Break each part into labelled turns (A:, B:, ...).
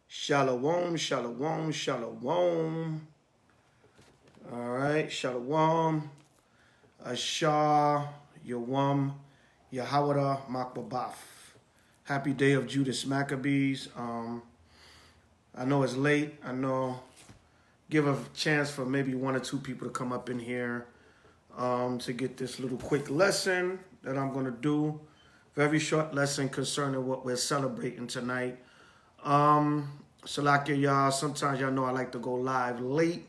A: Shalom, shalom, shalom. All right, shalom. Ashar, Yawam, Yahawada, Maccabees. Happy day of Judas Maccabees. I know it's late. I know. Give a chance for maybe one or two people to come up in here to get this little quick lesson that I'm going to do. Very short lesson concerning what we're celebrating tonight. Salakia, y'all. Sometimes y'all know I like to go live late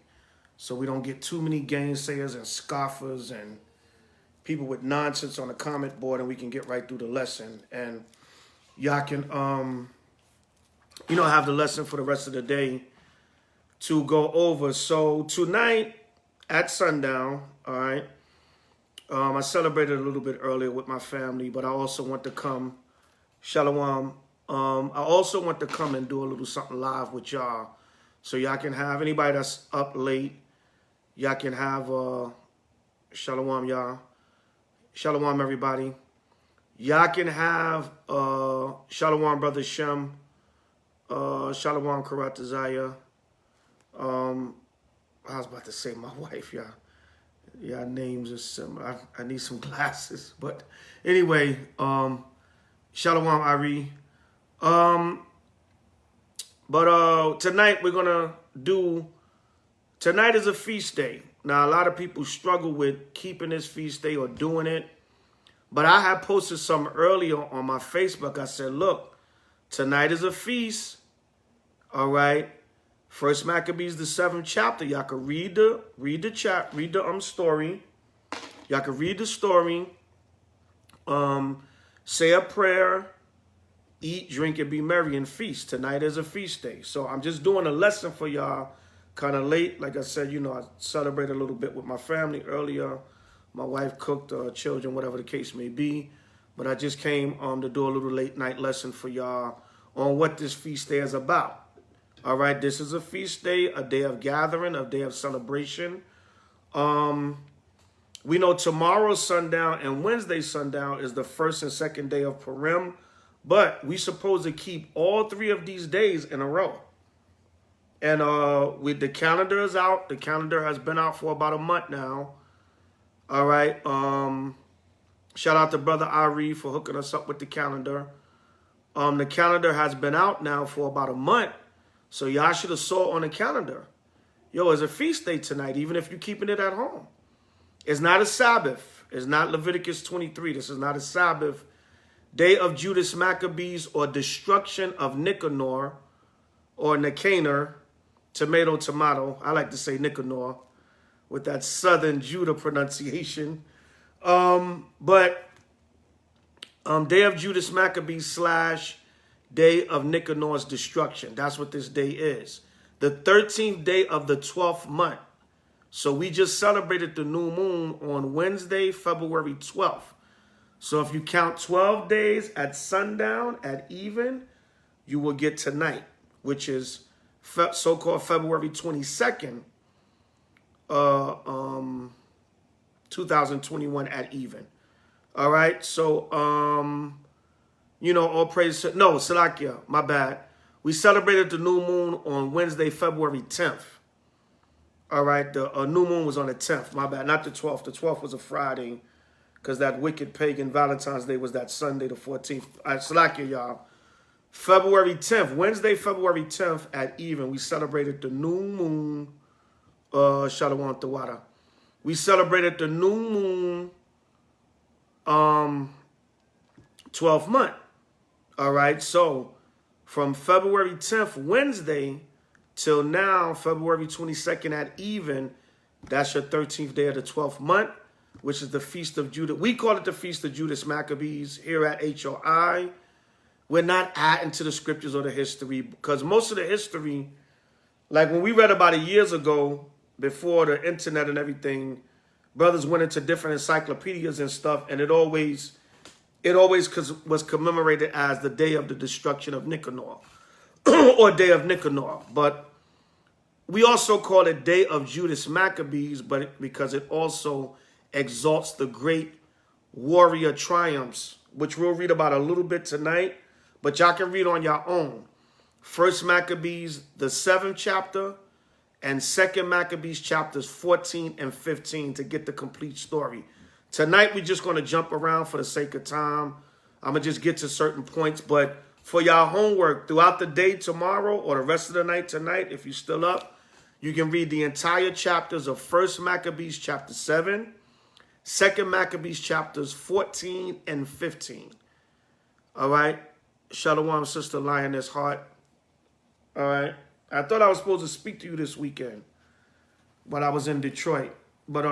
A: so we don't get too many gainsayers and scoffers and people with nonsense on the comment board, and we can get right through the lesson. And y'all can, have the lesson for the rest of the day to go over. So tonight at sundown, all right, I celebrated a little bit earlier with my family, but I also want to come, shalom, I also want to come and do a little something live with y'all. So y'all can have, anybody that's up late, y'all can have, shalom, y'all. Shalom, everybody. Y'all can have, shalom, Brother Shem. Shalom, Karatazaya. I was about to say my wife, y'all. Yeah, names are similar. I need some glasses. But anyway, shalom, Ari. Tonight we're going to do, tonight is a feast day. Now, a lot of people struggle with keeping this feast day or doing it. But I had posted something earlier on my Facebook. I said, look, tonight is a feast. All right. First Maccabees, the 7th chapter. Y'all can read the story. Y'all can read the story. Say a prayer. Eat, drink, and be merry and feast. Tonight is a feast day. So I'm just doing a lesson for y'all kind of late. Like I said, I celebrated a little bit with my family earlier. My wife cooked, children, whatever the case may be. But I just came to do a little late night lesson for y'all on what this feast day is about. All right, this is a feast day, a day of gathering, a day of celebration. We know tomorrow's sundown and Wednesday sundown is the first and second day of Purim. But we supposed to keep all 3 of these days in a row. And with the calendar is out. The calendar has been out for about a month now. All right. Shout out to Brother Ari for hooking us up with the calendar. The calendar has been out now for about a month. So y'all should have saw on the calendar. Yo, it's a feast day tonight, even if you're keeping it at home. It's not a Sabbath. It's not Leviticus 23. This is not a Sabbath. Day of Judas Maccabees or destruction of Nicanor or Nicanor, tomato. I like to say Nicanor with that southern Judah pronunciation. Day of Judas Maccabees / day of Nicanor's destruction. That's what this day is. The 13th day of the 12th month. So we just celebrated the new moon on Wednesday, February 12th. So if you count 12 days at sundown, at even, you will get tonight, which is so-called February 22nd, 2021 at even. All right, so, all praise to, no, Salakia, my bad. We celebrated the new moon on Wednesday, February 10th. All right, the new moon was on the 10th, my bad, not the 12th. The 12th was a Friday. Because that wicked pagan Valentine's Day was that Sunday, the 14th. All right, Salakia, y'all. February 10th, Wednesday, February 10th at even, we celebrated the new moon. Shalom Tawada. We celebrated the new moon 12th month. All right, so from February 10th, Wednesday, till now, February 22nd at even, that's your 13th day of the 12th month, which is the Feast of Judas. We call it the Feast of Judas Maccabees here at HOI. We're not adding to the scriptures or the history because most of the history, like when we read about it years ago, before the internet and everything, brothers went into different encyclopedias and stuff, and it always was commemorated as the day of the destruction of Nicanor or day of Nicanor. But we also call it Day of Judas Maccabees, but because it also exalts the great warrior triumphs, which we'll read about a little bit tonight. but y'all can read on your own. First Maccabees, the 7th chapter, and Second Maccabees chapters 14 and 15 to get the complete story. Tonight, we're just going to jump around for the sake of time. I'm going to just get to certain points, but for y'all homework throughout the day tomorrow or the rest of the night tonight, if you're still up, you can read the entire chapters of First Maccabees chapter 7, Second Maccabees chapters 14 and 15. All right? Shalom, Sister Lioness Heart. All right? I thought I was supposed to speak to you this weekend, but I was in Detroit. But,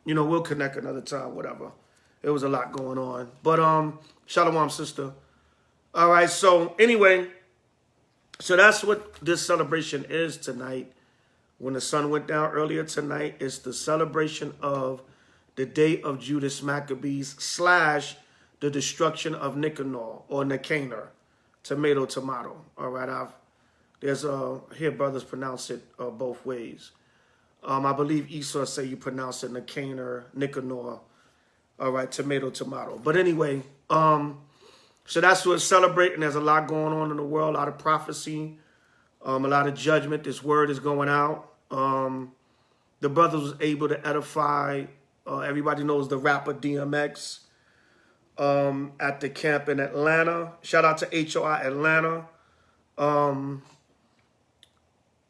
A: you know, we'll connect another time, whatever. There was a lot going on. But, Shalom, Sister. All right, so anyway, so that's what this celebration is tonight. When the sun went down earlier tonight, it's the celebration of the day of Judas Maccabees / the destruction of Nicanor or Nicanor. Tomato. All right, there's here brothers pronounce it both ways. I believe Esau say you pronounce it Nicanor. All right, tomato. But anyway, so that's what it's celebrating. There's a lot going on in the world, a lot of prophecy, a lot of judgment. This word is going out. The brothers was able to edify. Everybody knows the rapper DMX at the camp in Atlanta. Shout out to HOI Atlanta.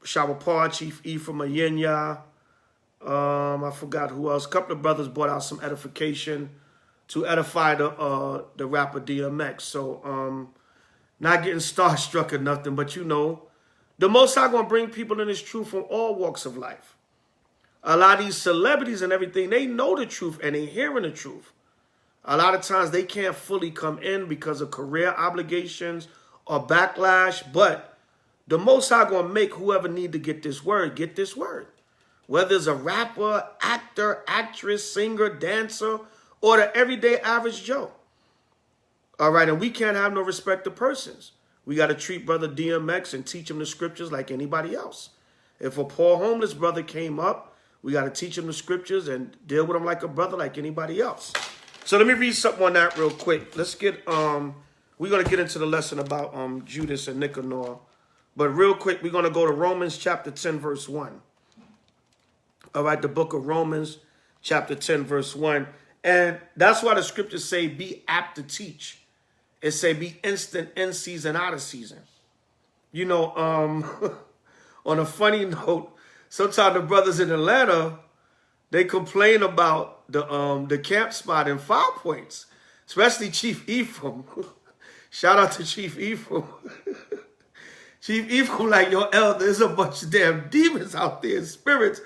A: Shawapar, Chief Ephraim Ayenya. I forgot who else. A couple of brothers brought out some edification to edify the rapper DMX. So not getting starstruck or nothing, but you know, the Most High gonna bring people in His truth from all walks of life. A lot of these celebrities and everything, they know the truth and they hearing the truth. A lot of times they can't fully come in because of career obligations or backlash, but the Most High gonna make whoever need to get this word. Whether it's a rapper, actor, actress, singer, dancer, or the everyday average Joe. All right, and we can't have no respect to persons. We got to treat brother DMX and teach him the scriptures like anybody else. If a poor homeless brother came up, we got to teach him the scriptures and deal with him like a brother like anybody else. So let me read something on that real quick. Let's get, we're going to get into the lesson about Judas and Nicanor. But real quick, we're going to go to Romans chapter 10, verse 1. All right, the book of Romans chapter 10, verse 1. And that's why the scriptures say be apt to teach. It say be instant in season, out of season. You know, on a funny note, sometimes the brothers in Atlanta, they complain about the camp spot in 5 Points, especially Chief Ephraim. Shout out to Chief Ephraim. Chief Ephraim like, yo, elder, there's a bunch of damn demons out there, spirits.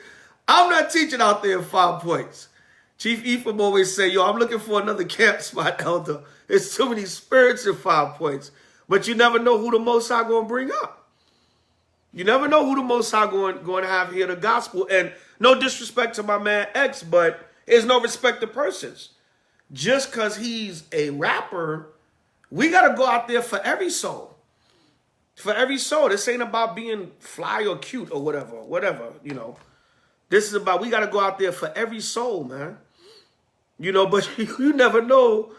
A: I'm not teaching out there in 5 Points. Chief Ephraim always say, yo, I'm looking for another camp spot, elder. There's too many spirits in 5 Points. But you never know who the Most High going to bring up. You never know who the Most High going to have hear the gospel. And no disrespect to my man X, but there's no respect to persons. Just because he's a rapper, we got to go out there for every soul. For every soul. This ain't about being fly or cute or whatever, you know. This is about, we got to go out there for every soul, man. You know, but you never know.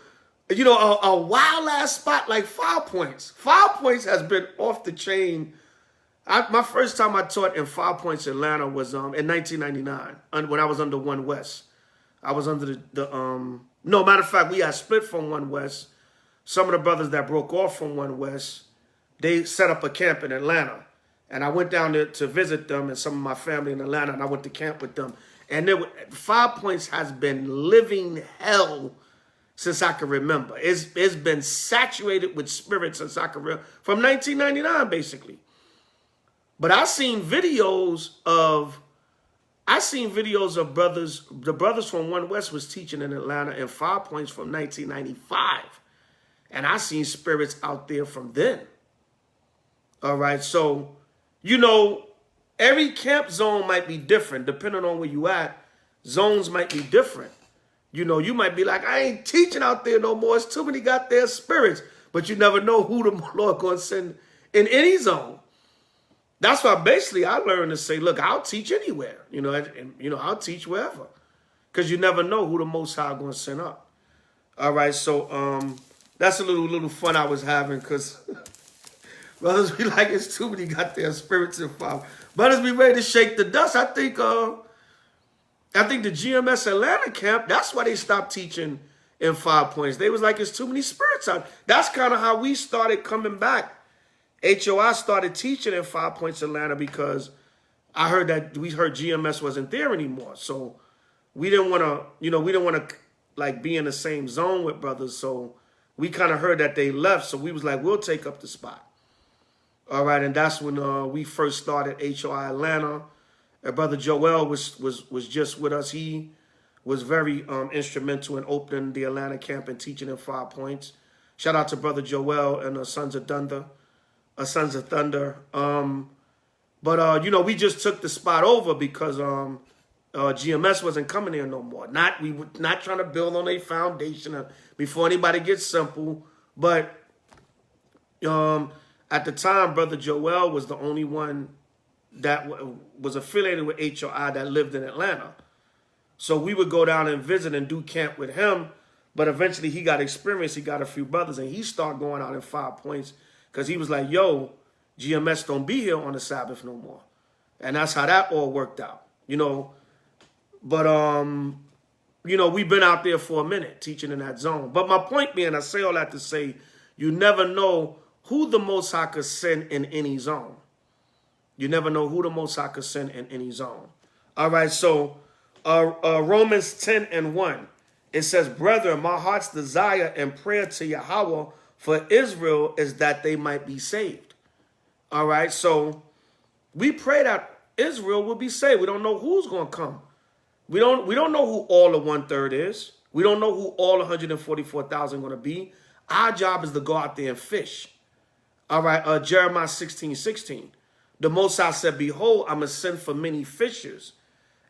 A: You know, a wild-ass spot like 5 Points. 5 Points has been off the chain. My first time I taught in 5 Points, Atlanta, was in 1999, when I was under One West. I was under no, matter of fact, we had split from One West. Some of the brothers that broke off from One West, they set up a camp in Atlanta. And I went down there to visit them and some of my family in Atlanta, and I went to camp with them. And 5 Points has been living hell since I can remember. It's been saturated with spirits since I can remember, from 1999, basically. But I seen videos of brothers. The brothers from One West was teaching in Atlanta in 5 Points from 1995. And I seen spirits out there from then. All right, so, you know, every camp zone might be different. Depending on where you at, zones might be different. You know, you might be like, I ain't teaching out there no more. It's too many goddamn spirits. But you never know who the Lord going to send in any zone. That's why basically I learned to say, look, I'll teach anywhere. You know, and I'll teach wherever. Because you never know who the Most High going to send up. All right, so That's a little fun I was having, because brothers be like, it's too many goddamn spirits in 5. Brothers be ready to shake the dust. I think the GMS Atlanta camp, that's why they stopped teaching in 5 points. They was like, it's too many spirits out. That's kind of how we started coming back. HOI started teaching in 5 points Atlanta because we heard GMS wasn't there anymore. So we didn't want to, like be in the same zone with brothers. So we kind of heard that they left. So we was like, we'll take up the spot. All right. And that's when we first started HOI Atlanta. Brother Joel was just with us. He was very instrumental in opening the Atlanta camp and teaching in 5 points. Shout out to Brother Joel and Sons of Thunder. We just took the spot over because GMS wasn't coming there no more. We were not trying to build on a foundation before anybody gets simple. But at the time, Brother Joel was the only one that was affiliated with HOI that lived in Atlanta. So we would go down and visit and do camp with him. But eventually he got experience. He got a few brothers, and he started going out in 5 points because he was like, yo, GMS don't be here on the Sabbath no more. And that's how that all worked out, But, we've been out there for a minute teaching in that zone. But my point being, I say all that to say, you never know who the Most High could send in any zone. You never know who the Most High could send in any zone. All right, so Romans 10:1, it says, brethren, my heart's desire and prayer to Yahweh for Israel is that they might be saved. All right, so we pray that Israel will be saved. We don't know who's going to come. We don't know who all the 1/3 is. We don't know who all 144,000 are going to be. Our job is to go out there and fish. All right, Jeremiah 16:16. The Most High said, behold, I'm going to send for many fishers,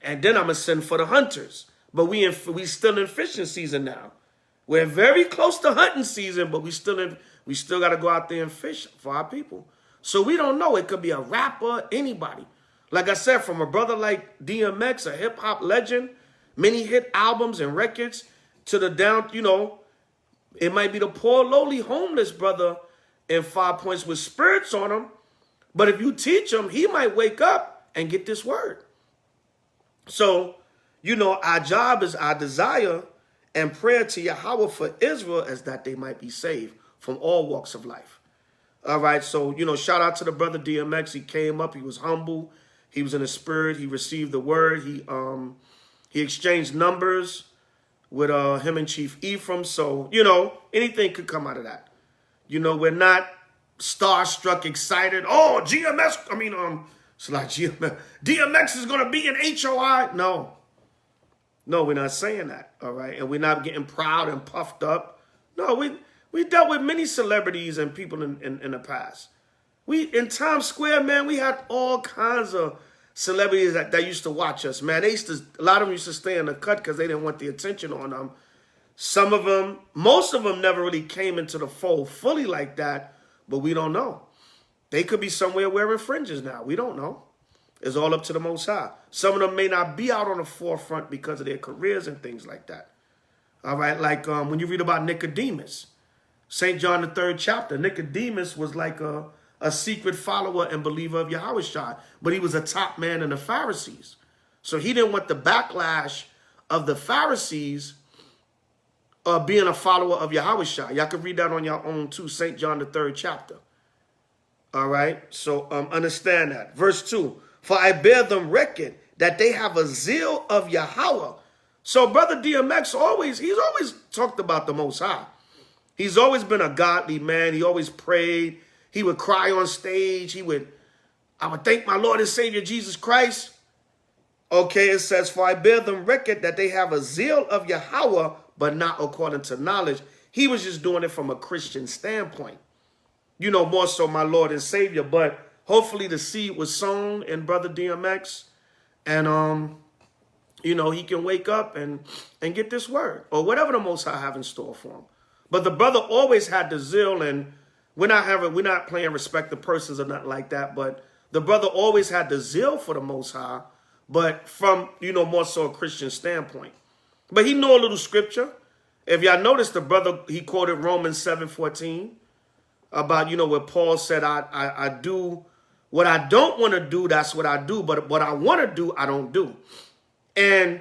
A: and then I'm going to send for the hunters. But we still in fishing season now. We're very close to hunting season, but we still got to go out there and fish for our people. So we don't know. It could be a rapper, anybody. Like I said, from a brother like DMX, a hip-hop legend, many hit albums and records, to the down, it might be the poor, lowly, homeless brother in 5 points with spirits on him. But if you teach him, he might wake up and get this word. So, our job is our desire and prayer to Yahweh for Israel is that they might be saved from all walks of life. All right, so, shout out to the brother DMX. He came up, he was humble, he was in the spirit, he received the word, he exchanged numbers with him and Chief Ephraim. So, anything could come out of that. We're not starstruck, excited. Oh, it's like DMX is going to be in HOI. No, we're not saying that, all right? And we're not getting proud and puffed up. No, we dealt with many celebrities and people in the past. In Times Square, man, we had all kinds of celebrities that used to watch us, man. A lot of them used to stay in the cut because they didn't want the attention on them. Most of them never really came into the fold fully like that, but we don't know. They could be somewhere wearing fringes now. We don't know. It's all up to the Most High. Some of them may not be out on the forefront because of their careers and things like that. All right, like when you read about Nicodemus, St. John the 3rd chapter, Nicodemus was like a secret follower and believer of Yahushua, but he was a top man in the Pharisees. So he didn't want the backlash of the Pharisees being a follower of Yahushua. Y'all can read that on your own too, St. John the 3rd chapter. All right, so understand that. Verse 2, for I bear them record that they have a zeal of Yahweh. So Brother DMX, he's always talked about the Most High. He's always been a godly man. He always prayed. He would cry on stage. I would thank my Lord and Savior Jesus Christ. Okay, it says, for I bear them record that they have a zeal of Yahweh, but not according to knowledge. He was just doing it from a Christian standpoint. More so my Lord and Savior. But hopefully the seed was sown in Brother DMX. And, he can wake up and get this word. Or whatever the Most High have in store for him. But the brother always had the zeal. And we're not playing respect to persons or nothing like that. But the brother always had the zeal for the Most High. But from, more so a Christian standpoint. But he know a little scripture. If y'all notice, the brother, he quoted Romans 7:14 about, where Paul said, I do what I don't want to do, that's what I do. But what I want to do, I don't do. And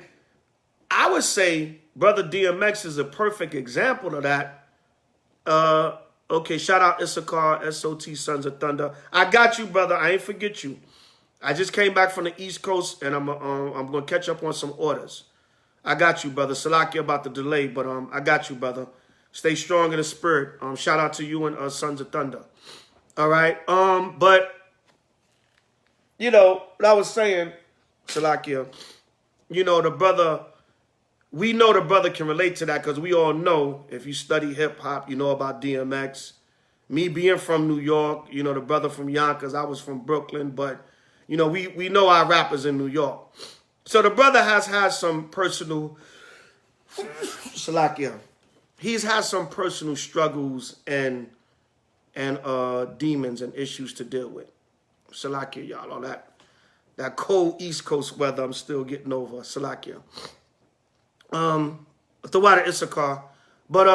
A: I would say Brother DMX is a perfect example of that. Okay, shout out Issachar, SOT, Sons of Thunder. I got you, brother. I ain't forget you. I just came back from the East Coast, and I'm going to catch up on some orders. I got you, brother. Salakia about the delay, but I got you, brother. Stay strong in the spirit. Shout out to you and Sons of Thunder. All right. But, what I was saying, Salakia, the brother, we know the brother can relate to that because we all know, if you study hip-hop, you know about DMX. Me being from New York, the brother from Yonkers, I was from Brooklyn, but, we know our rappers in New York. So the brother has had some personal, Salakia, he's had some personal struggles and demons and issues to deal with. Salakia, y'all, all that cold East Coast weather I'm still getting over. Salakia. The water Issachar. But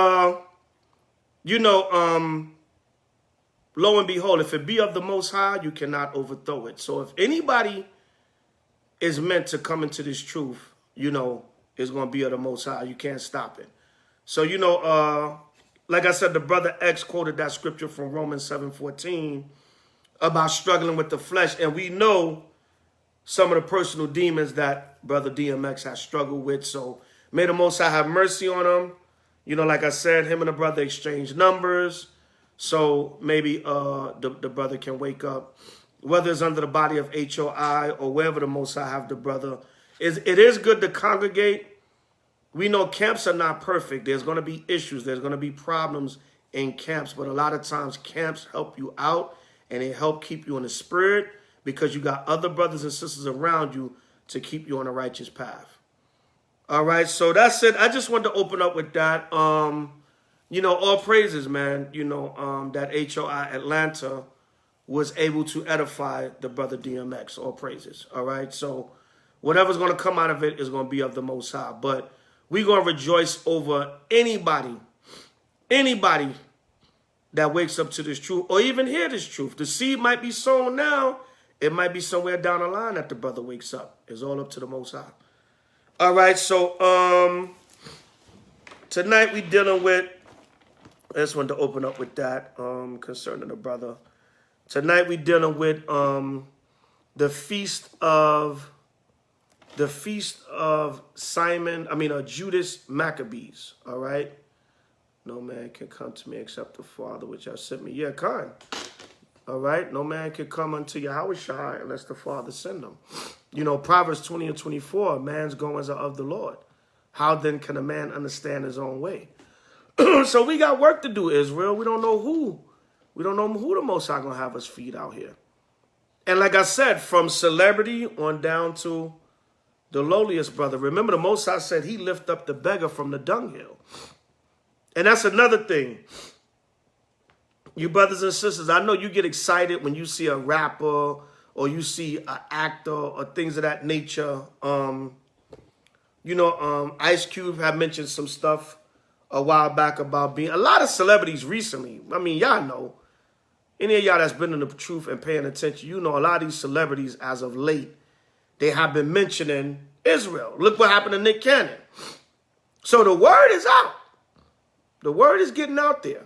A: lo and behold, if it be of the Most High, you cannot overthrow it. So if anybody is meant to come into this truth, it's going to be of the Most High. You can't stop it. So, like I said, the brother X quoted that scripture from Romans 7:14 about struggling with the flesh. And we know some of the personal demons that brother DMX has struggled with. So may the Most High have mercy on him. Like I said, him and the brother exchanged numbers. So maybe the brother can wake up, whether it's under the body of HOI or wherever the Most High have the brother. It is good to congregate. We know camps are not perfect. There's going to be issues. There's going to be problems in camps. But a lot of times camps help you out and they help keep you in the spirit because you got other brothers and sisters around you to keep you on a righteous path. All right, so that's it. I just wanted to open up with that. All praises, man. That HOI Atlanta was able to edify the brother DMX. All praises. All right, so whatever's going to come out of it is going to be of the Most High. But we're going to rejoice over anybody that wakes up to this truth or even hear this truth. The seed might be sown now. It might be somewhere down the line that the brother wakes up. It's all up to the Most High. All right, so tonight we dealing with, I just wanted to open up with that concerning the brother. Tonight we dealing with the feast of Judas Maccabees. All right. No man can come to me except the Father which has sent me. Yeah, kind. All right. No man can come unto Yahushua unless the Father send him. Proverbs 20 and 24, man's goings are of the Lord. How then can a man understand his own way? So we got work to do, Israel. We don't know who the Most High gonna have us feed out here. And like I said, from celebrity on down to the lowliest brother. Remember, the Most High said he lift up the beggar from the dunghill. And that's another thing. You brothers and sisters, I know you get excited when you see a rapper or you see an actor or things of that nature. Ice Cube had mentioned some stuff a while back about being a lot of celebrities recently. I mean, y'all know. Any of y'all that's been in the truth and paying attention, a lot of these celebrities as of late, they have been mentioning Israel. Look what happened to Nick Cannon. So the word is out. The word is getting out there.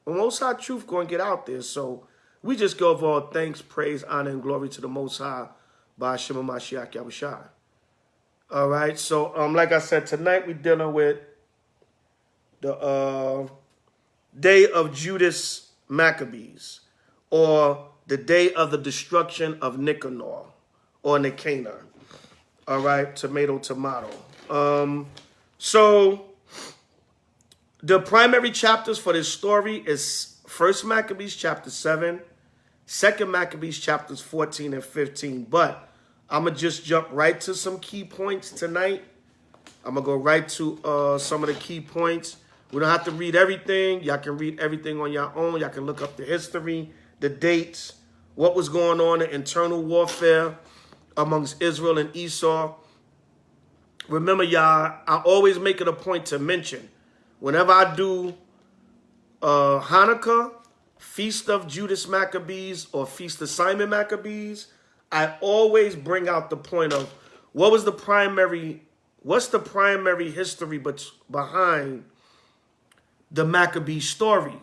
A: The Most High truth going to get out there. So we just give all thanks, praise, honor, and glory to the Most High by Hashem Mashiach Yahushua. All right. So like I said, tonight we're dealing with the day of Judas Maccabees, or the day of the destruction of Nicanor, or Nicanor. All right, tomato. So the primary chapters for this story is 1 Maccabees chapter 7, 2 Maccabees chapters 14 and 15. But I'm going to just jump right to some key points tonight. I'm going to go right to some of the key points. We don't have to read everything. Y'all can read everything on your own. Y'all can look up the history, the dates, what was going on in internal warfare amongst Israel and Esau. Remember, y'all, I always make it a point to mention Whenever I do Hanukkah, Feast of Judas Maccabees, or Feast of Simon Maccabees, I always bring out the point of what's the primary history behind the Maccabee story.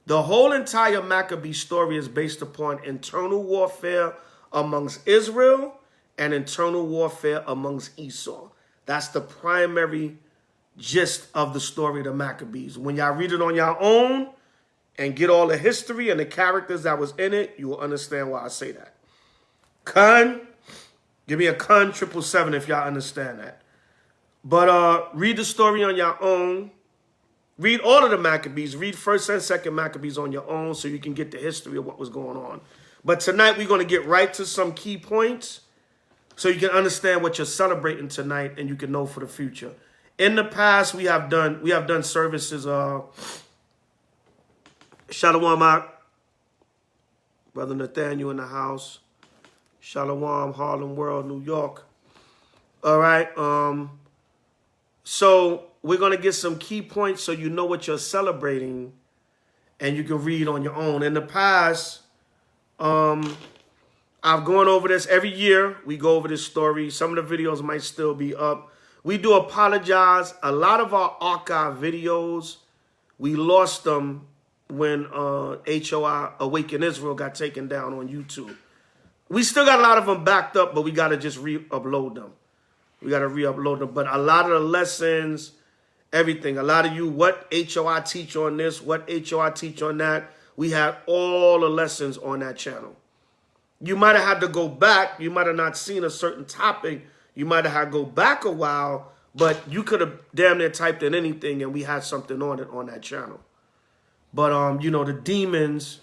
A: The whole entire Maccabee story is based upon internal warfare amongst Israel and internal warfare amongst Esau. That's the primary gist of the story of the Maccabees. When y'all read it on your own and get all the history and the characters that was in it, you will understand why I say that. Khan, give me a Khan 777 if y'all understand that. But read the story on your own. Read all of the Maccabees. Read 1st and 2nd Maccabees on your own so you can get the history of what was going on. But tonight we're going to get right to some key points so you can understand what you're celebrating tonight and you can know for the future. In the past, we have done services. Shalom, Macc. Brother Nathaniel in the house. Shalom, Harlem World, New York. All right. So we're going to get some key points so you know what you're celebrating and you can read on your own. In the past, I've gone over this every year. We go over this story. Some of the videos might still be up. We do apologize. A lot of our archive videos, we lost them when HOI Awaken Israel got taken down on YouTube. We still got a lot of them backed up, but we got to just re-upload them. We got to re-upload them. But a lot of the lessons, everything, a lot of you, what HOI teach on this, what HOI teach on that, we had all the lessons on that channel. You might have had to go back. You might have not seen a certain topic. You might have had to go back a while, but you could have damn near typed in anything and we had something on it on that channel. But, you know, the demons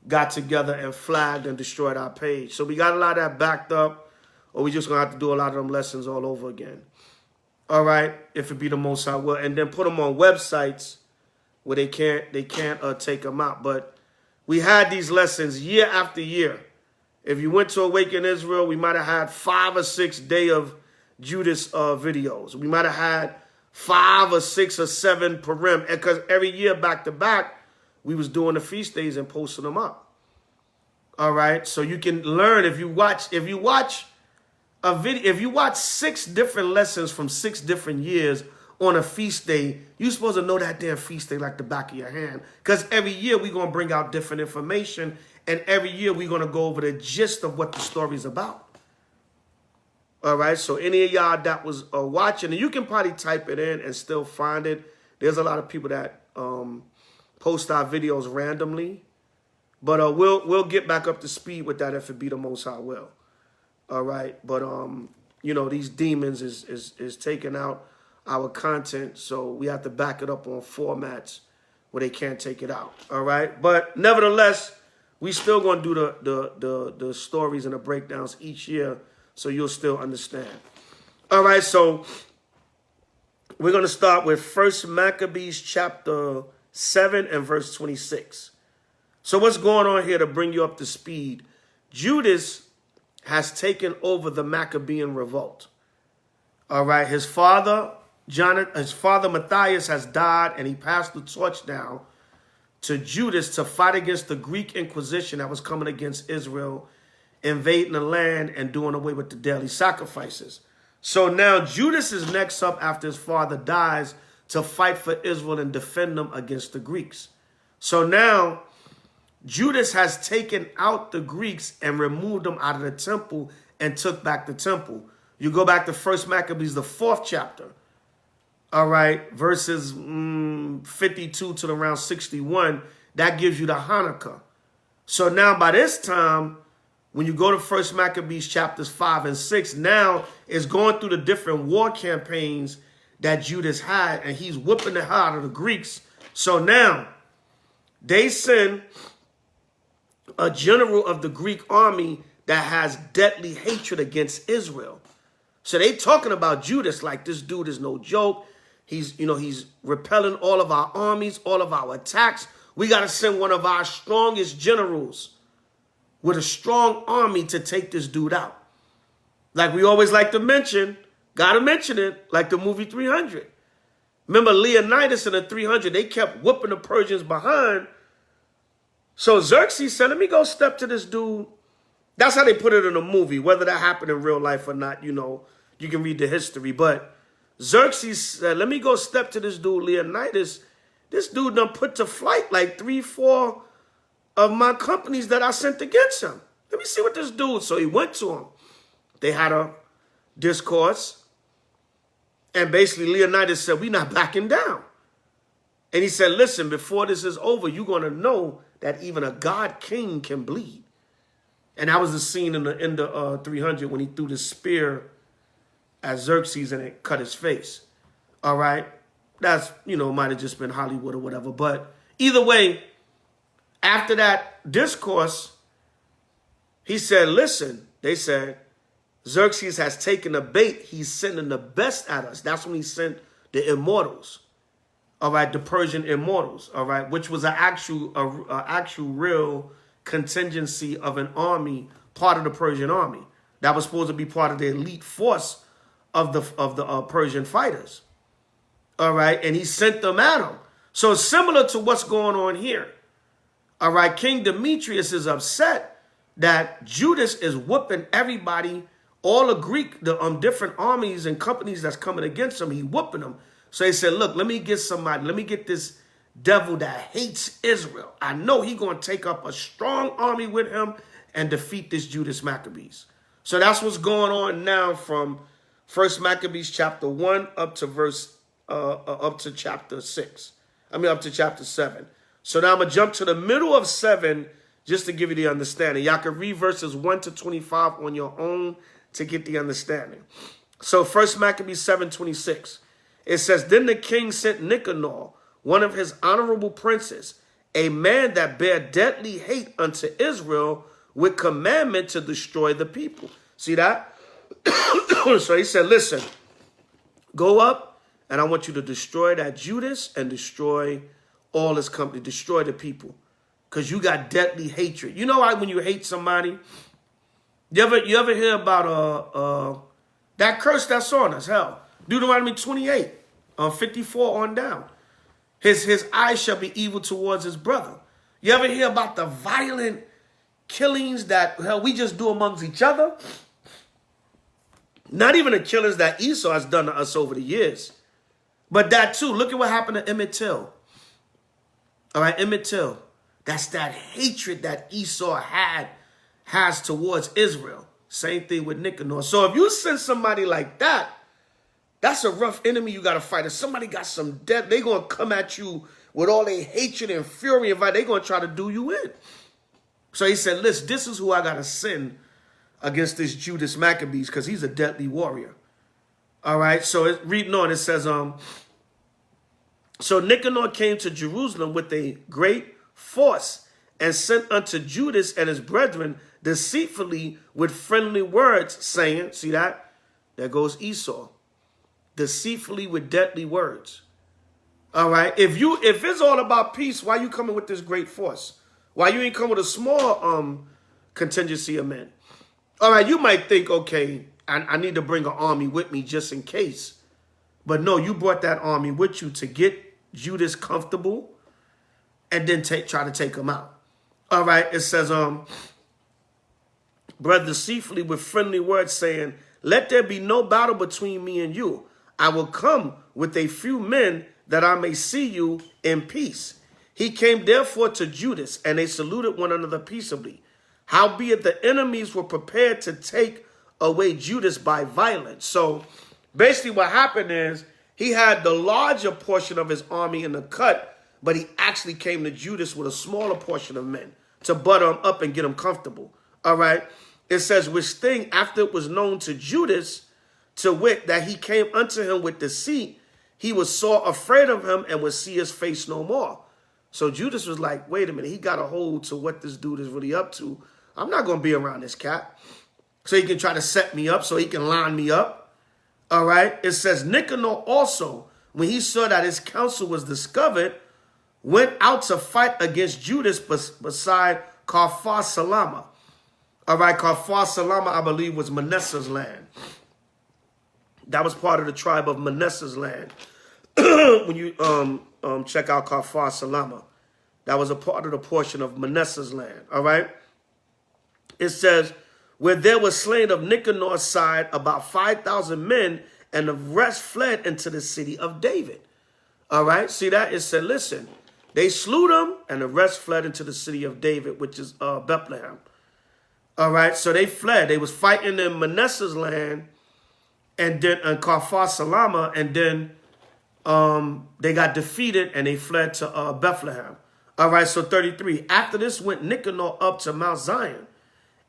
A: got together and flagged and destroyed our page. So we got a lot of that backed up, or we just going to have to do a lot of them lessons all over again. All right, if it be the Most High will. And then put them on websites where they can't take them out. But we had these lessons year after year. If you went to Awaken Israel, we might have had 5 or 6 Day of Judas videos. We might have had 5 or 6 or 7 Purim. Because every year back to back, we was doing the feast days and posting them up. All right, so you can learn if you watch a video, if you watch 6 different lessons from 6 different years on a feast day, you're supposed to know that damn feast day like the back of your hand. Because every year we're going to bring out different information, and every year we're going to go over the gist of what the story's about. All right, so any of y'all that was watching, and you can probably type it in and still find it. There's a lot of people that post our videos randomly. But we'll get back up to speed with that if it be the Most High will. All right, but you know, these demons is taking out our content, so we have to back it up on formats where they can't take it out. All right, but nevertheless, we still gonna do the stories and the breakdowns each year, so you'll still understand. All right, so we're gonna start with 1 Maccabees chapter 7 and verse 26. So what's going on here to bring you up to speed? Judas has taken over the Maccabean revolt. All right, his father Matthias has died, and he passed the torch down to Judas to fight against the Greek Inquisition that was coming against Israel, invading the land and doing away with the daily sacrifices. So now Judas is next up after his father dies to fight for Israel and defend them against the Greeks. So now Judas has taken out the Greeks and removed them out of the temple and took back the temple. You go back to 1 Maccabees, the 4th chapter. All right, verses 52 to around 61. That gives you the Hanukkah. So now by this time, when you go to 1 Maccabees chapters 5 and 6, now it's going through the different war campaigns that Judas had, and he's whipping the hell out of the Greeks. So now they send a general of the Greek army that has deadly hatred against Israel. So they talking about Judas like this dude is no joke. He's repelling all of our armies, all of our attacks. We got to send one of our strongest generals with a strong army to take this dude out. Like we always like to mention, got to mention it, like the movie 300. Remember Leonidas and the 300, they kept whooping the Persians behind. So Xerxes said, let me go step to this dude. That's how they put it in a movie. Whether that happened in real life or not, you know, you can read the history. But Xerxes said, let me go step to this dude, Leonidas. This dude done put to flight like 3, 4 of my companies that I sent against him. Let me see what this dude. So he went to him. They had a discourse. And basically Leonidas said, we not backing down. And he said, listen, before this is over, you're going to know that even a god king can bleed. And that was the scene in the end of 300 when he threw the spear at Xerxes and it cut his face. All right. That's, you know, might have just been Hollywood or whatever. But either way, after that discourse, he said, listen, they said, Xerxes has taken the bait. He's sending the best at us. That's when he sent the immortals. All right, the Persian immortals. All right, which was an actual real contingency of an army, part of the Persian army. That was supposed to be part of the elite force of the Persian fighters. All right, and he sent them at him. So similar to what's going on here. All right, King Demetrius is upset that Judas is whooping everybody. All the different armies and companies that's coming against him, he whooping them. So he said, look, let me get somebody. Let me get this devil that hates Israel. I know he's going to take up a strong army with him and defeat this Judas Maccabees. So that's what's going on now from 1 Maccabees chapter 1 up to chapter 6. Up to chapter 7. So now I'm going to jump to the middle of 7 just to give you the understanding. Y'all can read verses 1 to 25 on your own to get the understanding. So 1 Maccabees 7:26. It says, then the king sent Nicanor, one of his honorable princes, a man that bare deadly hate unto Israel, with commandment to destroy the people. See that? So he said, listen, go up and I want you to destroy that Judas and destroy all his company, destroy the people. Because you got deadly hatred. You know why when you hate somebody, you ever hear about that curse that's on us? Hell, Deuteronomy 28, 54 on down. His eyes shall be evil towards his brother. You ever hear about the violent killings that we just do amongst each other? Not even the killings that Esau has done to us over the years. But that too, look at what happened to Emmett Till. All right, Emmett Till. That's that hatred that Esau has towards Israel. Same thing with Nicanor. So if you send somebody like that, that's a rough enemy you got to fight. If somebody got some death, they're going to come at you with all their hatred and fury. They're going to try to do you in. So he said, listen, this is who I got to send against this Judas Maccabees because he's a deadly warrior. All right, so reading on, it says, so Nicanor came to Jerusalem with a great force and sent unto Judas and his brethren deceitfully with friendly words, saying, see that? There goes Esau. Deceitfully with deadly words. All right. If it's all about peace, why you coming with this great force? Why you ain't come with a small contingency of men? All right. You might think, okay, I need to bring an army with me just in case. But no, you brought that army with you to get Judas comfortable and then try to take him out. All right. It says, brother, deceitfully with friendly words, saying, let there be no battle between me and you. I will come with a few men that I may see you in peace. He came therefore to Judas, and they saluted one another peaceably. Howbeit the enemies were prepared to take away Judas by violence. So basically what happened is he had the larger portion of his army in the cut, but he actually came to Judas with a smaller portion of men to butter him up and get him comfortable. All right. It says, which thing after it was known to Judas, to wit, that he came unto him with deceit, he was sore afraid of him and would see his face no more. So Judas was like, wait a minute, he got a hold to what this dude is really up to. I'm not going to be around this cat. So he can try to set me up, so he can line me up. All right. It says, Nicanor also, when he saw that his counsel was discovered, went out to fight against Judas beside Kafar Salama. All right, Kafar Salama, I believe, was Manasseh's land. That was part of the tribe of Manasseh's land. when you check out Kafar Salama. That was a part of the portion of Manasseh's land, all right? It says, where there was slain of Nicanor's side about 5,000 men, and the rest fled into the city of David. All right, see that? It said, listen, they slew them, and the rest fled into the city of David, which is Bethlehem. All right, so they fled. They was fighting in Manasseh's land, and then in Kafar Salama, and then they got defeated, and they fled to Bethlehem. All right, so 33. After this went Nicanor up to Mount Zion,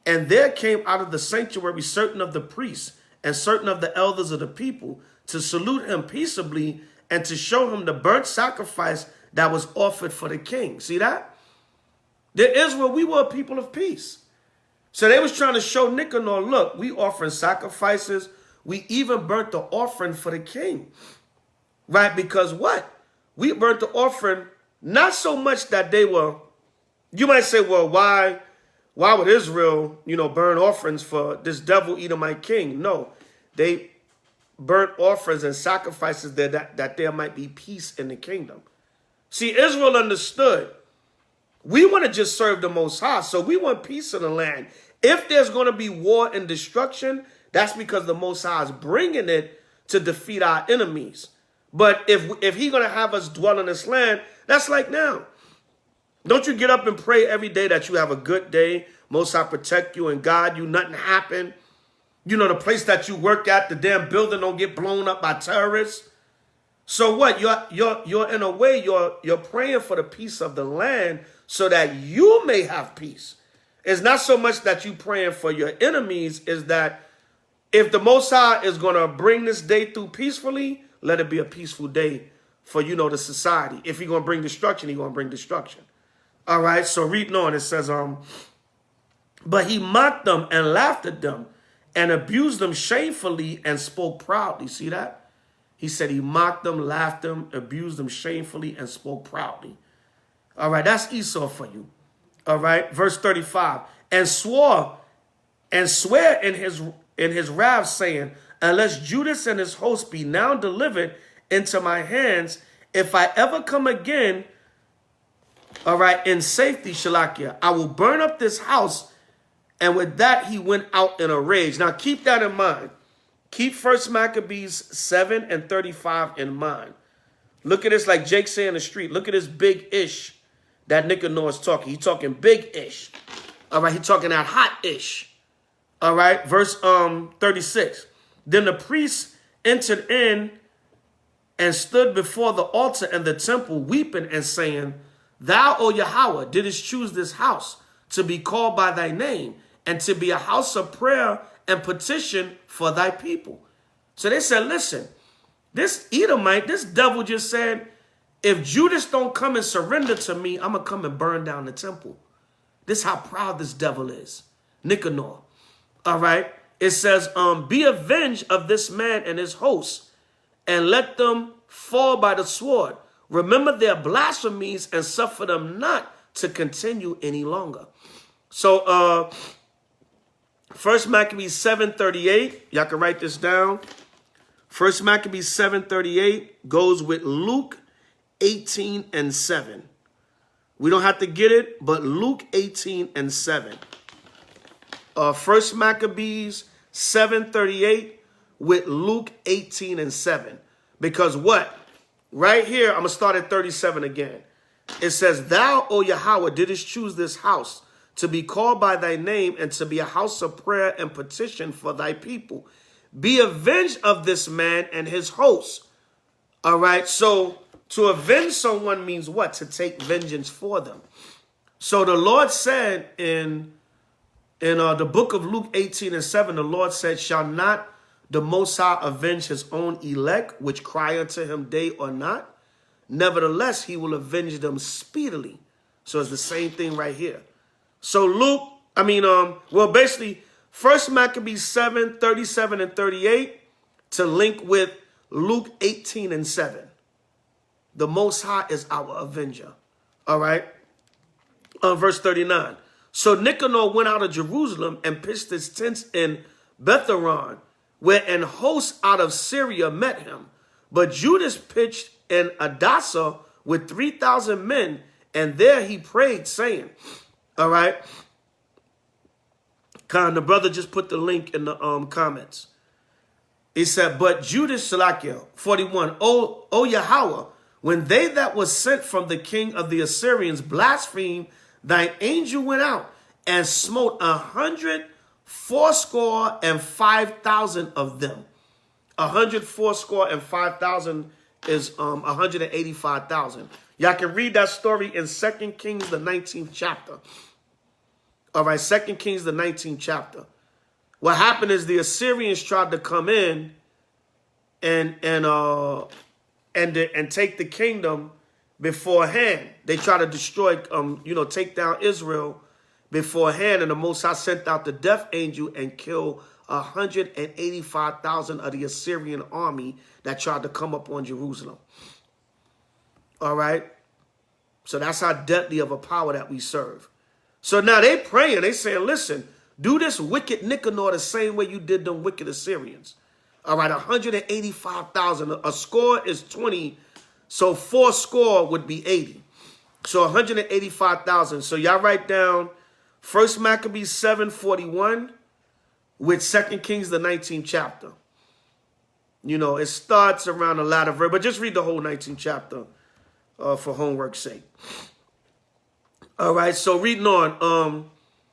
A: and there came out of the sanctuary certain of the priests and certain of the elders of the people to salute him peaceably and to show him the burnt sacrifice that was offered for the king. See that? The Israel, we were a people of peace. So they was trying to show Nicanor, look, we offering sacrifices. We even burnt the offering for the king. Right? Because what? We burnt the offering, not so much that they were, you might say, well, why would Israel, burn offerings for this devil Edomite king? No, they burnt offerings and sacrifices that there might be peace in the kingdom. See, Israel understood, we want to just serve the Most High, so we want peace in the land. If there's going to be war and destruction, that's because the Most High is bringing it to defeat our enemies. But if he's going to have us dwell in this land, that's like now. Don't you get up and pray every day that you have a good day, Most High protect you and guide you, nothing happen. The place that you work at, the damn building don't get blown up by terrorists. So what? You're in a way, you're praying for the peace of the land so that you may have peace. It's not so much that you praying for your enemies, is that if the Most High is going to bring this day through peacefully, let it be a peaceful day for, the society. If he's going to bring destruction, he's going to bring destruction. All right, so reading on, it says, but he mocked them and laughed at them and abused them shamefully and spoke proudly. See that? He said he mocked them, laughed them, abused them shamefully, and spoke proudly. All right, that's Esau for you. All right, verse 35. And swear in his wrath, saying, unless Judas and his host be now delivered into my hands, if I ever come again, all right, in safety, Shalakia, I will burn up this house. And with that, he went out in a rage. Now, keep that in mind. Keep 1 Maccabees 7 and 35 in mind. Look at this, like Jake say in the street. Look at this big-ish that Nicanor is talking. He's talking big-ish. All right, he's talking that hot-ish. All right, verse 36. Then the priests entered in and stood before the altar and the temple, weeping and saying, Thou, O Yahweh, didst choose this house to be called by thy name, and to be a house of prayer and petition for thy people. So they said, listen, this Edomite, this devil just said, if Judas don't come and surrender to me, I'm going to come and burn down the temple. This is how proud this devil is. Nicanor. All right. It says, be avenged of this man and his hosts, and let them fall by the sword. Remember their blasphemies and suffer them not to continue any longer. So, 1 Maccabees 7:38, y'all can write this down. 1 Maccabees 7:38 goes with Luke 18 and 7. We don't have to get it, but Luke 18 and 7. 1 Maccabees 7:38 with Luke 18 and 7. Because what? Right here, I'm going to start at 37 again. It says, Thou, O Yahweh, didst choose this house to be called by thy name, and to be a house of prayer and petition for thy people. Be avenged of this man and his hosts. All right, so to avenge someone means what? To take vengeance for them. So the Lord said in the book of Luke 18 and 7, the Lord said, Shall not the Most High avenge his own elect, which cry unto him day or night? Nevertheless, he will avenge them speedily. So it's the same thing right here. So basically, 1 Maccabees 7, 37 and 38 to link with Luke 18 and 7. The Most High is our avenger. All right. Verse 39. So Nicanor went out of Jerusalem and pitched his tents in Betharon, where an host out of Syria met him. But Judas pitched in Adasa with 3,000 men, and there he prayed, saying, all right, the brother just put the link in the comments. He said, but Judas, Salakia, 41, O Yahweh, when they that was sent from the king of the Assyrians blasphemed, thine angel went out and smote 180,000 of them. 180,000 is 185,000. Y'all can read that story in 2 Kings, the 19th chapter. All right, 2 Kings, the 19th chapter. What happened is the Assyrians tried to come in and take the kingdom beforehand. They tried to destroy, take down Israel beforehand, and the Most High sent out the death angel and killed 185,000 of the Assyrian army that tried to come up on Jerusalem. All right? So that's how deadly of a power that we serve. So now they praying, they saying, listen, do this wicked Nicanor the same way you did them wicked Assyrians. All right, 185,000. A score is 20, so 4 score would be 80. So 185,000. So y'all write down 1 Maccabees 7:41 with 2 Kings, the 19th chapter. It starts around the latter verse, but just read the whole 19th chapter for homework's sake. All right, so reading on,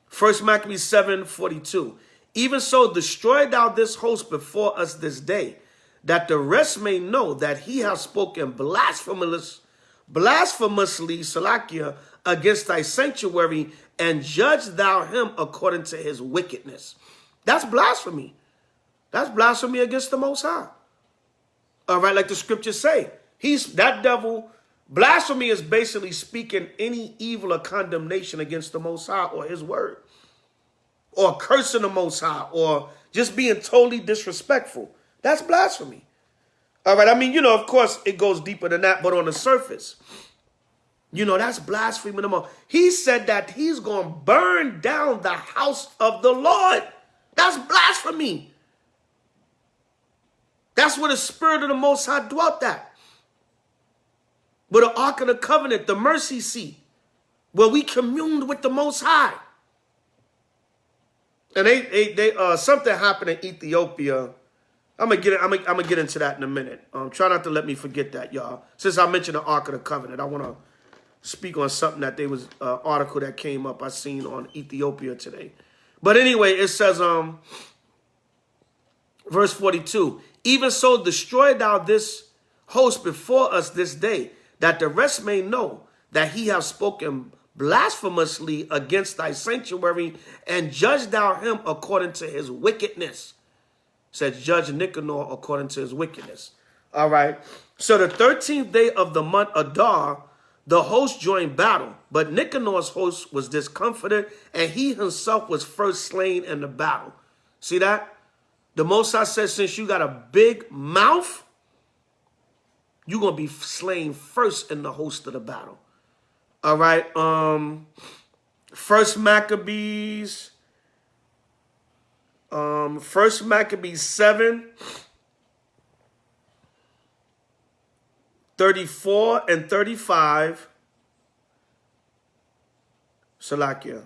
A: 1 Maccabees 7:42. Even so, destroy thou this host before us this day, that the rest may know that he has spoken blasphemously, Salakia, against thy sanctuary, and judge thou him according to his wickedness. That's blasphemy. That's blasphemy against the Most High. All right, like the scriptures say. That devil, blasphemy is basically speaking any evil or condemnation against the Most High or his word, or cursing the Most High, or just being totally disrespectful. That's blasphemy. All right, I mean, of course, it goes deeper than that, but on the surface, that's blasphemy. He said that he's going to burn down the house of the Lord. That's blasphemy. That's where the Spirit of the Most High dwelt at. Where the Ark of the Covenant, the mercy seat, where we communed with the Most High. And they something happened in Ethiopia. I'm gonna get into that in a minute. Try not to let me forget that, y'all. Since I mentioned the Ark of the Covenant, I want to speak on something that there was an article that came up I seen on Ethiopia today. But anyway, it says, verse 42, even so destroy thou this host before us this day, that the rest may know that he hath spoken blasphemously against thy sanctuary, and judge thou him according to his wickedness. Says judge Nicanor according to his wickedness. All right. So the 13th day of the month Adar, the host joined battle, but Nicanor's host was discomfited, and he himself was first slain in the battle. See that? The Most High says, since you got a big mouth, you're going to be slain first in the host of the battle. All right. 1 Maccabees 7, 34 and 35. Salakia.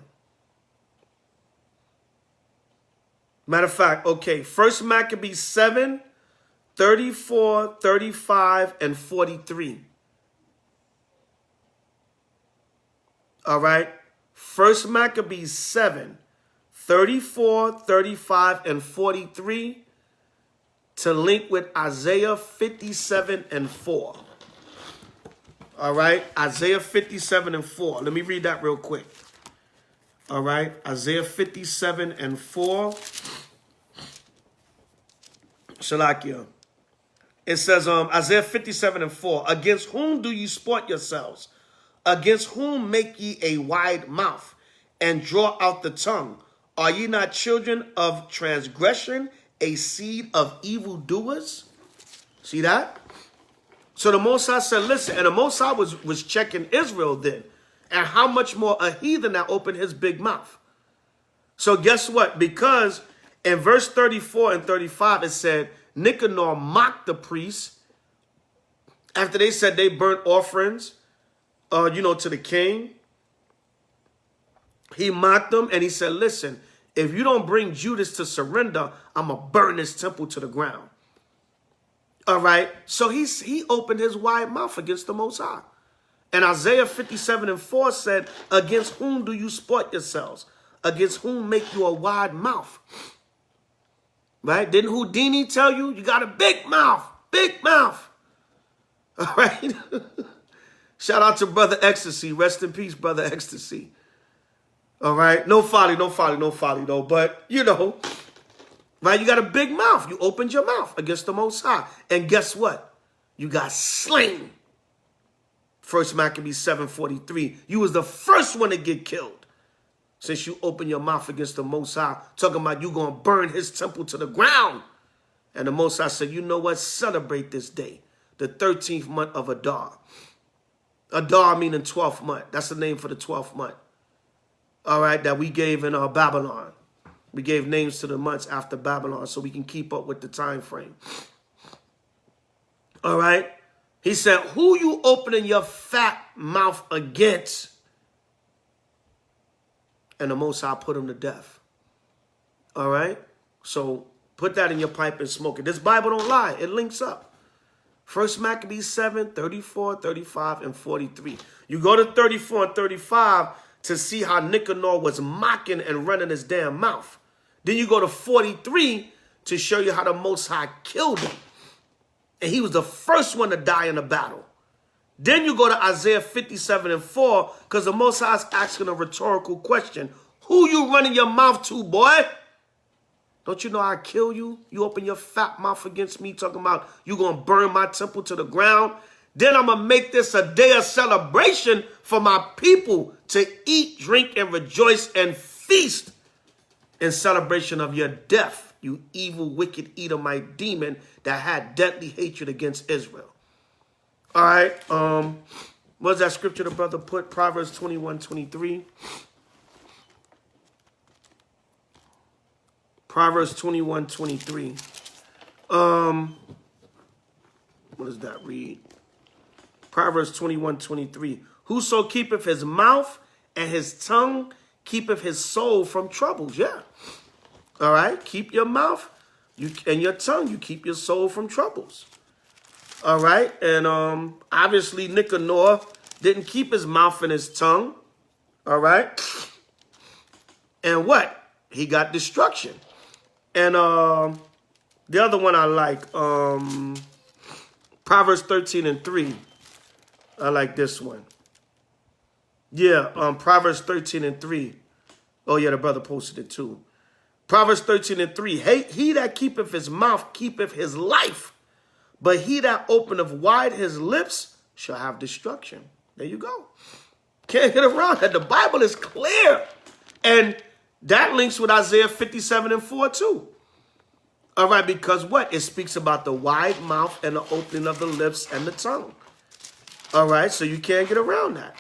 A: Matter of fact, okay. 1 Maccabees 7, 34, 35, and 43. All right. 1 Maccabees 7, 34, 35, and 43 to link with Isaiah 57 and 4. All right. Isaiah 57 and 4. Let me read that real quick. All right. Isaiah 57 and 4. Shalakia. It says, Isaiah 57 and 4. Against whom do ye sport yourselves? Against whom make ye a wide mouth and draw out the tongue? Are ye not children of transgression, a seed of evildoers? See that? So the Most High said, listen, and the Most High was checking Israel then. And how much more a heathen that opened his big mouth. So guess what? Because in verse 34 and 35, it said, Nicanor mocked the priests After they said they burnt offerings, to the king, he mocked them and he said, listen, if you don't bring Judas to surrender, I'm going to burn this temple to the ground. All right. So he opened his wide mouth against the Most High. And Isaiah 57:4 said, against whom do you sport yourselves? Against whom make you a wide mouth? Right? Didn't Houdini tell you, you got a big mouth, big mouth? All right. Shout out to Brother Ecstasy. Rest in peace, Brother Ecstasy. All right. No folly though. But, right? You got a big mouth. You opened your mouth against the Most High. And guess what? You got slain. 1 Maccabees 7:43. You was the first one to get killed. Since you opened your mouth against the Most High, talking about you going to burn his temple to the ground. And the Most High said, you know what? Celebrate this day, the 13th month of Adar. Adar meaning 12th month. That's the name for the 12th month. All right, that we gave in Babylon. We gave names to the months after Babylon so we can keep up with the time frame. All right. He said, who you opening your fat mouth against? And the Most High put him to death. All right. So put that in your pipe and smoke it. This Bible don't lie. It links up. 1 Maccabees 7:34, 35, and 43. You go to 34 and 35 to see how Nicanor was mocking and running his damn mouth. Then you go to 43 to show you how the Most High killed him. And he was the first one to die in the battle. Then you go to Isaiah 57:4 because the Most High is asking a rhetorical question. Who you running your mouth to, boy? Don't you know I kill you? You open your fat mouth against me talking about you going to burn my temple to the ground. Then I'm going to make this a day of celebration for my people to eat, drink, and rejoice and feast in celebration of your death, you evil, wicked Edomite demon that had deadly hatred against Israel. All right. What's that scripture the brother put? Proverbs 21:23. Proverbs 21:23. What does that read? Proverbs 21:23. Whoso keepeth his mouth and his tongue keepeth his soul from troubles. Yeah. All right. Keep your mouth and your tongue. You keep your soul from troubles. All right. And obviously Nicanor didn't keep his mouth and his tongue. All right. And what? He got destruction. And the other one I like, Proverbs 13:3. I like this one. Yeah, Proverbs 13:3. Oh, yeah, the brother posted it too. Proverbs 13:3. He that keepeth his mouth keepeth his life, but he that openeth wide his lips shall have destruction. There you go. Can't get around that. The Bible is clear. And that links with Isaiah 57:4 too. All right, because what? It speaks about the wide mouth and the opening of the lips and the tongue. All right, so you can't get around that.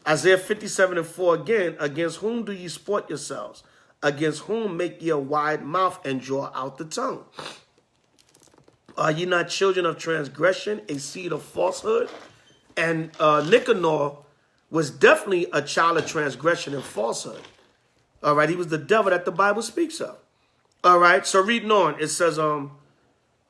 A: Isaiah 57:4 again, against whom do ye sport yourselves? Against whom make ye a wide mouth and draw out the tongue? Are ye not children of transgression, a seed of falsehood? And Nicanor was definitely a child of transgression and falsehood. All right, he was the devil that the Bible speaks of. All right, so reading on, it says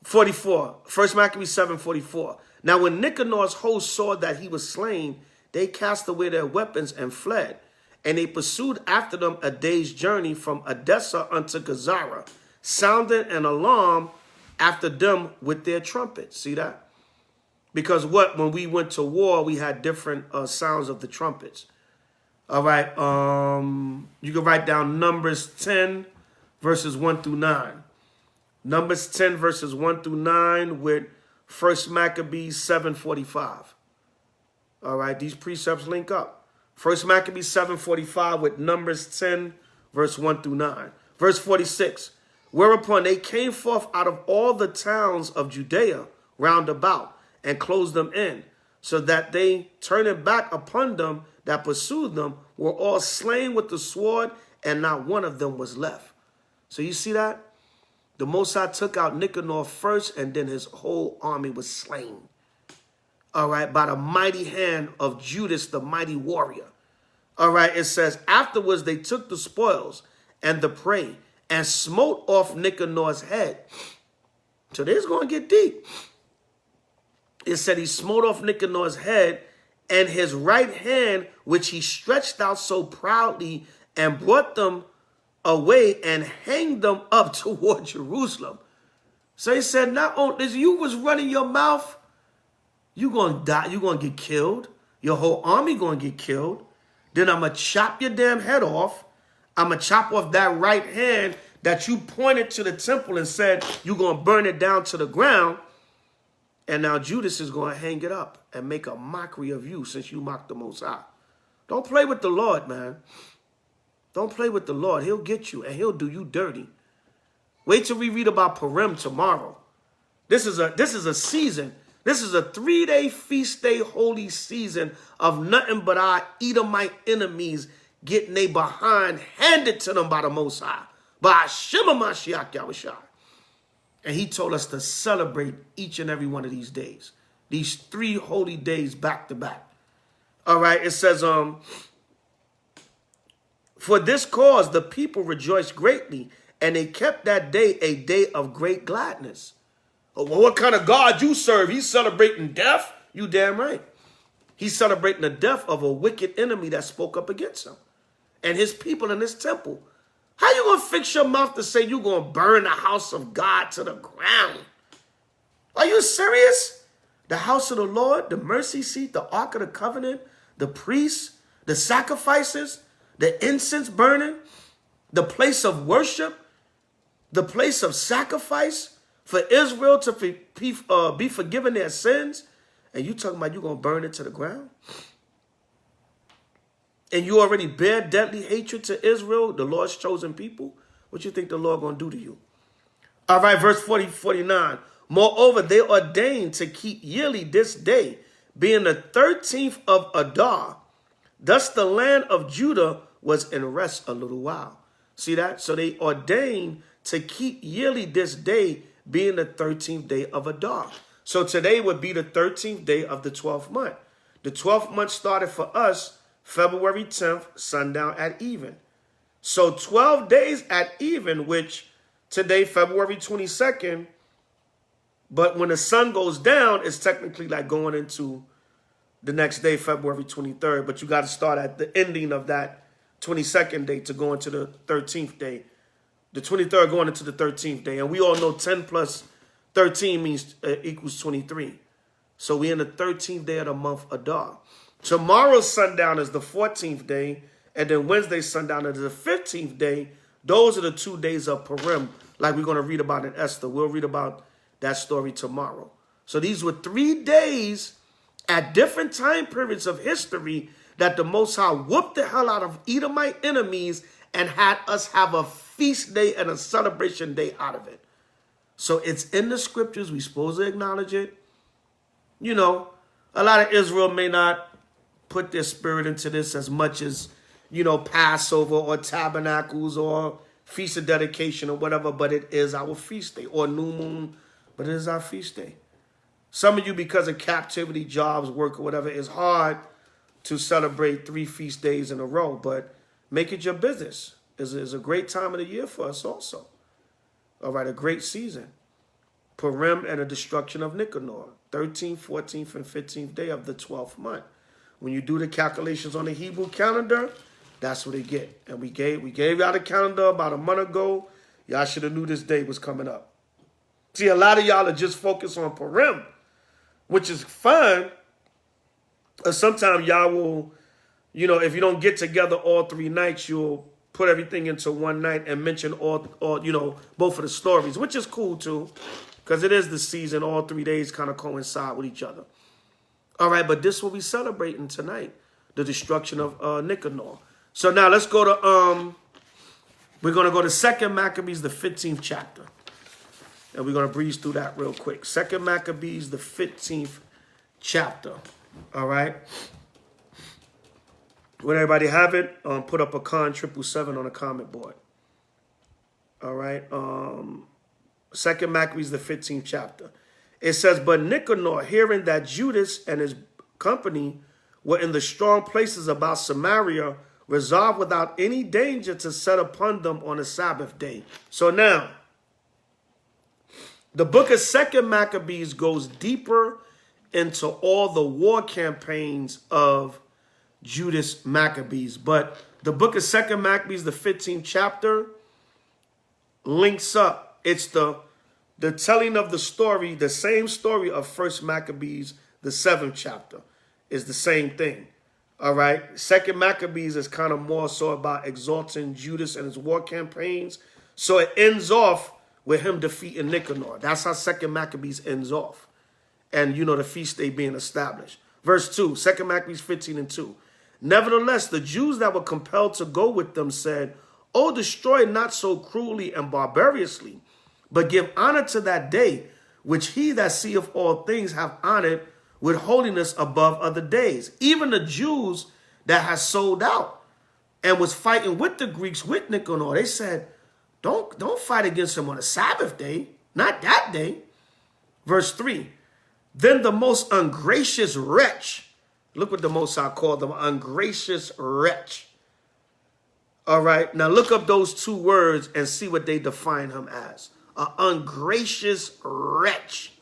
A: 44, 1 Maccabees 7:44. Now when Nicanor's host saw that he was slain, they cast away their weapons and fled. And they pursued after them a day's journey from Edessa unto Gazara, sounding an alarm after them with their trumpets. See that? Because what? When we went to war, we had different sounds of the trumpets. All right. You can write down Numbers 10, verses 1 through 9. Numbers 10, verses 1 through 9 with 1 Maccabees 7:45. All right. These precepts link up. 1 Maccabees 7:45 with Numbers 10, verse 1 through 9. Verse 46. Whereupon they came forth out of all the towns of Judea round about and closed them in, so that they, turning back upon them that pursued them, were all slain with the sword, and not one of them was left. So you see that? The Most High took out Nicanor first, and then his whole army was slain. all right, by the mighty hand of Judas, the mighty warrior. All right, it says, afterwards they took the spoils and the prey and smote off Nicanor's head. So this is going to get deep. It said he smote off Nicanor's head and his right hand, which he stretched out so proudly, and brought them away and hanged them up toward Jerusalem. So he said, not only you was running your mouth, you're going to die, you're going to get killed. Your whole army going to get killed. Then I'm going to chop your damn head off. I'm going to chop off that right hand that you pointed to the temple and said you're going to burn it down to the ground. And now Judas is going to hang it up and make a mockery of you since you mocked the Most High. Don't play with the Lord, man. Don't play with the Lord. He'll get you and he'll do you dirty. Wait till we read about Purim tomorrow. This is a season. This is a 3-day feast day holy season of nothing but our Edomite enemies getting they behind handed to them by the Most High, by Hashem Mashiach Yahushua. And he told us to celebrate each and every one of these days. These 3 holy days back to back. All right, it says, for this cause the people rejoiced greatly, and they kept that day a day of great gladness. Oh, well, what kind of God you serve? He's celebrating death? You damn right. He's celebrating the death of a wicked enemy that spoke up against him and his people in his temple. How you going to fix your mouth to say you're going to burn the house of God to the ground? Are you serious? The house of the Lord, the mercy seat, the ark of the covenant, the priests, the sacrifices, the incense burning, the place of worship, the place of sacrifice for Israel to be forgiven their sins. And you talking about you're going to burn it to the ground? And you already bear deadly hatred to Israel, the Lord's chosen people. What you think the Lord going to do to you? All right, verse 49. Moreover, they ordained to keep yearly this day, being the 13th of Adar. Thus the land of Judah was in rest a little while. See that? So they ordained to keep yearly this day, being the 13th day of Adar. So today would be the 13th day of the 12th month. The 12th month started for us February 10th, sundown at even. So 12 days at even, which today, February 22nd, but when the sun goes down, it's technically like going into the next day, February 23rd. But you got to start at the ending of that 22nd day to go into the 13th day. The 23rd going into the 13th day. And we all know 10 plus 13 means equals 23. So we in the 13th day of the month Adar. Tomorrow's sundown is the 14th day. And then Wednesday's sundown is the 15th day. Those are the 2 days of Purim, like we're going to read about in Esther. We'll read about that story tomorrow. So these were 3 days at different time periods of history that the Most High whooped the hell out of Edomite enemies and had us have a feast day and a celebration day out of it. So it's in the scriptures. We're supposed to acknowledge it. You know, a lot of Israel may not put their spirit into this as much as, you know, Passover or Tabernacles or Feast of Dedication or whatever, but it is our feast day, or New Moon, but it is our feast day. Some of you, because of captivity, jobs, work, or whatever, it's hard to celebrate 3 feast days in a row, but make it your business. It's a great time of the year for us also. All right, a great season. Purim and the destruction of Nicanor, 13th, 14th, and 15th day of the 12th month. When you do the calculations on the Hebrew calendar, that's what they get. And we gave y'all the calendar about a month ago. Y'all should have knew this day was coming up. See, a lot of y'all are just focused on Purim, which is fine. Sometimes y'all will, you know, if you don't get together all 3 nights, you'll put everything into one night and mention all you know, both of the stories, which is cool too, because it is the season. All 3 days kind of coincide with each other. All right, but this is what we're celebrating tonight, the destruction of Nicanor. So now let's go to, we're going to go to 2 Maccabees, the 15th chapter. And we're going to breeze through that real quick. 2 Maccabees, the 15th chapter. All right. When everybody have it, put up a con 777 on the comment board. All right. 2 Maccabees, the 15th chapter. It says, but Nicanor, hearing that Judas and his company were in the strong places about Samaria, resolved without any danger to set upon them on a Sabbath day. So now, the book of 2 Maccabees goes deeper into all the war campaigns of Judas Maccabees. But the book of 2 Maccabees, the 15th chapter, links up. It's the telling of the story, the same story of 1 Maccabees, the 7th chapter, is the same thing. All right. 2 Maccabees is kind of more so about exalting Judas and his war campaigns. So it ends off with him defeating Nicanor. That's how 2 Maccabees ends off. And, you know, the feast day being established. Verse 2, 2 Maccabees 15:2. Nevertheless, the Jews that were compelled to go with them said, "Oh, destroy not so cruelly and barbarously, but give honor to that day, which he that seeth all things have honored with holiness above other days." Even the Jews that had sold out and was fighting with the Greeks with Nicanor, they said, don't fight against him on a Sabbath day, not that day. Verse 3, then the most ungracious wretch, look what the Most High called them, ungracious wretch. All right, now look up those two words and see what they define him as. An ungracious wretch.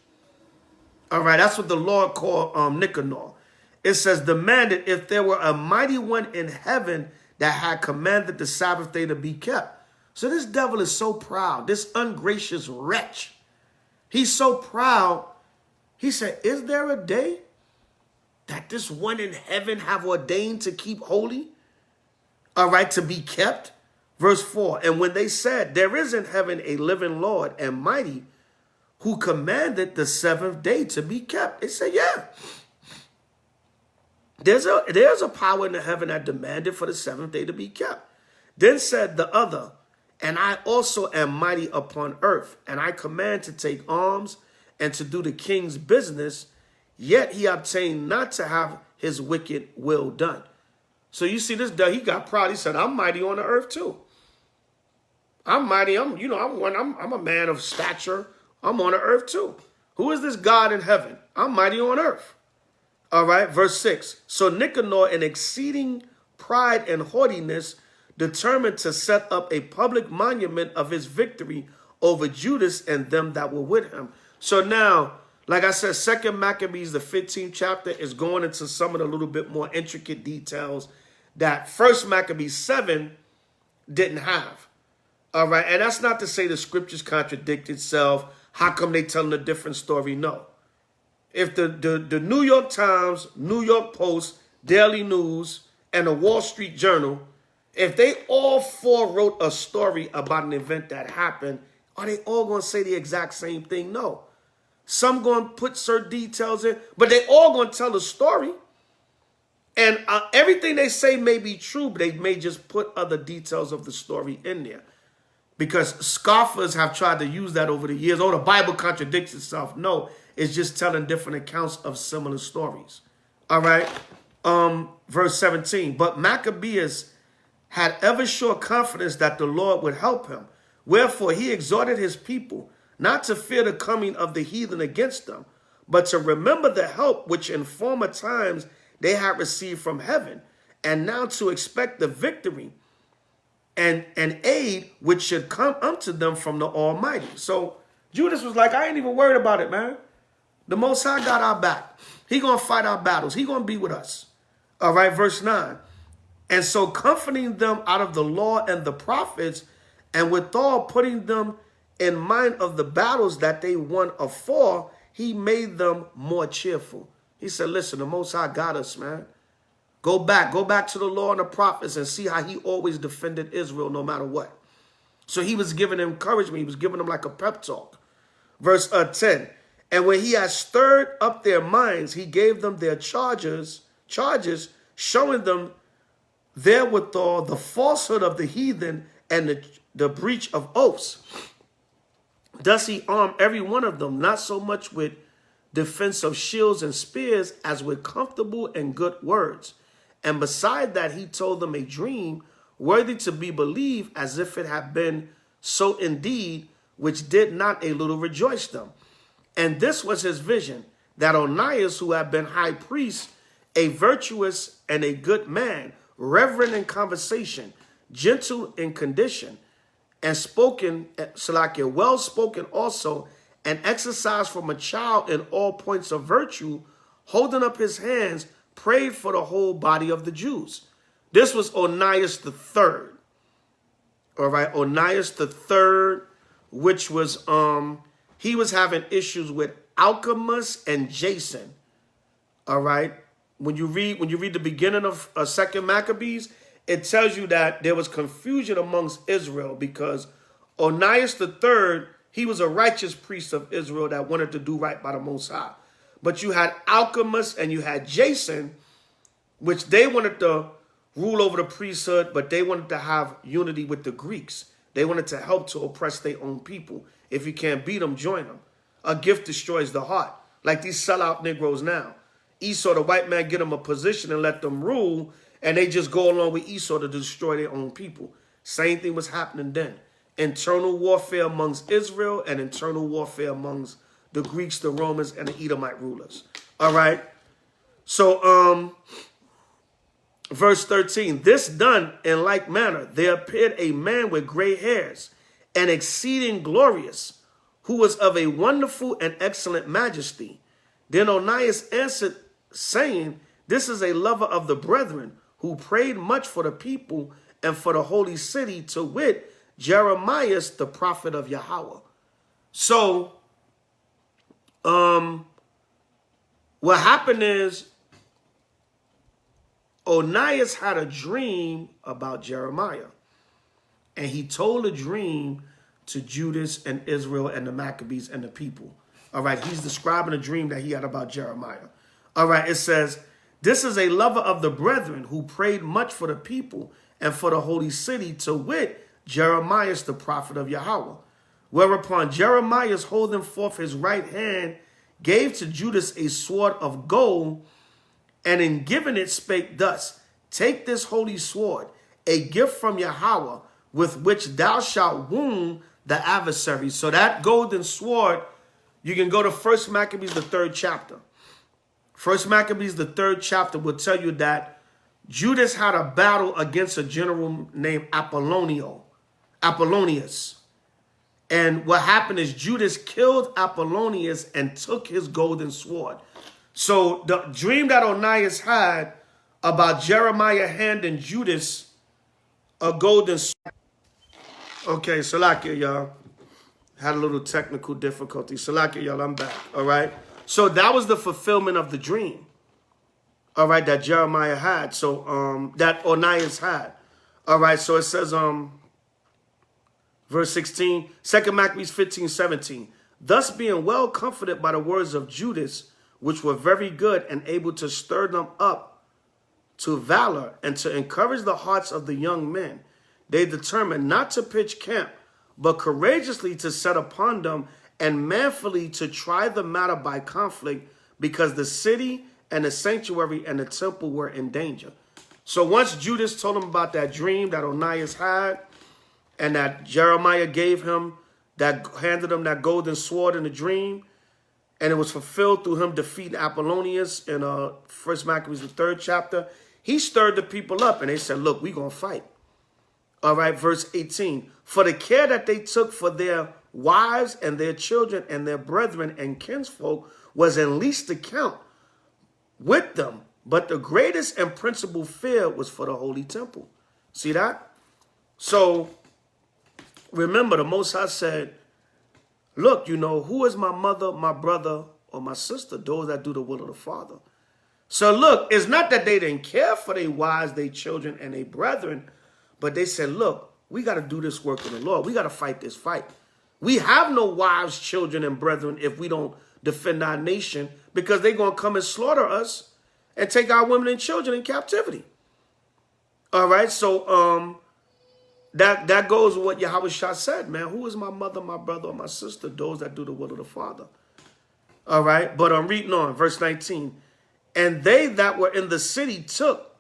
A: All right, that's what the Lord called Nicanor. It says, demanded if there were a mighty one in heaven that had commanded the Sabbath day to be kept. So this devil is so proud, this ungracious wretch. He's so proud. He said, is there a day that this one in heaven have ordained to keep holy? All right, to be kept. Verse 4, and when they said, there is in heaven a living Lord and mighty, who commanded the seventh day to be kept. They said, yeah. There's a power in the heaven that demanded for the seventh day to be kept. Then said the other, and I also am mighty upon earth, and I command to take arms and to do the king's business, yet he obtained not to have his wicked will done. So you see this guy, he got proud. He said, I'm mighty on the earth too. I'm mighty. I'm a man of stature. I'm on the earth too. Who is this God in heaven? I'm mighty on earth. All right, verse 6. So Nicanor, in exceeding pride and haughtiness, determined to set up a public monument of his victory over Judas and them that were with him. So now, like I said, 2 Maccabees, the 15th chapter, is going into some of the little bit more intricate details that 1 Maccabees 7 didn't have. All right, and that's not to say the scriptures contradict itself. How come they telling a different story? No. If the New York Times, New York Post, Daily News, and the Wall Street Journal, if they all four wrote a story about an event that happened, are they all going to say the exact same thing? No. Some going to put certain details in, but they all going to tell a story. And everything they say may be true, but they may just put other details of the story in there. Because scoffers have tried to use that over the years. Oh, the Bible contradicts itself. No, it's just telling different accounts of similar stories. All right. Verse 17. But Maccabees had ever sure confidence that the Lord would help him. Wherefore he exhorted his people not to fear the coming of the heathen against them, but to remember the help which in former times they had received from heaven, and now to expect the victory and aid which should come unto them from the Almighty. So Judas was like, I ain't even worried about it, man. The Most High got our back. He going to fight our battles. He going to be with us. All right, verse 9. And so comforting them out of the law and the prophets, and withal putting them in mind of the battles that they won afore, he made them more cheerful. He said, listen, the Most High got us, man. Go back to the law and the prophets and see how he always defended Israel no matter what. So he was giving them encouragement. He was giving them like a pep talk. Verse 10. And when he had stirred up their minds, he gave them their charges, showing them therewithal the falsehood of the heathen and the breach of oaths. Thus he armed every one of them, not so much with defense of shields and spears as with comfortable and good words. And beside that, he told them a dream worthy to be believed, as if it had been so indeed, which did not a little rejoice them. And this was his vision, that Onias, who had been high priest, a virtuous and a good man, reverent in conversation, gentle in condition, and spoken, Salakia, well spoken also, and exercised from a child in all points of virtue, holding up his hands, prayed for the whole body of the Jews. This was Onias the third. All right, Onias the third, which was he was having issues with Alchemus and Jason. All right, when you read the beginning of Second Maccabees, it tells you that there was confusion amongst Israel because Onias the third, he was a righteous priest of Israel that wanted to do right by the Most High. But you had Alchemus and you had Jason, which they wanted to rule over the priesthood, but they wanted to have unity with the Greeks. They wanted to help to oppress their own people. If you can't beat them, join them. A gift destroys the heart. Like these sellout Negroes now. Esau, the white man, get them a position and let them rule, and they just go along with Esau to destroy their own people. Same thing was happening then. Internal warfare amongst Israel and internal warfare amongst the Greeks, the Romans, and the Edomite rulers. All right. So, verse 13, this done in like manner, there appeared a man with gray hairs and exceeding glorious, who was of a wonderful and excellent majesty. Then Onias answered, saying, this is a lover of the brethren, who prayed much for the people and for the holy city, to wit, Jeremiah, the prophet of Yahweh. So, what happened is, Onias had a dream about Jeremiah. And he told a dream to Judas and Israel and the Maccabees and the people. All right, he's describing a dream that he had about Jeremiah. All right, it says, this is a lover of the brethren who prayed much for the people and for the holy city, to wit, Jeremiah, the prophet of Yahweh. Whereupon Jeremiah, holding forth his right hand, gave to Judas a sword of gold, and in giving it spake thus, take this holy sword, a gift from Yahweh, with which thou shalt wound the adversary. So that golden sword, you can go to 1 Maccabees, the 3rd chapter. 1 Maccabees, the 3rd chapter will tell you that Judas had a battle against a general named Apollonius. And what happened is Judas killed Apollonius and took his golden sword. So the dream that Onias had about Jeremiah handing Judas a golden sword. Okay, Salakia, y'all. Had a little technical difficulty. Salakia, y'all, I'm back. All right. So that was the fulfillment of the dream. All right, that Jeremiah had. So that Onias had. All right, so it says verse 16, 2 Maccabees 15:17. Thus being well comforted by the words of Judas, which were very good and able to stir them up to valor and to encourage the hearts of the young men, they determined not to pitch camp, but courageously to set upon them and manfully to try the matter by conflict, because the city and the sanctuary and the temple were in danger. So once Judas told him about that dream that Onias had, and that Jeremiah gave him, that handed him that golden sword in the dream, and it was fulfilled through him defeating Apollonius in 1 Maccabees, the 3rd chapter, he stirred the people up, and they said, look, we're going to fight. All right, verse 18. For the care that they took for their wives and their children and their brethren and kinsfolk was in least account with them. But the greatest and principal fear was for the holy temple. See that? So remember, the Most High said, look, you know, who is my mother, my brother, or my sister? Those that do the will of the Father. So look, it's not that they didn't care for their wives, their children, and their brethren, but they said, look, we got to do this work of the Lord. We got to fight this fight. We have no wives, children, and brethren if we don't defend our nation, because they're going to come and slaughter us and take our women and children in captivity. All right, so that goes with what Yahweh Shah said, man. Who is my mother, my brother, or my sister? Those that do the will of the Father. All right, but I'm reading on, verse 19. And they that were in the city took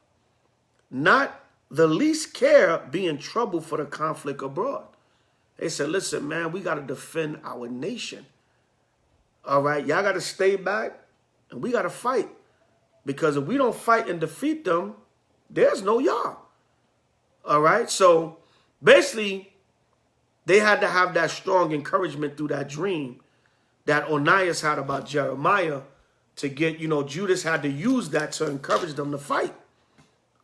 A: not the least care, being troubled for the conflict abroad. They said, listen, man, we got to defend our nation. All right, y'all got to stay back, and we got to fight. Because if we don't fight and defeat them, there's no y'all. All right, so basically, they had to have that strong encouragement through that dream that Onias had about Jeremiah to get, Judas had to use that to encourage them to fight.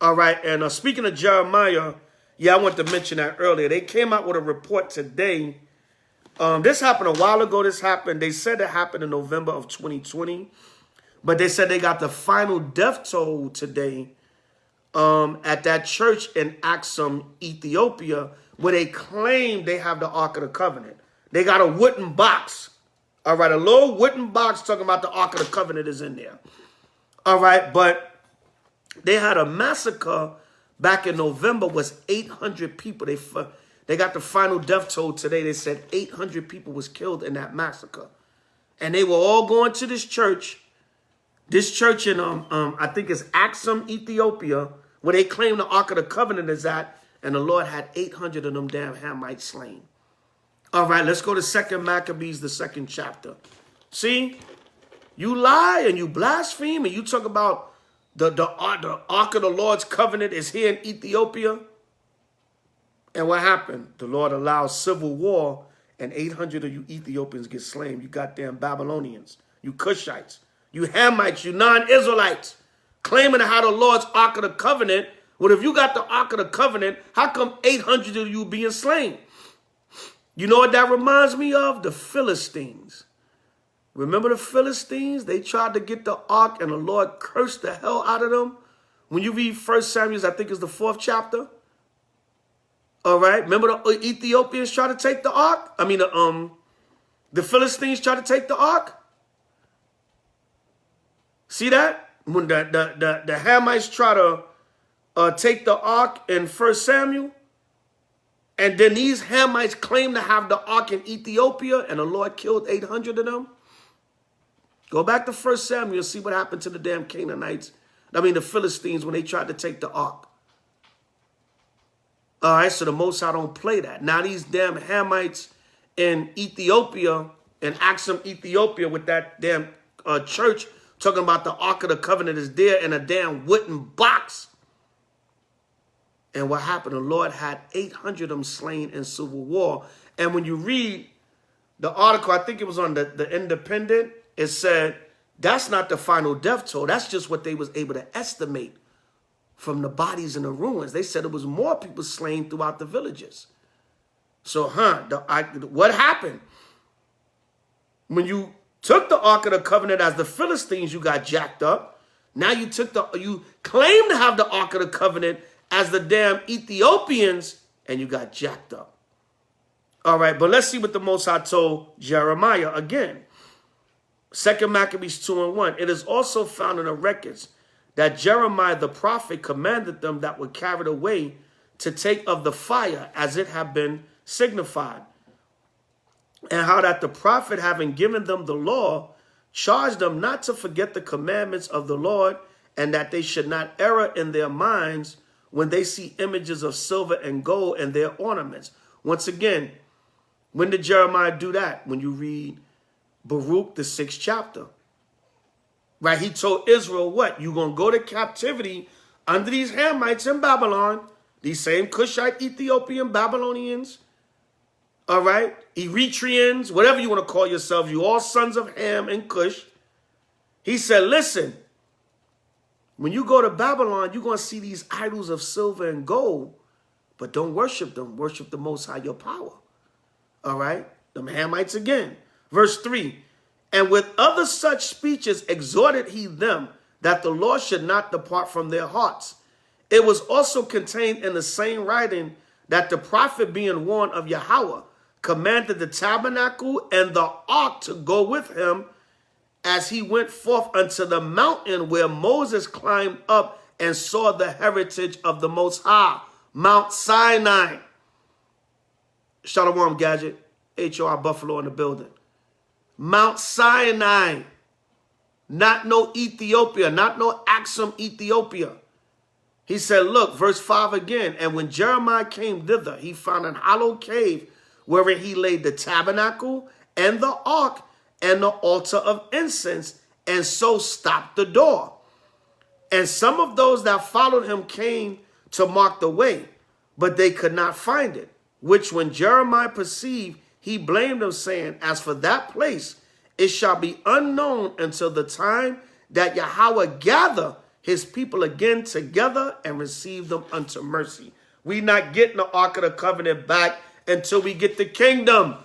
A: All right, and speaking of Jeremiah, I wanted to mention that earlier. They came out with a report today. This happened a while ago. They said it happened in November of 2020. But they said they got the final death toll today at that church in Axum, Ethiopia, where they claim they have the Ark of the Covenant. They got a wooden box. All right, a little wooden box talking about the Ark of the Covenant is in there. All right, but they had a massacre back in November, was 800 people. They got the final death toll today. They said 800 people was killed in that massacre. And they were all going to this church. This church in, I think it's Axum, Ethiopia, where they claim the Ark of the Covenant is at, and the Lord had 800 of them damn Hamites slain. All right, let's go to 2 Maccabees, the 2nd chapter. See, you lie and you blaspheme and you talk about the Ark of the Lord's Covenant is here in Ethiopia. And what happened? The Lord allowed civil war, and 800 of you Ethiopians get slain. You goddamn Babylonians, you Cushites, you Hamites, you non-Israelites, claiming to have the Lord's Ark of the Covenant. Well, if you got the Ark of the Covenant, how come 800 of you being slain? You know what that reminds me of? The Philistines. Remember the Philistines? They tried to get the Ark, and the Lord cursed the hell out of them. When you read 1 Samuel, I think it's the 4th chapter. All right. Remember the Ethiopians tried to take the Ark? I mean, the Philistines tried to take the Ark. See that? When the Hamites try to take the Ark in 1 Samuel, and then these Hamites claim to have the Ark in Ethiopia, and the Lord killed 800 of them. Go back to 1 Samuel and see what happened to the damn Canaanites. I mean, the Philistines when they tried to take the Ark. All right, so the Most High don't play that. Now these damn Hamites in Ethiopia, in Axum, Ethiopia, with that damn church, talking about the Ark of the Covenant is there in a damn wooden box. And what happened? The Lord had 800 of them slain in civil war. And when you read the article, I think it was on the Independent, it said that's not the final death toll. That's just what they was able to estimate from the bodies in the ruins. They said it was more people slain throughout the villages. So, what happened? When you took the Ark of the Covenant as the Philistines, you got jacked up. Now you claim to have the Ark of the Covenant as the damn Ethiopians, and you got jacked up. All right, but let's see what the Most High told Jeremiah again. 2 Maccabees 2:1. It is also found in the records that Jeremiah the prophet commanded them that were carried away to take of the fire as it had been signified. And how that the prophet, having given them the law, charged them not to forget the commandments of the Lord, and that they should not err in their minds when they see images of silver and gold and their ornaments. Once again, when did Jeremiah do that? When you read Baruch, the 6th chapter. Right? He told Israel what? You're going to go to captivity under these Hamites in Babylon, these same Cushite, Ethiopian, Babylonians, all right? Eritreans, whatever you want to call yourselves, you all sons of Ham and Cush. He said, listen, when you go to Babylon, you're going to see these idols of silver and gold, but don't worship them. Worship the Most High, your power. All right? Them Hamites again. Verse 3, and with other such speeches exhorted he them that the Lord should not depart from their hearts. It was also contained in the same writing that the prophet, being warned of Yahweh, commanded the tabernacle and the ark to go with him as he went forth unto the mountain where Moses climbed up and saw the heritage of the Most High, Mount Sinai. Shalom, Gadget. HOR Buffalo in the building. Mount Sinai. Not no Ethiopia, not no Axum, Ethiopia. He said, look, verse 5 again. And when Jeremiah came thither, he found an hollow cave wherein he laid the tabernacle and the ark and the altar of incense, and so stopped the door. And some of those that followed him came to mark the way, but they could not find it, which when Jeremiah perceived, he blamed them, saying, as for that place, it shall be unknown until the time that Yahweh gather his people again together and receive them unto mercy. We not getting the Ark of the Covenant back until we get the kingdom.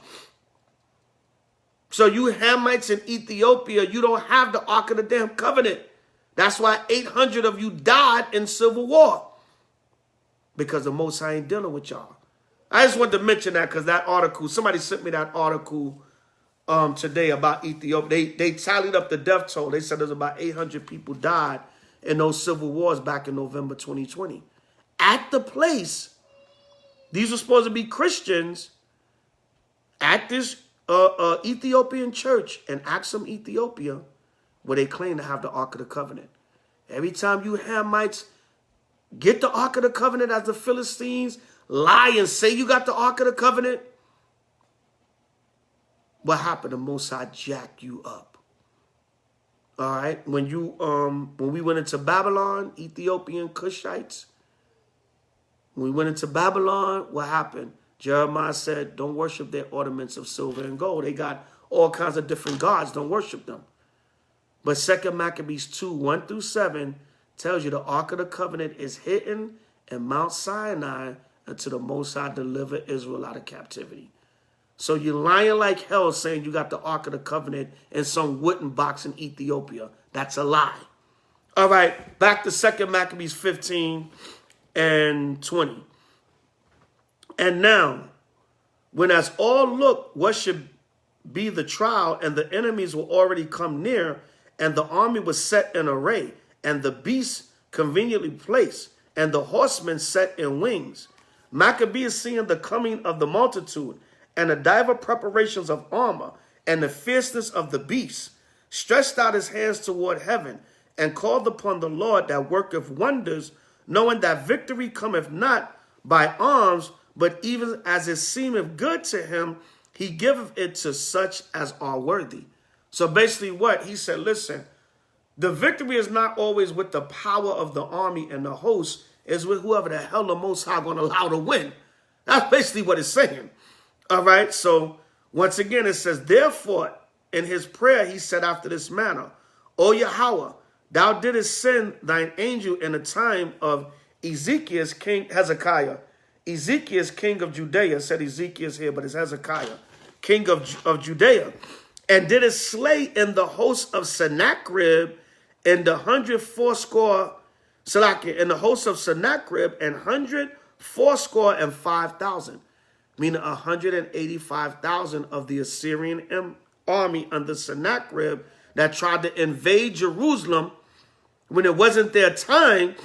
A: So you Hamites in Ethiopia, you don't have the Ark of the damn Covenant. That's why 800 of you died in civil war. Because the Most High ain't dealing with y'all. I just wanted to mention that because that article, somebody sent me that article today about Ethiopia. They tallied up the death toll. They said there's about 800 people died in those civil wars back in November 2020. At the place, these were supposed to be Christians at this Ethiopian church in Axum, Ethiopia, where they claim to have the Ark of the Covenant. Every time you Hamites get the Ark of the Covenant as the Philistines lie and say you got the Ark of the Covenant, what happened? The Most High jack you up. All right? When we went into Babylon, Ethiopian Cushites, when we went into Babylon, what happened? Jeremiah said, don't worship their ornaments of silver and gold. They got all kinds of different gods. Don't worship them. But 2 Maccabees 2, 1 through 7 tells you the Ark of the Covenant is hidden in Mount Sinai until the Most High deliver Israel out of captivity. So you're lying like hell saying you got the Ark of the Covenant in some wooden box in Ethiopia. That's a lie. All right, back to 2 Maccabees 15 and 20. And now, when as all looked what should be the trial, and the enemies were already come near, and the army was set in array, and the beasts conveniently placed, and the horsemen set in wings, Maccabees, seeing the coming of the multitude, and the divers preparations of armor, and the fierceness of the beasts, stretched out his hands toward heaven, and called upon the Lord that worketh wonders, knowing that victory cometh not by arms, but even as it seemeth good to him, he giveth it to such as are worthy. So basically what? He said, listen, the victory is not always with the power of the army and the host, it's with whoever the hell the Most High going to allow to win. That's basically what it's saying. All right, so once again it says, therefore, in his prayer he said after this manner, O Yahweh, thou didst send thine angel in the time of Ezekiel's king Hezekiah. Ezekiel's king of Judea, said Ezekiel's here, but it's Hezekiah, king of Judea, and didst slay in the host of Sennacherib in the 180, in the host of Sennacherib and 185,000, meaning 185,000 of the Assyrian army under Sennacherib that tried to invade Jerusalem when it wasn't their time.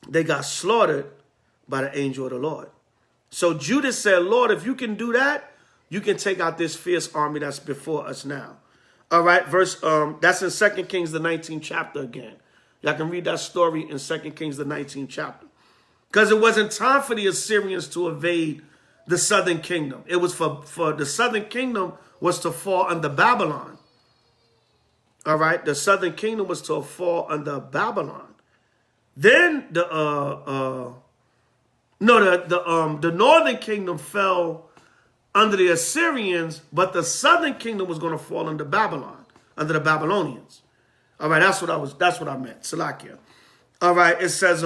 A: They got slaughtered by the angel of the Lord. So Judas said, Lord, if you can do that, you can take out this fierce army that's before us now. All right, that's in 2 Kings, the 19th chapter again. Y'all can read that story in 2 Kings, the 19th chapter. Because it wasn't time for the Assyrians to invade the southern kingdom. It was for the southern kingdom was to fall under Babylon. All right, the southern kingdom was to fall under Babylon. Then the northern kingdom fell under the Assyrians, but the southern kingdom was going to fall under Babylon, under the Babylonians. All right, that's what I meant. Salakia. All right, it says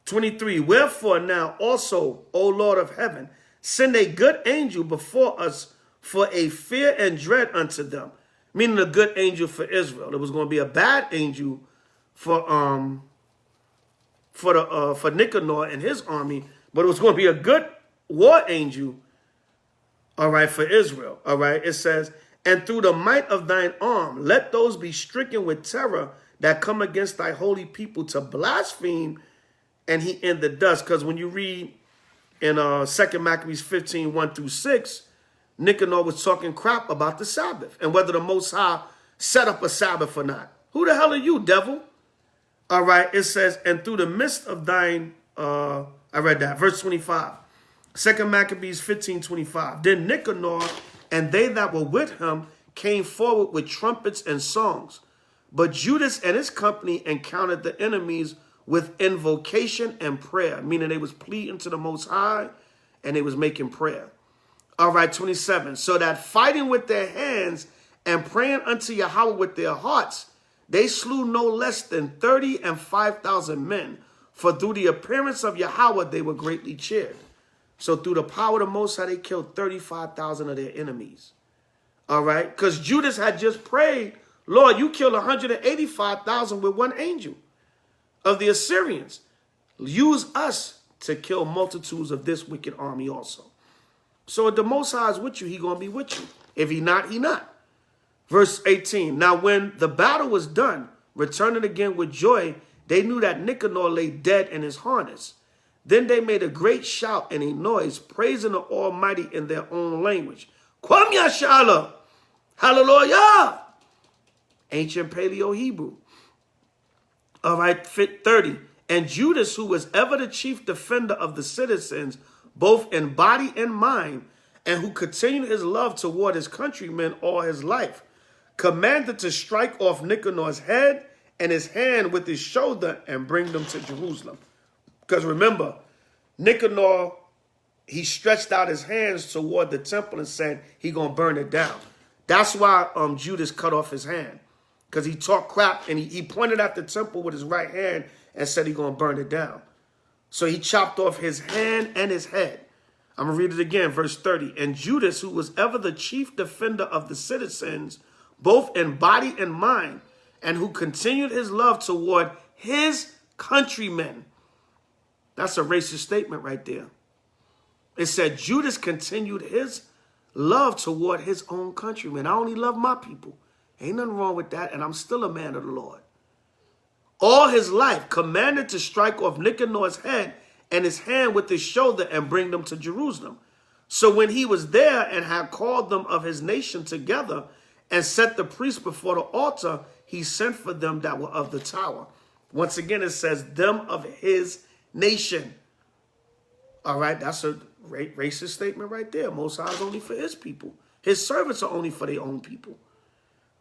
A: 23. Wherefore now also, O Lord of heaven, send a good angel before us for a fear and dread unto them. Meaning a good angel for Israel. There was going to be a bad angel for Nicanor and his army, but it was going to be a good war angel, all right, for Israel. All right, it says, and through the might of thine arm, let those be stricken with terror that come against thy holy people to blaspheme, and he in the dust. Because when you read in 2 Maccabees 15, 1 through 6, Nicanor was talking crap about the Sabbath and whether the Most High set up a Sabbath or not. Who the hell are you, devil? All right, it says, and through the midst of thine, I read that, verse 25. 2 Maccabees 15:25. Then Nicanor And they that were with him came forward with trumpets and songs. But Judas and his company encountered the enemies with invocation and prayer, meaning they was pleading to the Most High and they was making prayer. All right, 27. So that fighting with their hands and praying unto Yahweh with their hearts, they slew no less than 30 and 5,000 men. For through the appearance of Yahweh, they were greatly cheered. So through the power of the Most High, they killed 35,000 of their enemies. All right, because Judas had just prayed, Lord, you killed 185,000 with one angel of the Assyrians. Use us to kill multitudes of this wicked army also. So if the Most High is with you, he going to be with you. If he not, he not. Verse 18. Now when the battle was done, returning again with joy, they knew that Nicanor lay dead in his harness. Then they made a great shout and a noise, praising the Almighty in their own language. Kwam Yashala. Hallelujah. Ancient Paleo-Hebrew. All right, 30. And Judas, who was ever the chief defender of the citizens, both in body and mind, and who continued his love toward his countrymen all his life, commanded to strike off Nicanor's head and his hand with his shoulder and bring them to Jerusalem. Because remember, Nicanor, he stretched out his hands toward the temple and said he going to burn it down. That's why Judas cut off his hand. Because he talked crap and he pointed at the temple with his right hand and said he going to burn it down. So he chopped off his hand and his head. I'm going to read it again, verse 30. And Judas, who was ever the chief defender of the citizens, both in body and mind, and who continued his love toward his countrymen. That's a racist statement right there. It said Judas continued his love toward his own countrymen. I only love my people. Ain't nothing wrong with that, and I'm still a man of the Lord. All his life commanded to strike off Nicanor's head and his hand with his shoulder and bring them to Jerusalem. So when he was there and had called them of his nation together and set the priests before the altar, he sent for them that were of the tower. Once again, it says them of his nation. All right, that's a racist statement right there. Most High is only for his people. His servants are only for their own people.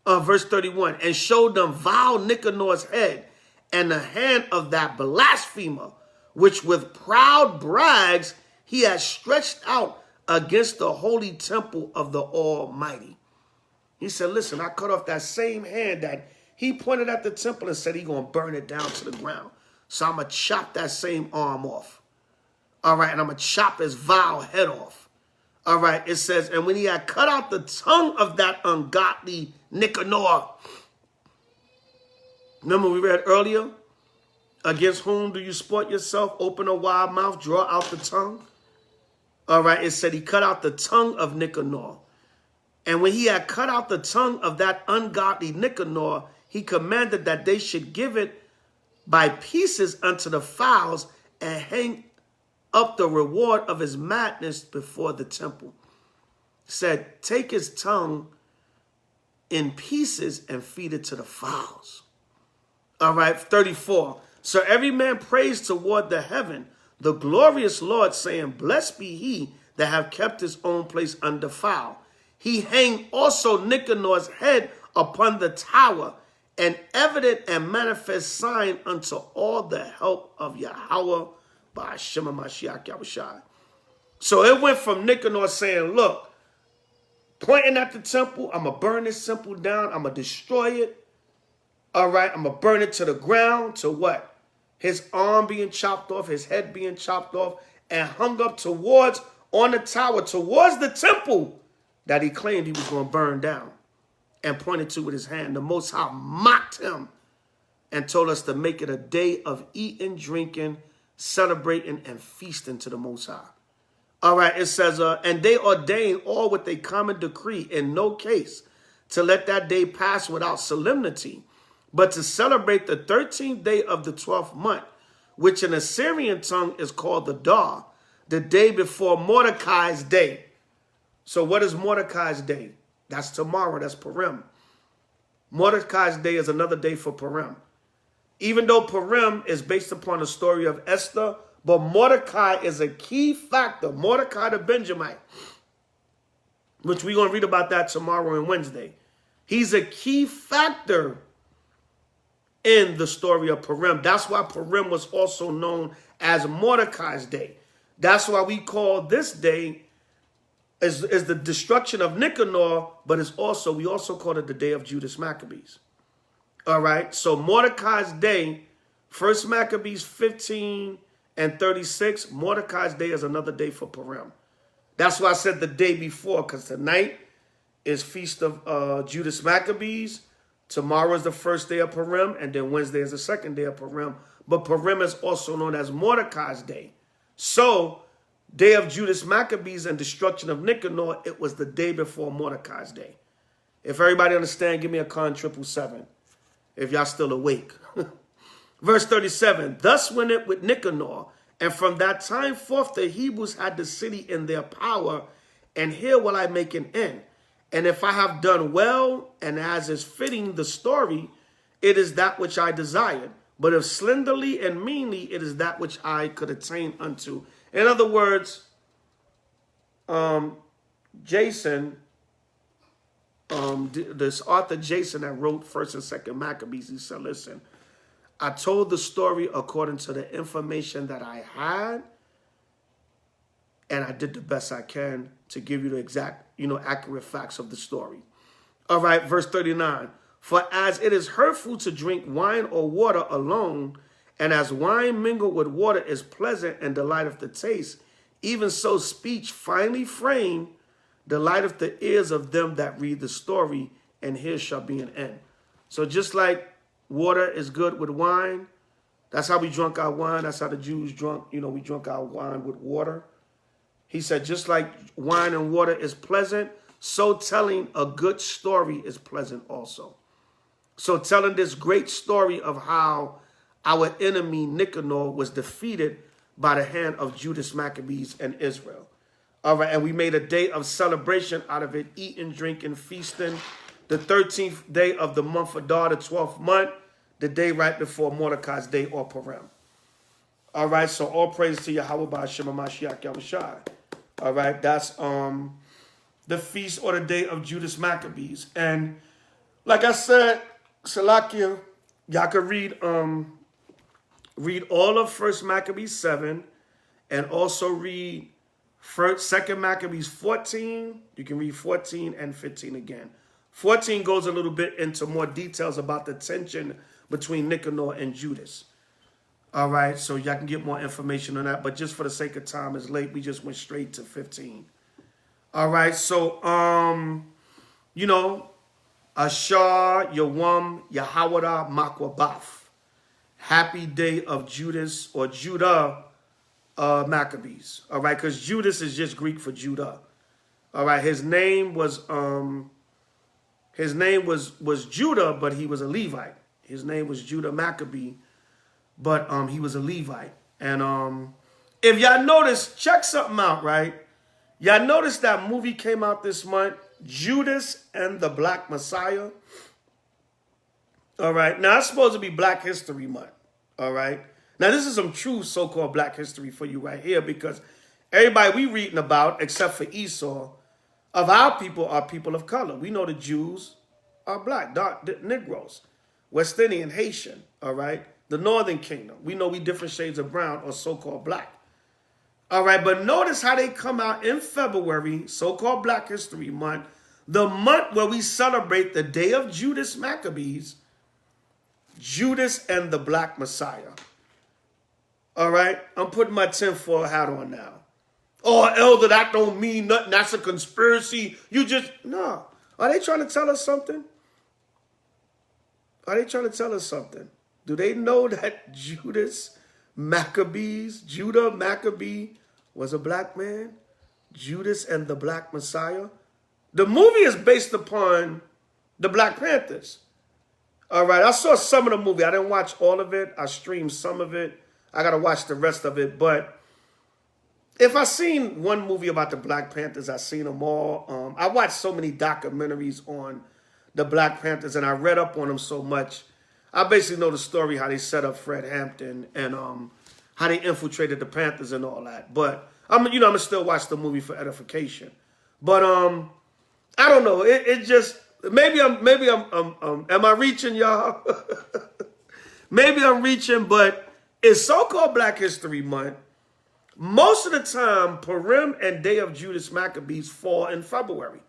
A: Verse 31, and showed them vile Nicanor's head and the hand of that blasphemer, which with proud brags he has stretched out against the holy temple of the Almighty. He said, listen, I cut off that same hand that he pointed at the temple and said he's going to burn it down to the ground. So I'm going to chop that same arm off. All right, and I'm going to chop his vile head off. All right, it says, and when he had cut out the tongue of that ungodly Nicanor. Remember we read earlier, against whom do you sport yourself? Open a wide mouth, draw out the tongue. All right, it said he cut out the tongue of Nicanor. And when he had cut out the tongue of that ungodly Nicanor, he commanded that they should give it by pieces unto the fowls and hang up the reward of his madness before the temple. Said, take his tongue in pieces and feed it to the fowls. All right, 34. So every man prays toward the heaven, the glorious Lord, saying, blessed be he that have kept his own place undefiled. He hang also Nicanor's head upon the tower, an evident and manifest sign unto all the help of Yahweh by Hashem Mashiach Yahushai. So it went from Nicanor saying, look, pointing at the temple, I'm going to burn this temple down. I'm going to destroy it. All right, I'm going to burn it to the ground. To what? His arm being chopped off, his head being chopped off, and hung up towards, on the tower, towards the temple that he claimed he was going to burn down, and pointed to with his hand. The Most High mocked him and told us to make it a day of eating, drinking, celebrating, and feasting to the Most High. All right, it says, and they ordained all with a common decree in no case to let that day pass without solemnity, but to celebrate the 13th day of the 12th month, which in Assyrian tongue is called the Dar, the day before Mordecai's day. So what is Mordecai's day? That's tomorrow. That's Purim. Mordecai's day is another day for Purim. Even though Purim is based upon the story of Esther, but Mordecai is a key factor. Mordecai the Benjamite. which we're going to read about that tomorrow and Wednesday. He's a key factor in the story of Purim. That's why Purim was also known as Mordecai's Day. That's why we call this day is the destruction of Nicanor, but we also call it the day of Judas Maccabees. All right, so Mordecai's Day, 1 Maccabees 15 and 36, Mordecai's Day is another day for Purim. That's why I said the day before, because tonight is Feast of Judas Maccabees. Tomorrow is the first day of Purim, and then Wednesday is the second day of Purim. But Purim is also known as Mordecai's Day. So, day of Judas Maccabees and destruction of Nicanor, it was the day before Mordecai's Day. If everybody understand, give me a con 777. If y'all still awake. Verse 37, thus went it with Nicanor, and from that time forth the Hebrews had the city in their power, and here will I make an end. And if I have done well, and as is fitting the story, it is that which I desired. But if slenderly and meanly, it is that which I could attain unto. In other words, Jason, this author Jason that wrote 1st and 2nd Maccabees, he said, listen, I told the story according to the information that I had, and I did the best I can to give you the exact, accurate facts of the story. All right, verse 39. For as it is hurtful to drink wine or water alone, and as wine mingled with water is pleasant and delighteth the taste, even so speech finely framed delighteth the ears of them that read the story, and here shall be an end. So just like water is good with wine, that's how we drunk our wine. That's how the Jews drunk, we drunk our wine with water. He said, just like wine and water is pleasant, so telling a good story is pleasant also. So telling this great story of how our enemy Nicanor was defeated by the hand of Judas Maccabees and Israel. All right, and we made a day of celebration out of it, eating, drinking, feasting. The 13th day of the month of Adar, the 12th month, the day right before Mordecai's Day or Purim. All right, so all praise to Yahweh Ba'Shem HaMashiach Yahushai. All right, that's the feast or the day of Judas Maccabees. And like I said, Salakia, y'all can read all of 1 Maccabees 7 and also read 2 Maccabees 14. You can read 14 and 15 again. 14 goes a little bit into more details about the tension between Nicanor and Judas. All right, so y'all can get more information on that. But just for the sake of time, it's late. We just went straight to 15. All right, so, Ashar, Yawam, Yahawada, Makwabaf. Happy day of Judas or Judah Maccabees. All right, because Judas is just Greek for Judah. All right, his name was Judah, but he was a Levite. His name was Judah Maccabee, but he was a Levite. And if y'all notice, check something out, right? Y'all notice that movie came out this month, Judas and the Black Messiah. All right. Now, it's supposed to be Black History Month. All right. Now, this is some true so-called Black history for you right here, because everybody we reading about, except for Esau, of our people are people of color. We know the Jews are black, dark, Negroes, West Indian, Haitian, all right? The Northern Kingdom. We know we different shades of brown or so-called black. All right, but notice how they come out in February, so-called Black History Month, the month where we celebrate the day of Judas Maccabees, Judas and the Black Messiah. All right, I'm putting my tinfoil hat on now. Oh, elder, that don't mean nothing. That's a conspiracy. No. Are they trying to tell us something? Are they trying to tell us something? Do they know that Judah Maccabee, was a black man? Judas and the Black Messiah? The movie is based upon the Black Panthers. All right, I saw some of the movie. I didn't watch all of it. I streamed some of it. I got to watch the rest of it. But if I seen one movie about the Black Panthers, I seen them all. I watched so many documentaries on the Black Panthers, and I read up on them so much. I basically know the story, how they set up Fred Hampton and how they infiltrated the Panthers and all that. But I'm gonna still watch the movie for edification. But I don't know. It just am I reaching, y'all? Maybe I'm reaching, but it's so-called Black History Month. Most of the time, Purim and Day of Judas Maccabees fall in February.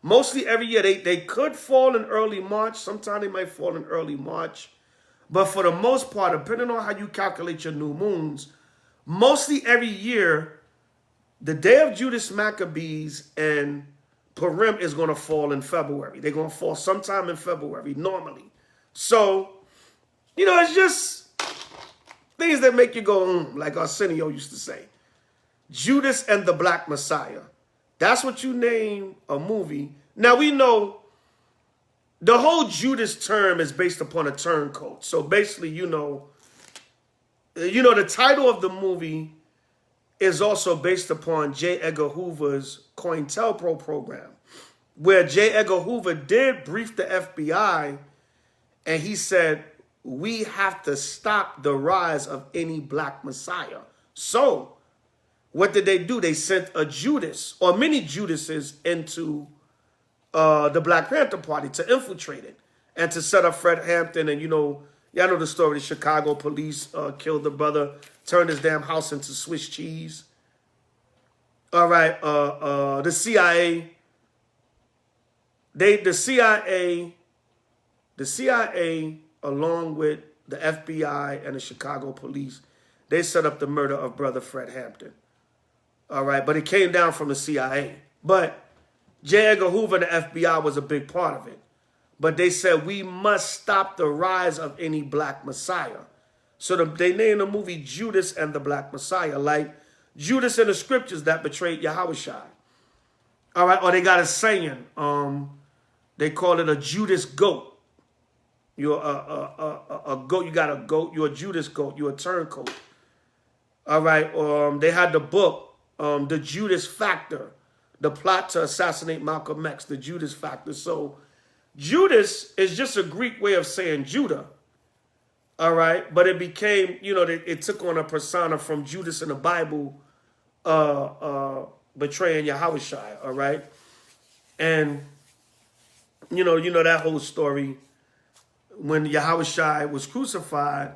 A: Mostly every year. They could fall in early March. Sometimes they might fall in early March. But for the most part, depending on how you calculate your new moons, mostly every year, the Day of Judas Maccabees and Purim is going to fall in February. They're going to fall sometime in February, normally. So, it's just things that make you go, like Arsenio used to say. Judas and the Black Messiah. That's what you name a movie. Now, we know the whole Judas term is based upon a turncoat. So basically, the title of the movie is also based upon J. Edgar Hoover's COINTELPRO program, where J. Edgar Hoover did brief the FBI, and he said, we have to stop the rise of any Black Messiah. So, what did they do? They sent a Judas, or many Judases, into the Black Panther Party to infiltrate it and to set up Fred Hampton. And y'all know the story. The Chicago police killed the brother, turned his damn house into Swiss cheese. All right, the CIA, the CIA, along with the FBI and the Chicago police, they set up the murder of brother Fred Hampton. All right, but it came down from the CIA. But J. Edgar Hoover and the FBI was a big part of it. But they said, we must stop the rise of any Black Messiah. So they named the movie Judas and the Black Messiah, like Judas in the scriptures that betrayed Yahushua. All right, or they got a saying. They call it a Judas goat. You're a goat. You got a goat. You're a Judas goat. You're a turncoat. All right. They had the book, The Judas Factor, the plot to assassinate Malcolm X, the Judas Factor. So Judas is just a Greek way of saying Judah. All right. But it became, it took on a persona from Judas in the Bible, betraying Yahushua. All right. And, that whole story. When Yahushua was crucified,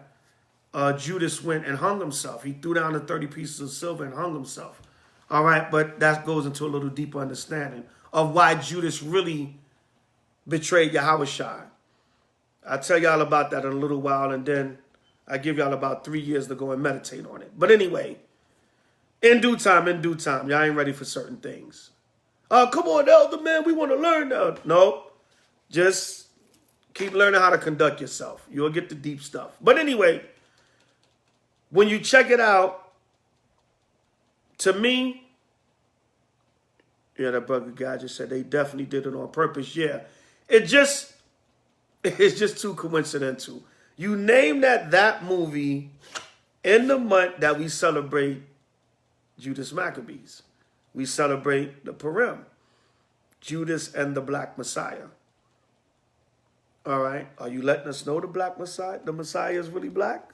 A: Judas went and hung himself. He threw down the 30 pieces of silver and hung himself. All right, but that goes into a little deeper understanding of why Judas really betrayed Yahushua. I'll tell y'all about that in a little while, and then I give y'all about 3 years to go and meditate on it. But anyway, in due time, y'all ain't ready for certain things. Come on, elder man, we want to learn now. No, just keep learning how to conduct yourself. You'll get the deep stuff. But anyway, when you check it out, to me, that brother guy just said they definitely did it on purpose. Yeah, it's just too coincidental. You name that movie in the month that we celebrate Judas Maccabees. We celebrate the Purim, Judas and the Black Messiah. All right. Are you letting us know the Black Messiah? The Messiah is really black?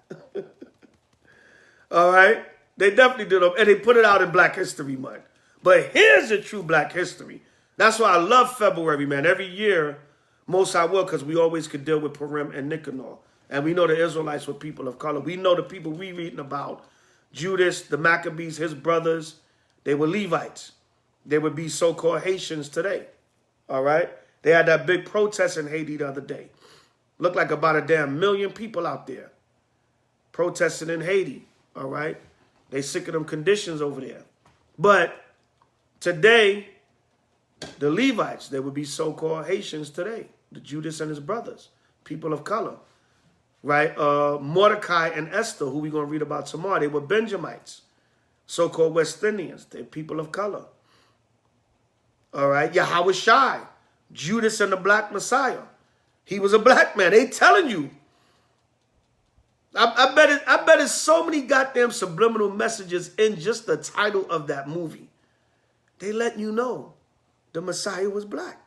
A: All right. They definitely did it. And they put it out in Black History Month. But here's the true Black history. That's why I love February, man. Every year, most I will, because we always could deal with Purim and Nicanor. And we know the Israelites were people of color. We know the people we reading about. Judas, the Maccabees, his brothers, they were Levites. They would be so-called Haitians today. All right. They had that big protest in Haiti the other day. Looked like about a damn million people out there protesting in Haiti. All right. They sick of them conditions over there. But today, the Levites, they would be so-called Haitians today. The Judas and his brothers, people of color. Right. Mordecai and Esther, who we're going to read about tomorrow, they were Benjamites, so-called West Indians. They're people of color. All right. Yahushua, Judas and the Black Messiah. He was a black man. They telling you. I bet it's so many goddamn subliminal messages in just the title of that movie. They letting you know the Messiah was black.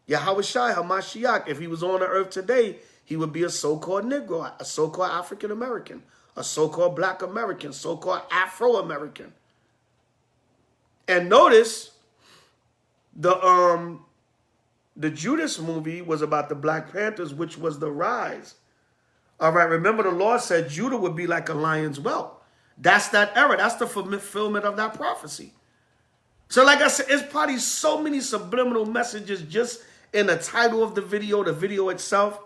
A: Yahushua HaMashiach, if he was on the earth today, he would be a so-called Negro, a so-called African-American, a so-called Black American, so-called Afro-American. And notice, The Judas movie was about the Black Panthers, which was the rise. All right, remember the Lord said Judah would be like a lion's whelp. That's that era. That's the fulfillment of that prophecy. So like I said, it's probably so many subliminal messages just in the title of the video itself.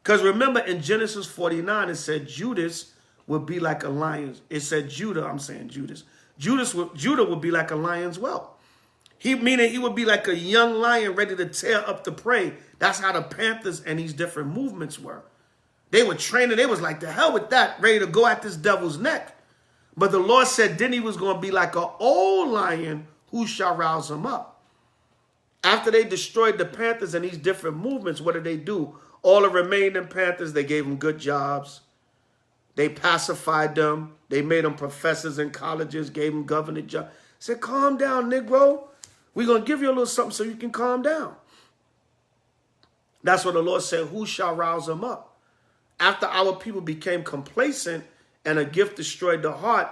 A: Because remember in Genesis 49, it said Judas would be like a lion. It said Judah, I'm saying Judas. Judah would be like a lion's whelp. Meaning he would be like a young lion ready to tear up the prey. That's how the Panthers and these different movements were. They were training. They was like, the hell with that, ready to go at this devil's neck. But the Lord said then he was going to be like an old lion who shall rouse him up. After they destroyed the Panthers and these different movements, what did they do? All the remaining Panthers, they gave them good jobs. They pacified them. They made them professors in colleges, gave them government jobs. Said, calm down, Negro. We're going to give you a little something so you can calm down. That's what the Lord said, who shall rouse them up? After our people became complacent and a gift destroyed the heart,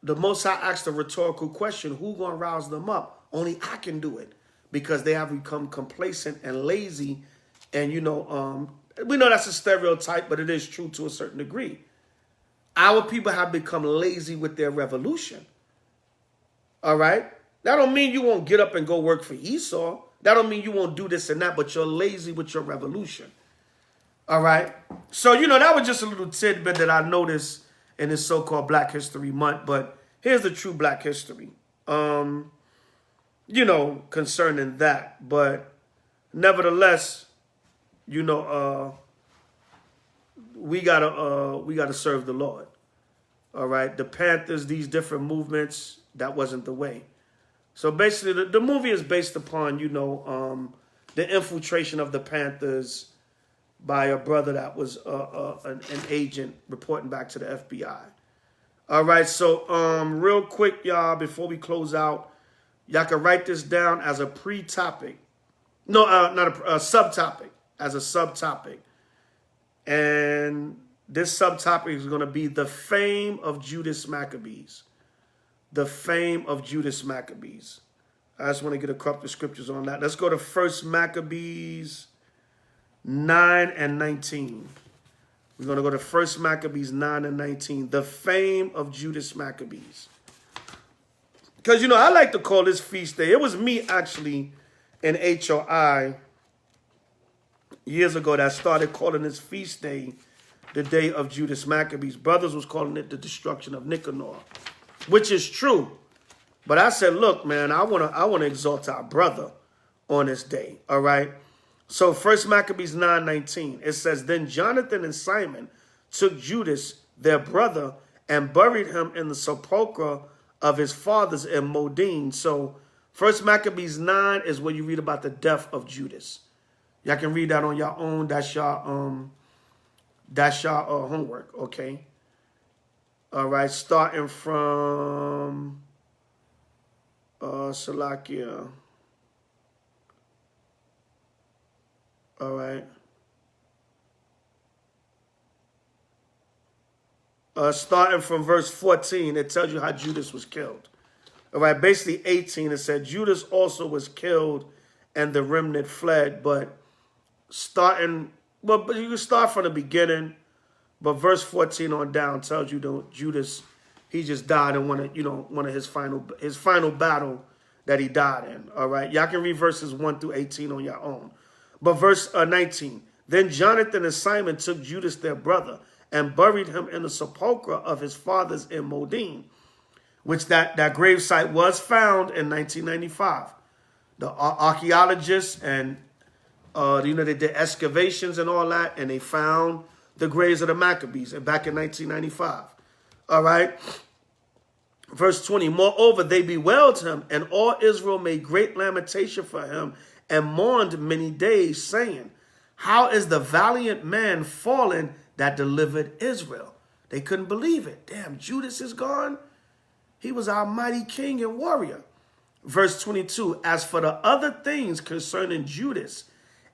A: the Most High asked a rhetorical question, who going to rouse them up? Only I can do it because they have become complacent and lazy. And, we know that's a stereotype, but it is true to a certain degree. Our people have become lazy with their revolution. All right? That don't mean you won't get up and go work for Esau. That don't mean you won't do this and that, but you're lazy with your revolution. All right? So, that was just a little tidbit that I noticed in this so-called Black History Month, but here's the true Black history, concerning that. But nevertheless, we gotta serve the Lord. All right, the Panthers, these different movements, that wasn't the way. So basically, the movie is based upon, the infiltration of the Panthers by a brother that was an agent reporting back to the FBI. All right, so real quick, y'all, before we close out, y'all can write this down as a pre-topic. No, not a subtopic, as a subtopic. And this subtopic is going to be the fame of Judas Maccabees. The fame of Judas Maccabees. I just want to get a couple of scriptures on that. Let's go to 1 Maccabees 9 and 19. We're going to go to 1 Maccabees 9 and 19. The fame of Judas Maccabees. Because, I like to call this feast day. It was me, actually, in HOI years ago that started calling this feast day the day of Judas Maccabees. Brothers was calling it the destruction of Nicanor, which is true. But I said, look, man, I want to exalt our brother on this day, all right? So 1 Maccabees 9:19, it says, then Jonathan and Simon took Judas, their brother, and buried him in the sepulchre of his fathers in Modin. So 1 Maccabees 9 is where you read about the death of Judas. Y'all can read that on your own. That's your homework, okay? All right, starting from Salakia. All right. Starting from verse 14, it tells you how Judas was killed. All right, basically 18, it said, Judas also was killed and the remnant fled. But but you can start from the beginning. But verse 14 on down tells you Judas, he just died in one of his final battle that he died in. All right, y'all can read verses 1 through 18 on your own. But verse 19, then Jonathan and Simon took Judas their brother and buried him in the sepulchre of his fathers in Modin, which that gravesite was found in 1995. The archaeologists and they did excavations and all that, and they found the graves of the Maccabees back in 1995. All right. Verse 20, moreover, they bewailed him, and all Israel made great lamentation for him and mourned many days, saying, how is the valiant man fallen that delivered Israel? They couldn't believe it. Damn, Judas is gone. He was our mighty king and warrior. Verse 22, as for the other things concerning Judas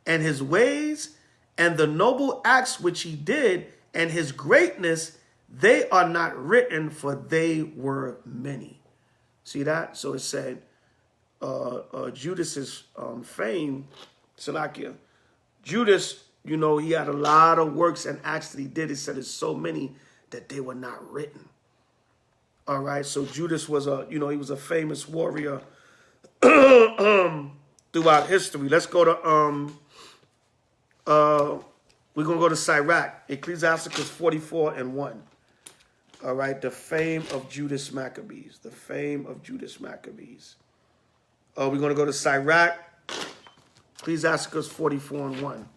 A: and his ways and the noble acts which he did and his greatness, they are not written, for they were many. See that? So it said, Judas's fame, Salakia. Judas, you know, he had a lot of works and acts that he did. He said there's so many that they were not written. All right, so Judas was he was a famous warrior throughout history. Let's go to we're gonna go to Sirach, Ecclesiasticus 44:1. All right, the fame of Judas Maccabees. The fame of Judas Maccabees. We're gonna go to Sirach, Ecclesiasticus 44:1.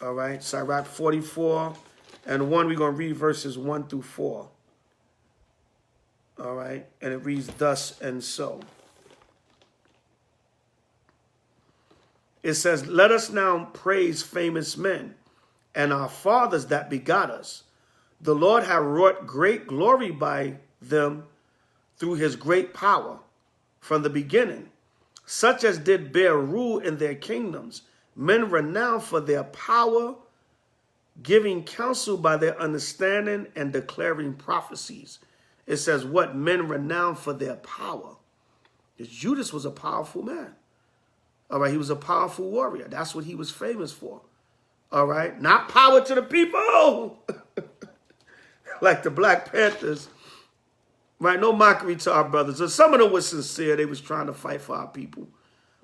A: All right, Sirach 44:1. We're gonna read verses 1 through 4. All right, and it reads thus and so. It says, let us now praise famous men and our fathers that begot us. The Lord hath wrought great glory by them through his great power from the beginning, such as did bear rule in their kingdoms, men renowned for their power, giving counsel by their understanding and declaring prophecies. It says, what men renowned for their power? Because Judas was a powerful man. All right, he was a powerful warrior. That's what he was famous for. All right, not power to the people, like the Black Panthers. Right, no mockery to our brothers. And some of them were sincere. They was trying to fight for our people.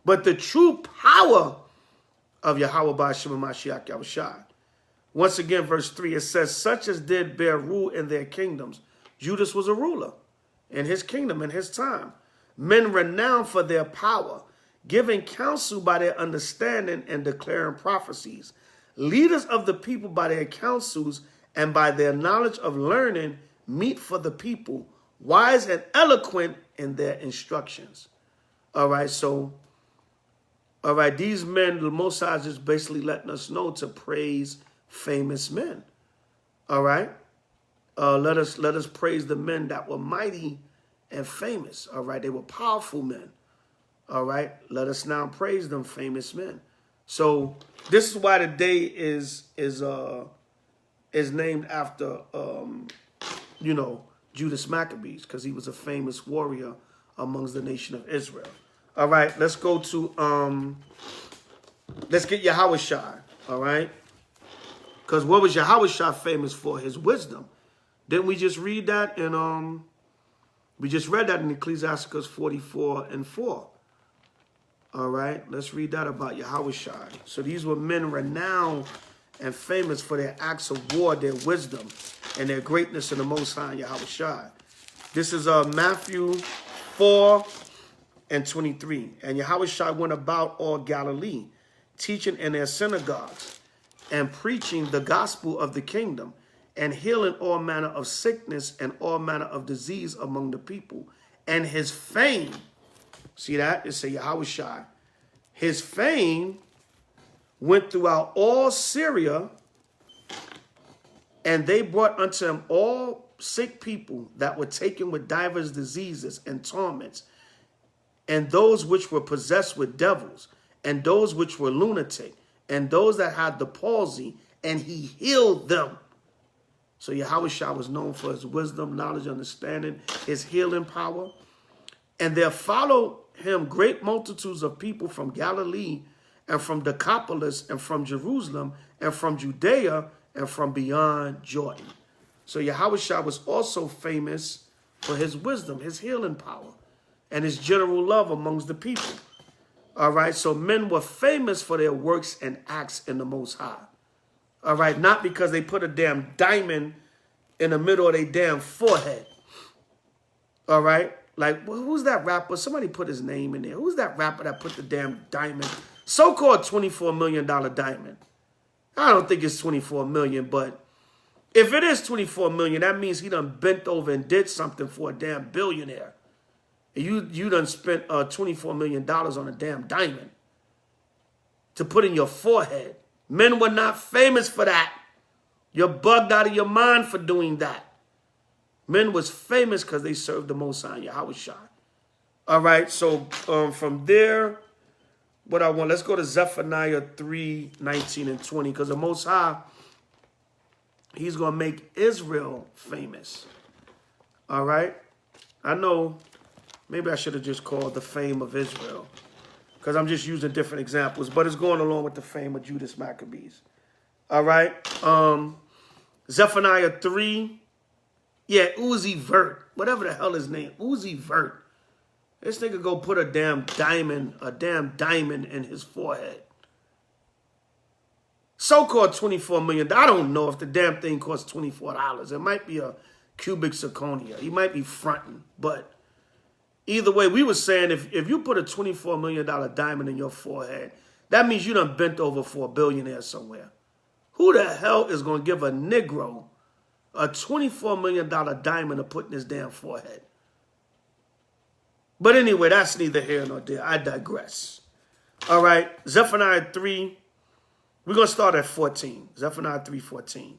A: But the true power of Yahweh Ba'ashem Mashiach Yahushua. Once again, verse 3, it says, such as did bear rule in their kingdoms. Judas was a ruler in his kingdom, in his time. Men renowned for their power, giving counsel by their understanding and declaring prophecies. Leaders of the people by their counsels and by their knowledge of learning meet for the people, wise and eloquent in their instructions. All right, so, all right, these men, the Most High is just basically letting us know to praise famous men. All right, let us praise the men that were mighty and famous. All right, they were powerful men. All right, let us now praise them, famous men. So this is why the day is named after Judas Maccabees, because he was a famous warrior amongst the nation of Israel. All right, let's go to let's get Yahushua. All right, because what was Yahushua famous for? His wisdom. Didn't we just read that in we just read that in Ecclesiasticus 44:4. All right, let's read that about Yahushua. So these were men renowned and famous for their acts of war, their wisdom, and their greatness in the Most High Yahushua. This is Matthew 4:23. And Yahushua went about all Galilee, teaching in their synagogues and preaching the gospel of the kingdom and healing all manner of sickness and all manner of disease among the people. And his fame, see that? It says Yahushua. His fame went throughout all Syria, and they brought unto him all sick people that were taken with divers diseases and torments, and those which were possessed with devils, and those which were lunatic, and those that had the palsy, and he healed them. So Yahushua was known for his wisdom, knowledge, understanding, his healing power. And there followed him great multitudes of people from Galilee and from Decapolis and from Jerusalem and from Judea and from beyond Jordan. So Yahushua was also famous for his wisdom, his healing power, and his general love amongst the people. All right, so men were famous for their works and acts in the Most High. All right, not because they put a damn diamond in the middle of their damn forehead. All right. Like, who's that rapper? Somebody put his name in there. Who's that rapper that put the damn diamond? So-called $24 million diamond. I don't think it's 24 million, but if it is 24 million, that means he done bent over and did something for a damn billionaire. You done spent $24 million on a damn diamond to put in your forehead. Men were not famous for that. You're bugged out of your mind for doing that. Men was famous because they served the Most High Yahushua. All right, so from there, let's go to Zephaniah 3:19-20, because the Most High, he's going to make Israel famous. All right, I know Maybe I should have just called the fame of Israel, because I'm just using different examples, but it's going along with the fame of Judas Maccabees. All right. Zephaniah 3. Yeah, Uzi Vert. Whatever the hell his name. Uzi Vert. This nigga go put a damn diamond in his forehead. So-called $24 million. I don't know if the damn thing costs $24. It might be a cubic zirconia. He might be fronting. But either way, we were saying if you put a $24 million diamond in your forehead, that means you done bent over for a billionaire somewhere. Who the hell is going to give a Negro a $24 million diamond to put in his damn forehead? But anyway, that's neither here nor there. I digress. All right, Zephaniah 3. We're going to start at 14. Zephaniah 3:14.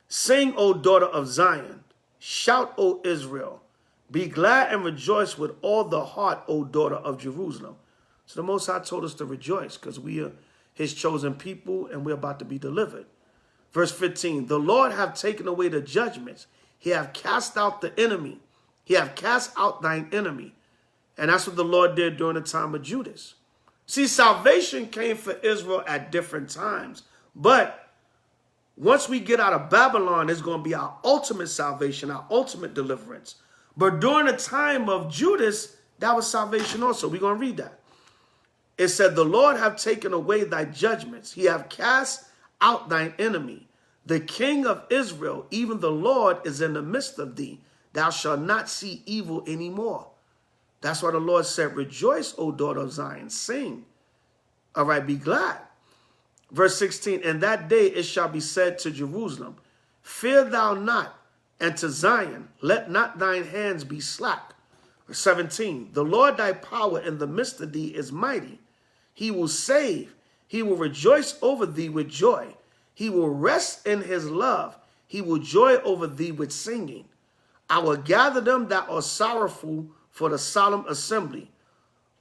A: Sing, O daughter of Zion. Shout, O Israel. Be glad and rejoice with all the heart, O daughter of Jerusalem. So the Most High told us to rejoice because we are his chosen people and we're about to be delivered. Verse 15. The Lord hath taken away the judgments. He hath cast out the enemy. He hath cast out thine enemy. And that's what the Lord did during the time of Judas. See, salvation came for Israel at different times. But once we get out of Babylon, it's going to be our ultimate salvation, our ultimate deliverance. But during the time of Judas, that was salvation also. We're going to read that. It said, the Lord hath taken away thy judgments. He hath cast out thine enemy. The King of Israel, even the Lord, is in the midst of thee. Thou shalt not see evil anymore. That's why the Lord said, rejoice, O daughter of Zion, sing. All right, be glad. Verse 16, and that day it shall be said to Jerusalem, fear thou not, and to Zion, let not thine hands be slack. Verse 17, the Lord thy power in the midst of thee is mighty. He will save. He will rejoice over thee with joy. He will rest in his love. He will joy over thee with singing. I will gather them that are sorrowful for the solemn assembly,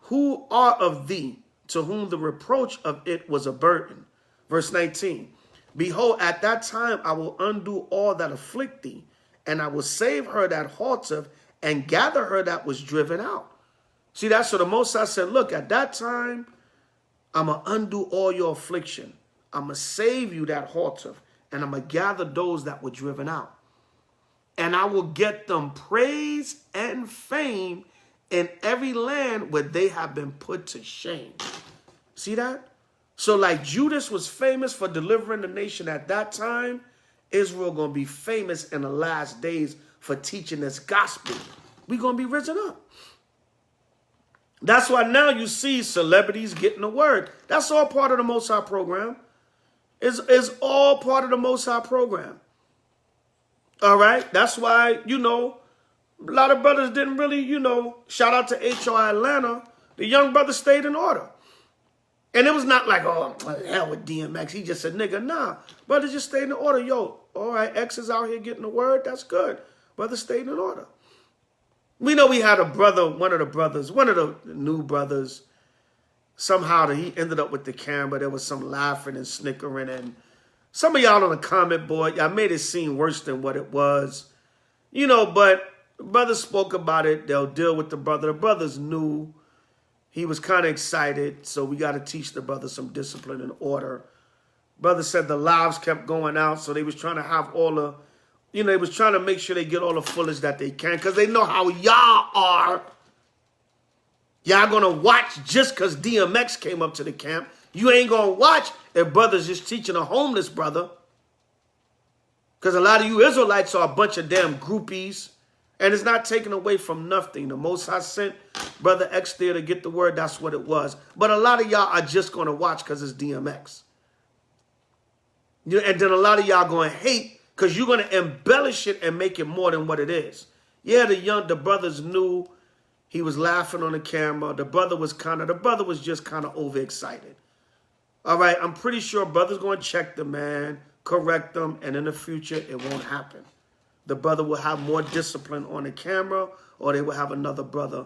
A: who are of thee, to whom the reproach of it was a burden. Verse 19, behold, at that time I will undo all that afflict thee, and I will save her that halteth, and gather her that was driven out. See, that's what the Most High said, look, at that time, I'm going to undo all your affliction. I'm going to save you that halteth, and I'm going to gather those that were driven out. And I will get them praise and fame in every land where they have been put to shame. See that? So like Judas was famous for delivering the nation at that time, Israel going to be famous in the last days for teaching this gospel. We're going to be risen up. That's why now you see celebrities getting the word. That's all part of the Most High program. It's all part of the Most High program. All right? That's why, a lot of brothers didn't really, shout out to HR Atlanta. The young brother stayed in order. And it was not like, oh, hell with DMX. He just said, nigga, nah. Brother just stayed in order. Yo, all right, X is out here getting the word. That's good. Brother stayed in order. We know we had a brother, one of the new brothers. Somehow he ended up with the camera. There was some laughing and snickering. And some of y'all on the comment board, y'all made it seem worse than what it was. But the brother spoke about it. They'll deal with the brother. The brother's new. He was kind of excited, so we got to teach the brother some discipline and order. Brother said the lives kept going out, so they was trying to have all the, they was trying to make sure they get all the footage that they can, because they know how y'all are. Y'all going to watch just because DMX came up to the camp. You ain't going to watch if brother's just teaching a homeless brother. Because a lot of you Israelites are a bunch of damn groupies. And it's not taken away from nothing. The Most High sent Brother X there to get the word. That's what it was. But a lot of y'all are just going to watch because it's DMX. And then a lot of y'all going to hate because you're going to embellish it and make it more than what it is. Yeah, the brothers knew. He was laughing on the camera. The brother was just kind of overexcited. All right, I'm pretty sure brother's going to check the man, correct them, and in the future it won't happen. The brother will have more discipline on the camera, or they will have another brother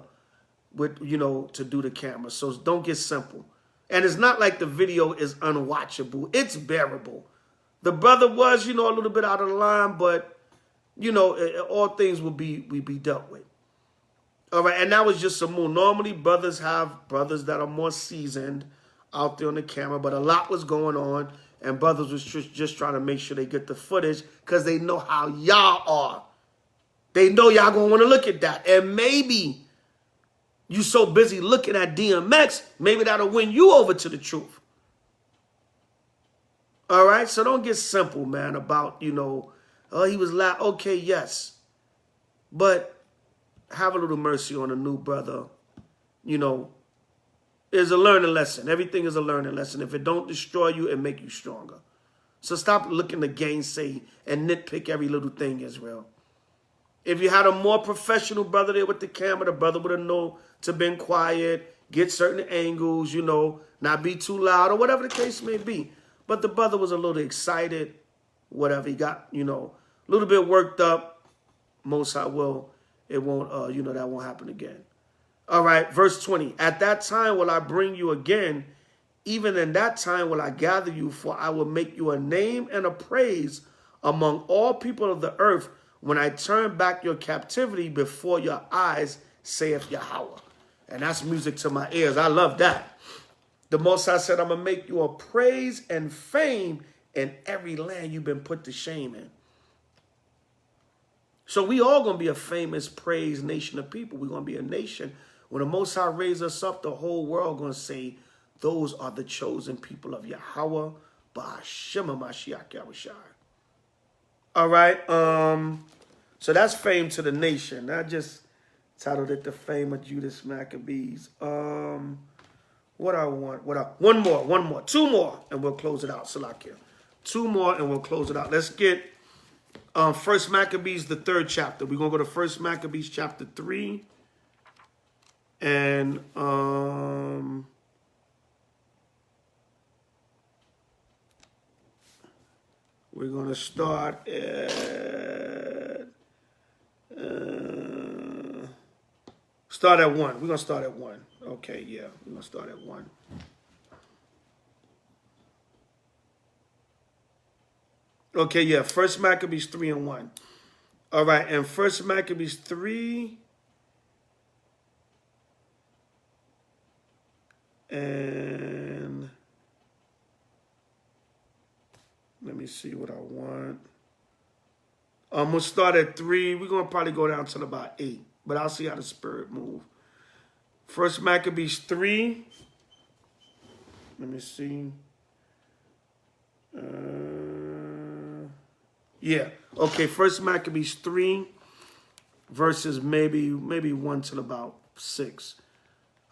A: with, to do the camera. So don't get simple. And it's not like the video is unwatchable. It's bearable. The brother was, a little bit out of the line, but, all things will be dealt with. All right, and that was just a move. Normally, brothers have brothers that are more seasoned out there on the camera, but a lot was going on, and brothers was just trying to make sure they get the footage because they know how y'all are. They know y'all gonna want to look at that, and maybe you so busy looking at DMX, maybe that'll win you over to the truth. All right, so don't get simple, man, about, oh, he was loud. Okay, yes, but have a little mercy on a new brother. It's a learning lesson. Everything is a learning lesson. If it don't destroy you, it make you stronger. So stop looking to gainsay and nitpick every little thing, Israel. If you had a more professional brother there with the camera, the brother would have known to been quiet, get certain angles, not be too loud or whatever the case may be. But the brother was a little excited, whatever. He got, a little bit worked up. Most I will. It won't, that won't happen again. All right, verse 20. At that time will I bring you again. Even in that time will I gather you, for I will make you a name and a praise among all people of the earth when I turn back your captivity before your eyes, saith Yahweh. And that's music to my ears. I love that. The Most High said, I'm going to make you a praise and fame in every land you've been put to shame in. So we all going to be a famous, praised nation of people. We're going to be a nation. When the Most High raise us up, the whole world going to say, those are the chosen people of Yahweh, Ba'ashem Mashiach Yahushai. All right. So that's fame to the nation. I just titled it The Fame of Judas Maccabees. What I want? One more. Two more, and we'll close it out. Salakia. Two more, and we'll close it out. Let's get First Maccabees, the 3rd chapter. We're going to go to First Maccabees chapter 3. And we're going to start at 1. We're going to start at 1. Okay, yeah, we're going to start at 1. Okay, yeah, First Maccabees 3 and 1. All right, and First Maccabees 3 and let me see what I want. I'm going to start at 3. We're going to probably go down till about 8, but I'll see how the spirit move. First Maccabees 3. Let me see. Yeah. Okay. First Maccabees 3, verses maybe 1 till about 6.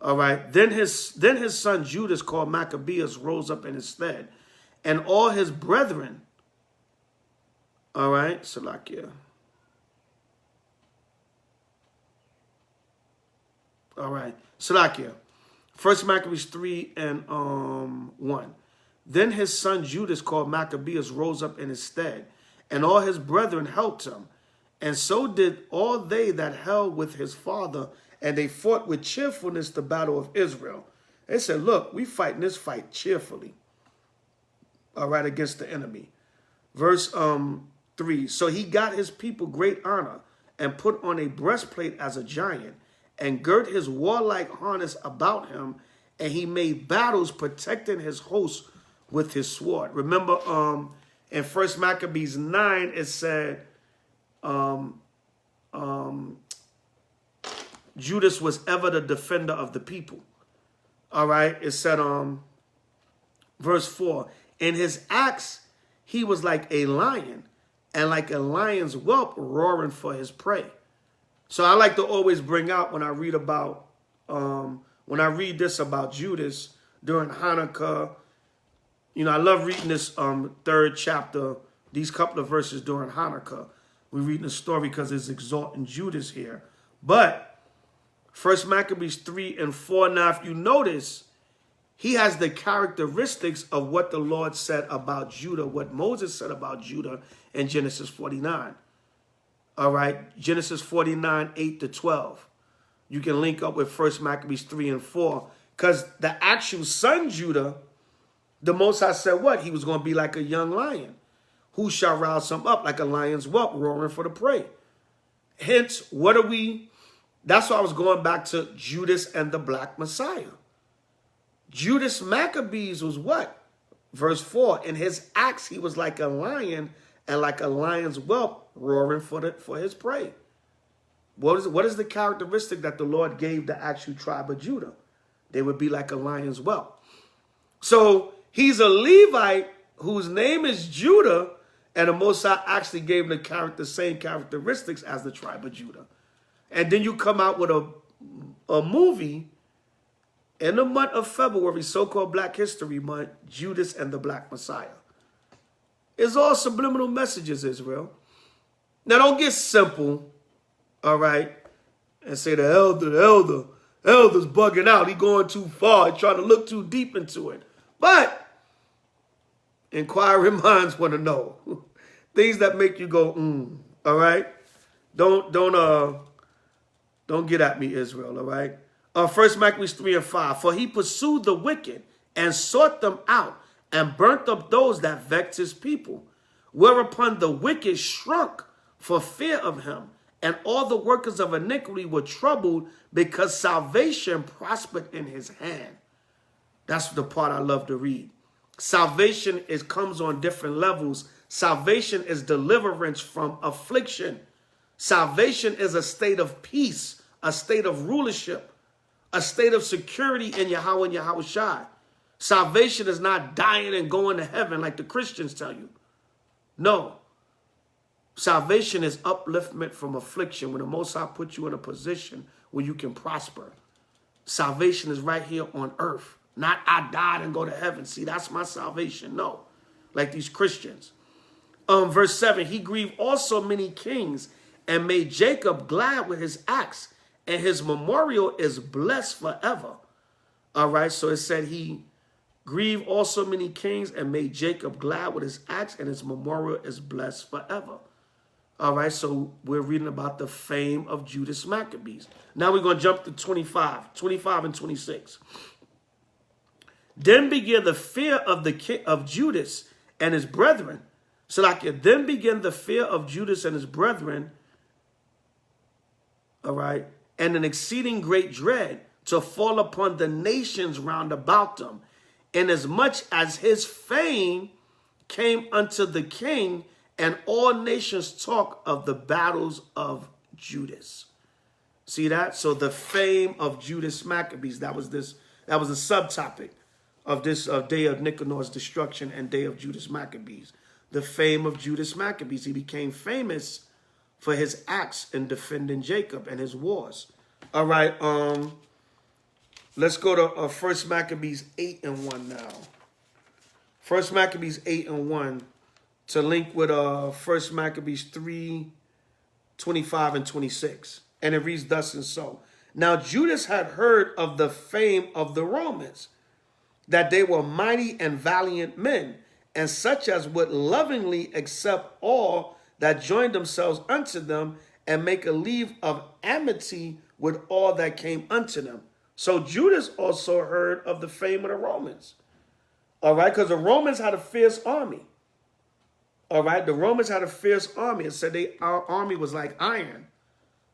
A: All right. Then his son Judas, called Maccabees, rose up in his stead, and all his brethren. All right. Salakia. All right. Salakia. First Maccabees 3 and 1. Then his son Judas, called Maccabees, rose up in his stead, and all his brethren helped him. And so did all they that held with his father, and they fought with cheerfulness the battle of Israel. They said, look, we fighting this fight cheerfully. All right, against the enemy. Verse 3. So he got his people great honor, and put on a breastplate as a giant, and girt his warlike harness about him, and he made battles, protecting his host with his sword. Remember, in First Maccabees 9, it said Judas was ever the defender of the people. All right, it said, verse 4, in his acts he was like a lion, and like a lion's whelp roaring for his prey. So I like to always bring out when I read about, this about Judas during Hanukkah. I love reading this 3rd chapter, these couple of verses during Hanukkah. We're reading the story because it's exalting Judas here. But First Maccabees 3 and 4, now if you notice, he has the characteristics of what the Lord said about Judah, what Moses said about Judah in Genesis 49. All right, Genesis 49, 8 to 12. You can link up with First Maccabees 3 and 4, because the actual son Judah, the Most High said what? He was going to be like a young lion. Who shall rouse him up like a lion's whelp roaring for the prey? Hence, what are we That's why I was going back to Judas and the Black Messiah. Judas Maccabees was what? Verse 4, in his acts, he was like a lion and like a lion's whelp roaring for his prey. What is the characteristic that the Lord gave the actual tribe of Judah? They would be like a lion's whelp. So he's a Levite whose name is Judah, and the Most High actually gave him the same characteristics as the tribe of Judah. And then you come out with a movie in the month of February, so-called Black History Month, Judas and the Black Messiah. It's all subliminal messages, Israel. Now, don't get simple, all right, and say the elder's bugging out. He going too far. He trying to look too deep into it. But inquiring minds want to know. Things that make you go, all right? Don't get at me, Israel, all right? First Maccabees 3 and 5. For he pursued the wicked and sought them out and burnt up those that vexed his people. Whereupon the wicked shrunk for fear of him, and all the workers of iniquity were troubled because salvation prospered in his hand. That's the part I love to read. Salvation comes on different levels. Salvation is deliverance from affliction. Salvation is a state of peace, a state of rulership, a state of security in Yahweh and Yahweh Shai. Salvation is not dying and going to heaven like the Christians tell you. No. Salvation is upliftment from affliction when the Most High puts you in a position where you can prosper. Salvation is right here on earth. Not I died and go to heaven. See, that's my salvation. No. Like these Christians. Verse 7, he grieved also many kings and made Jacob glad with his acts, and his memorial is blessed forever. All right, so it said he grieved also many kings and made Jacob glad with his acts, and his memorial is blessed forever. All right, so we're reading about the fame of Judas Maccabees. Now we're going to jump to 25 and 26. Then began the fear of Judas and his brethren. So then began the fear of Judas and his brethren, all right, and an exceeding great dread to fall upon the nations round about them, inasmuch as his fame came unto the king, and all nations talk of the battles of Judas. See that? So the fame of Judas Maccabees, that was a subtopic of this day of Nicanor's destruction and day of Judas Maccabees. The fame of Judas Maccabees. He became famous for his acts in defending Jacob and his wars. All right, let's go to 1 Maccabees 8 and 1 now. 1 Maccabees 8 and 1 to link with 1 Maccabees 3, 25 and 26. And it reads thus and so. Now Judas had heard of the fame of the Romans, that they were mighty and valiant men, and such as would lovingly accept all that joined themselves unto them, and make a leave of amity with all that came unto them. So Judas also heard of the fame of the Romans. All right, because the Romans had a fierce army. All right, the Romans had a fierce army. It said our army was like iron,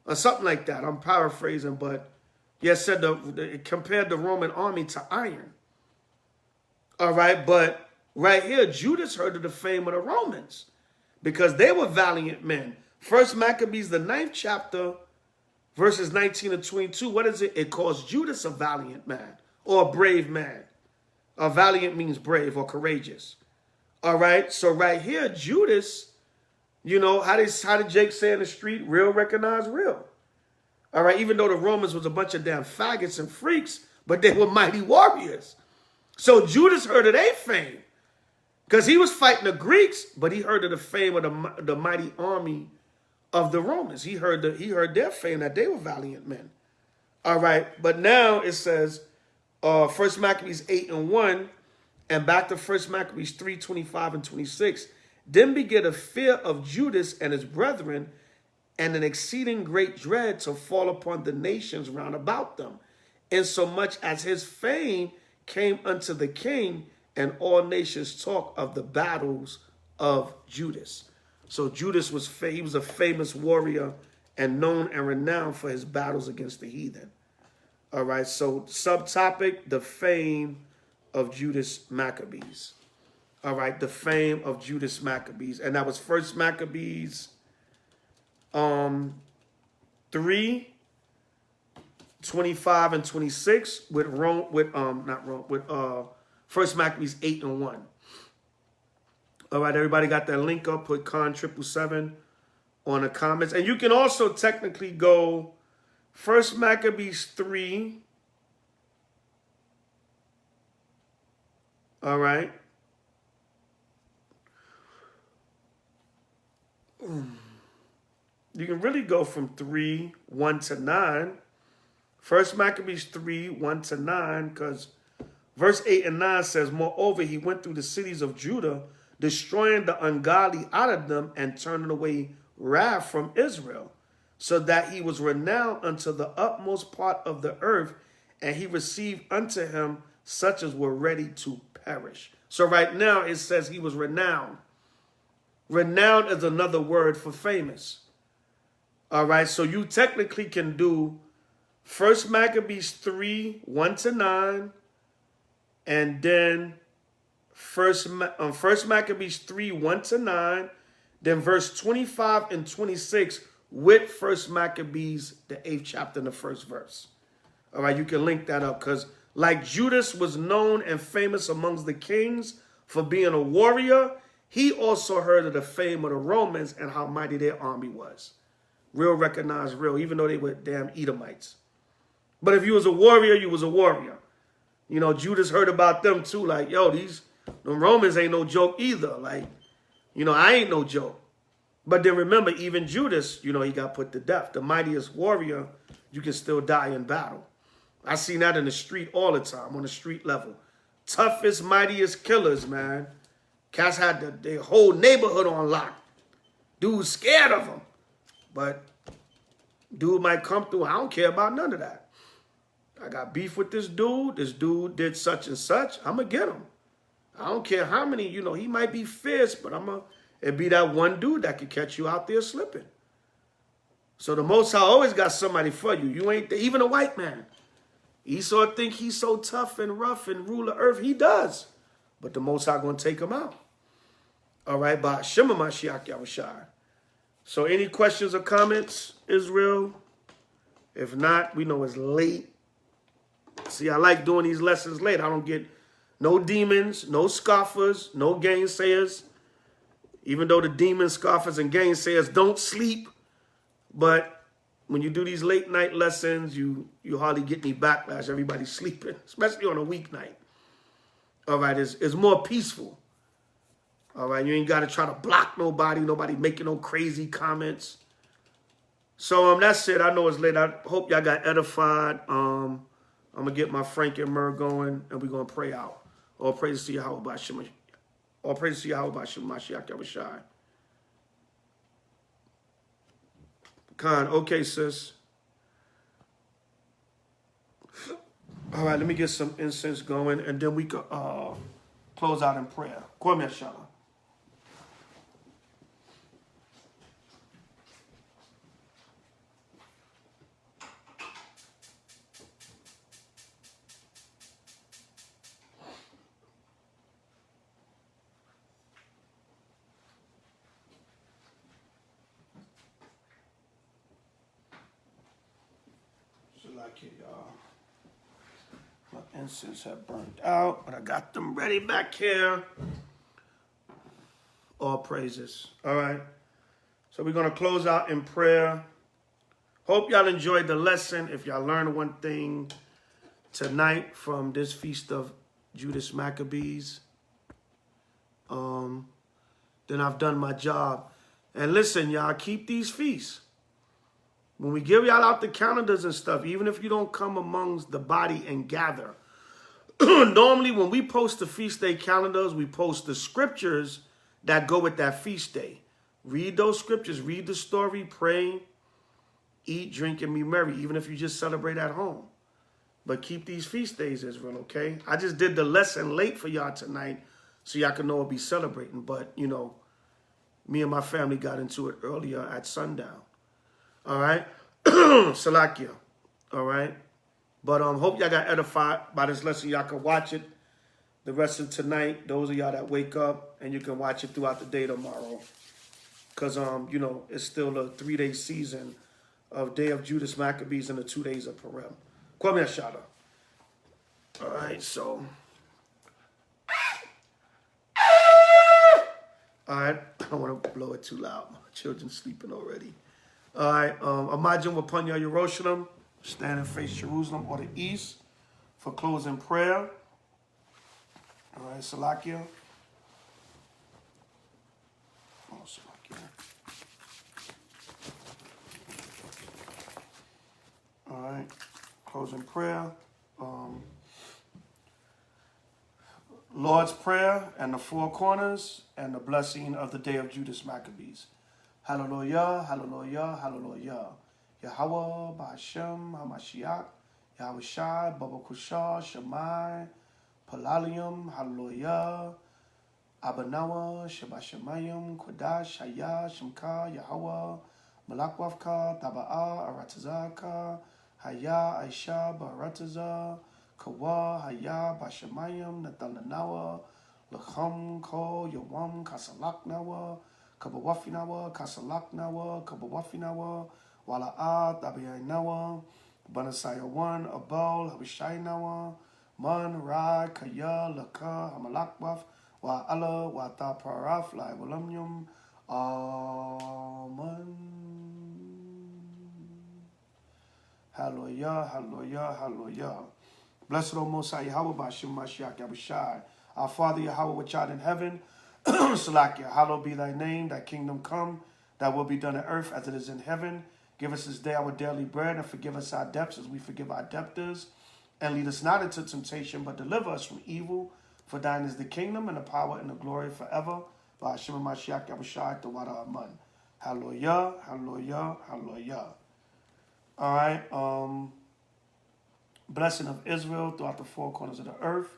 A: or something like that. I'm paraphrasing, but yeah, it said it compared the Roman army to iron. All right, but right here, Judas heard of the fame of the Romans because they were valiant men. 1 Maccabees, the 9th chapter, verses 19 and 22. What is it? It calls Judas a valiant man or a brave man. A valiant means brave or courageous. All right, so right here, Judas, you know, how did Jake say in the street? Real recognize real. All right, even though the Romans was a bunch of damn faggots and freaks, but they were mighty warriors. So Judas heard of their fame because he was fighting the Greeks, but he heard of the fame of the mighty army of the Romans. He heard their fame that they were valiant men. All right, but now it says 1 Maccabees 8 and 1, and back to 1 Maccabees 3, 25 and 26. Then began a fear of Judas and his brethren, and an exceeding great dread to fall upon the nations round about them, insomuch as his fame came unto the king, and all nations talk of the battles of Judas. So Judas was a famous warrior and known and renowned for his battles against the heathen. All right, so subtopic, the fame of Judas Maccabees. All right, the fame of Judas Maccabees. And that was First Maccabees 3, 25 and 26 with First Maccabees 8 and 1. All right, everybody got that link up. Put Con 777 on the comments. And you can also technically go First Maccabees 3. All right. You can really go from 3, 1 to 9. First Maccabees 3, 1 to 9, because verse 8 and 9 says, moreover, he went through the cities of Judah, destroying the ungodly out of them and turning away wrath from Israel, so that he was renowned unto the utmost part of the earth, and he received unto him such as were ready to perish. So right now it says he was renowned. Renowned is another word for famous. All right, so you technically can do First Maccabees 3, 1 to 9, and then First Maccabees 3, 1 to 9, then verse 25 and 26 with First Maccabees, the 8th chapter and the 1st verse. All right, you can link that up, because like Judas was known and famous amongst the kings for being a warrior, he also heard of the fame of the Romans and how mighty their army was. Real recognized real, even though they were damn Edomites. But if you was a warrior, you was a warrior. You know, Judas heard about them too, like, yo, the Romans ain't no joke either. Like, you know, I ain't no joke. But then remember, even Judas, you know, he got put to death. The mightiest warrior, you can still die in battle. I seen that in the street all the time, on the street level. Toughest, mightiest killers, man. Cats had their whole neighborhood on lock. Dude's scared of them. But dude might come through. I don't care about none of that. I got beef with this dude. This dude did such and such. I'm going to get him. I don't care how many, you know, he might be fierce, but it'd be that one dude that could catch you out there slipping. So the Most High always got somebody for you. You ain't, even a white man. Esau think he's so tough and rough and rule the earth. He does. But the Most High going to take him out. All right, by Shema Mashiach Yahushua. So any questions or comments, Israel? If not, we know it's late. See, I like doing these lessons late. I don't get no demons, no scoffers, no gainsayers. Even though the demons, scoffers, and gainsayers don't sleep. But when you do these late night lessons, you hardly get any backlash. Everybody's sleeping, especially on a weeknight. All right, it's more peaceful. All right, you ain't got to try to block nobody making no crazy comments. So that's it. I know it's late. I hope y'all got edified. I'm going to get my Frank and Myrrh going, and we're going to pray out. All praise to Yahweh by Shema. All praise to Yahweh by Shema Mashiach Yahushua. Khan, okay, sis. All right, let me get some incense going, and then we could close out in prayer. Kwame Shalom. Y'all. My incense have burnt out, but I got them ready back here. All praises. All right. So we're going to close out in prayer. Hope y'all enjoyed the lesson. If y'all learned one thing tonight from this feast of Judas Maccabees, then I've done my job. And listen, y'all, keep these feasts. When we give y'all out the calendars and stuff, even if you don't come amongst the body and gather, normally when we post the feast day calendars, we post the scriptures that go with that feast day. Read those scriptures, read the story, pray, eat, drink, and be merry, even if you just celebrate at home. But keep these feast days, Israel, okay? I just did the lesson late for y'all tonight so y'all can know we'll be celebrating. But, you know, me and my family got into it earlier at sundown. All right. Salakia. All right. But hope y'all got edified by this lesson. Y'all can watch it the rest of tonight. Those of y'all that wake up, and you can watch it throughout the day tomorrow. Because, you know, it's still a 3-day season of Day of Judas Maccabees and the 2 days of Purim. Kwame Ashada. All right, so. All right, I don't want to blow it too loud. My children's sleeping already. All right, Imagine Wapanya Yerushalayim, stand and face Jerusalem or the east for closing prayer. All right, Salakia. Oh, Salakia. All right, closing prayer. Lord's Prayer and the Four Corners and the blessing of the Day of Judas Maccabees. Hallelujah, hallelujah, hallelujah. Yahweh, Ba'ashem, HaMashiach, Yahweh Shai, Baba Kushah, Shemai, Palalium, hallelujah. Abanawa, Shabashamayim, Kodash, Hayah, Shemka, Yahweh, Malakwavka, Taba'a, Aratazaka, Hayah, Aisha, Barataza, Kawa, Hayah, Bashamayim, Natalanawa, Lacham, Ko, Yawam, Kasalaknawa, Kabawafinawa, Kasalaknawa, Kabawafinawa, Wala'a, Tabiainawa, Banasaya 1, Abal, Habishainawa, Man, Ra, Kaya, Laka, Hamalakwaf, Wa Allah, Wa Ta Paraf, La Walamyum, Amen. Hallelujah, hallelujah, hallelujah. Blessed O Most High Yahweh, Ba'ashem Mashiach Yahushai. Our Father Yahweh, which art in heaven, Salakia, hallowed be thy name, thy kingdom come, thy will be done on earth as it is in heaven. Give us this day our daily bread, and forgive us our debts as we forgive our debtors. And lead us not into temptation, but deliver us from evil. For thine is the kingdom, and the power, and the glory forever. Ba'ashem Mashiach Yahushai, the water Amen. Hallelujah, hallelujah, hallelujah. All right, blessing of Israel throughout the four corners of the earth.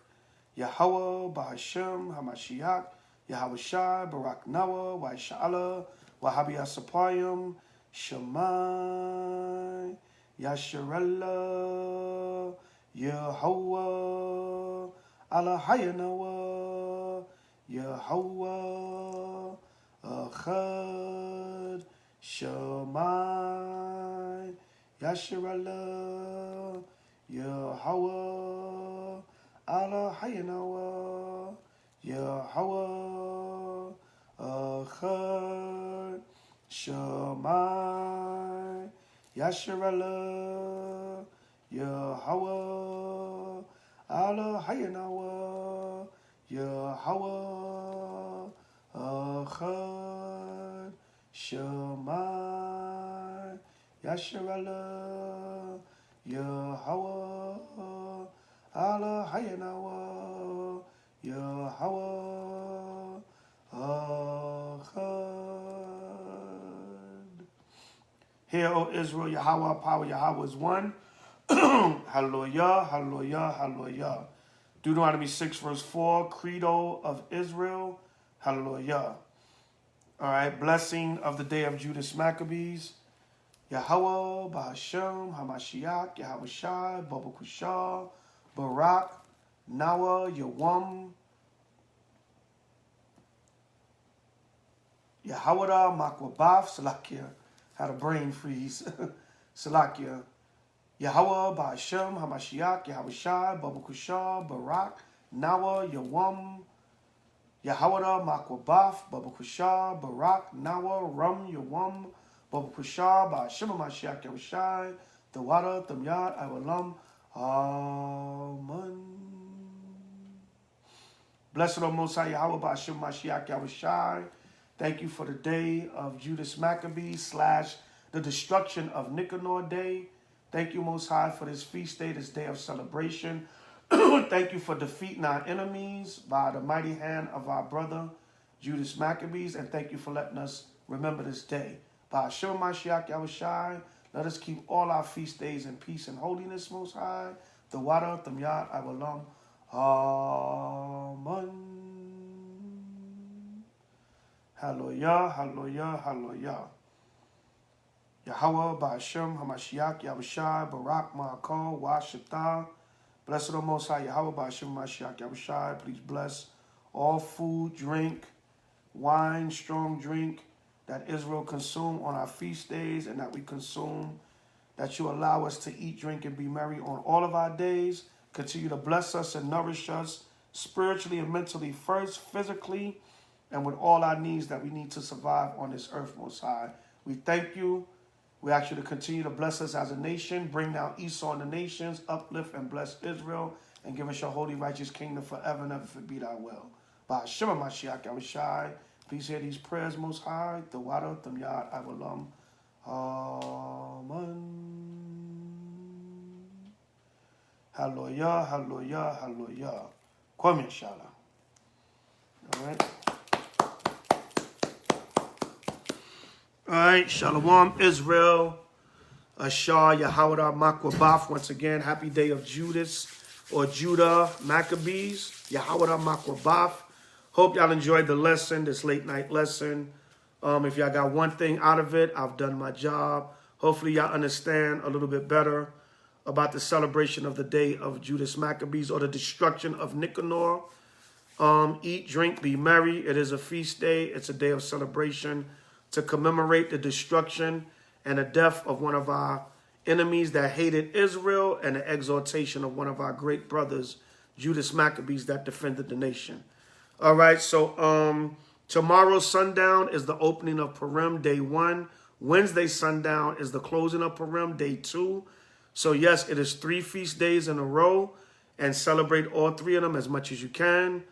A: Yahweh, Ba'ashem, HaMashiach, Yahweh Shai, Barak Nawa, Wa'isha'ala, Wahabi Asapayim, Shemai, Yasharallah, Yahweh, Allah Hayanawa, Yahweh, Achad, Shemai, Yasharallah, Yahweh, Allah Hayanawa, Yahweh, Achad, Shemai, Yasharallah, Yahweh, Allah Hayanawa, Yahweh, Achad, Shemai, Yasharallah, Yahweh, Allah Hayanawa, Yahweh, Achad. Hear, O Israel, Yahweh, power, Yahweh is one. Hallelujah, hallelujah, hallelujah. Deuteronomy 6, verse 4, Credo of Israel. Hallelujah. All right, blessing of the day of Judas Maccabees. Yahweh, Ba'ashem, HaMashiach, Yahweh Shai, Baba Kushah, Barak, Nawa, Yawam, Yahweh, Makwabaf, Salakia. Had a brain freeze. Salakia. Yahweh, Ba'ashem, HaMashiach, Yahweh Shai, Baba Kushah, Barak, Nawa, Yawam, Yahweh, Makwabaf, Baba Kushah, Barak, Nawa, Rum, Yawam, Baba Kushah, Ba'ashem, HaMashiach, Yahweh Shai, the water, Tamyad, Iwalam, Amen. Blessed O Most High Yahweh, Ba'ashem, Mashiach, Yahweh Shai. Thank you for the day of Judas Maccabees / the destruction of Nicanor day. Thank you, Most High, for this feast day, this day of celebration. Thank you for defeating our enemies by the mighty hand of our brother, Judas Maccabees. And thank you for letting us remember this day. Ba'ashem, Mashiach, Yahweh Shai. Let us keep all our feast days in peace and holiness, Most High. The water, Tamyad, Iwalam. Amen. Hallelujah, hallelujah, hallelujah. Yahweh, Ba'ashem, Hamashiach, Yahushai, Barak, Ma'akol, Washita. Blessed O Most High, Yahweh, Ba'ashem, Hamashiach, Yahushai. Please bless all food, drink, wine, strong drink that Israel consume on our feast days and that we consume, that you allow us to eat, drink, and be merry on all of our days. Continue to bless us and nourish us spiritually and mentally first, physically, and with all our needs that we need to survive on this earth, Most High. We thank you. We ask you to continue to bless us as a nation, bring down Esau and the nations, uplift and bless Israel, and give us your holy, righteous kingdom forever and ever, if it be thy will. By Shema Mashiach Yahushai, please hear these prayers, Most High. The water, the yad, avalam. Amen. Hallelujah, hallelujah, hallelujah. Kwame inshallah. All right. All right, Shalom, Israel, Ashar, Yahweh, Maccabees. Once again, happy day of Judas or Judah, Maccabees, Yahweh, Maccabees. Hope y'all enjoyed the lesson, this late night lesson. If y'all got one thing out of it, I've done my job. Hopefully y'all understand a little bit better about the celebration of the day of Judas Maccabees or the destruction of Nicanor. Eat, drink, be merry. It is a feast day. It's a day of celebration to commemorate the destruction and the death of one of our enemies that hated Israel and the exaltation of one of our great brothers, Judas Maccabees, that defended the nation. All right, so tomorrow sundown is the opening of Purim, day 1. Wednesday sundown is the closing of Purim, day 2. So yes, it is 3 feast days in a row, and celebrate all 3 of them as much as you can.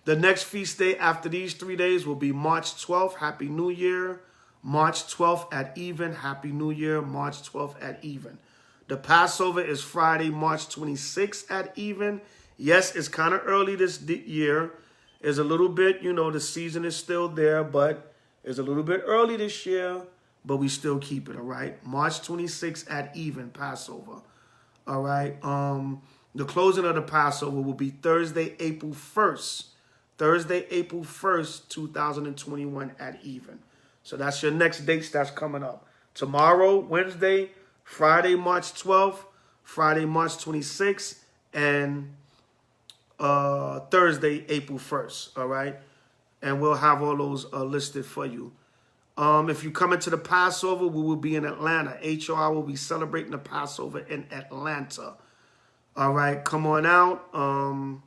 A: The next feast day after these 3 days will be March 12th, Happy New Year. March 12th at even, Happy New Year, March 12th at even. The Passover is Friday, March 26th at even. Yes, it's kind of early this year. It's a little bit, you know, the season is still there, but it's a little bit early this year, but we still keep it, all right? March 26th at even, Passover, all right? The closing of the Passover will be Thursday, April 1st. Thursday, April 1st, 2021 at even. So that's your next dates that's coming up. Tomorrow, Wednesday, Friday, March 12th, Friday, March 26th, and Thursday, April 1st, all right? And we'll have all those listed for you. If you come into the Passover, we will be in Atlanta. HOI will be celebrating the Passover in Atlanta. All right, come on out.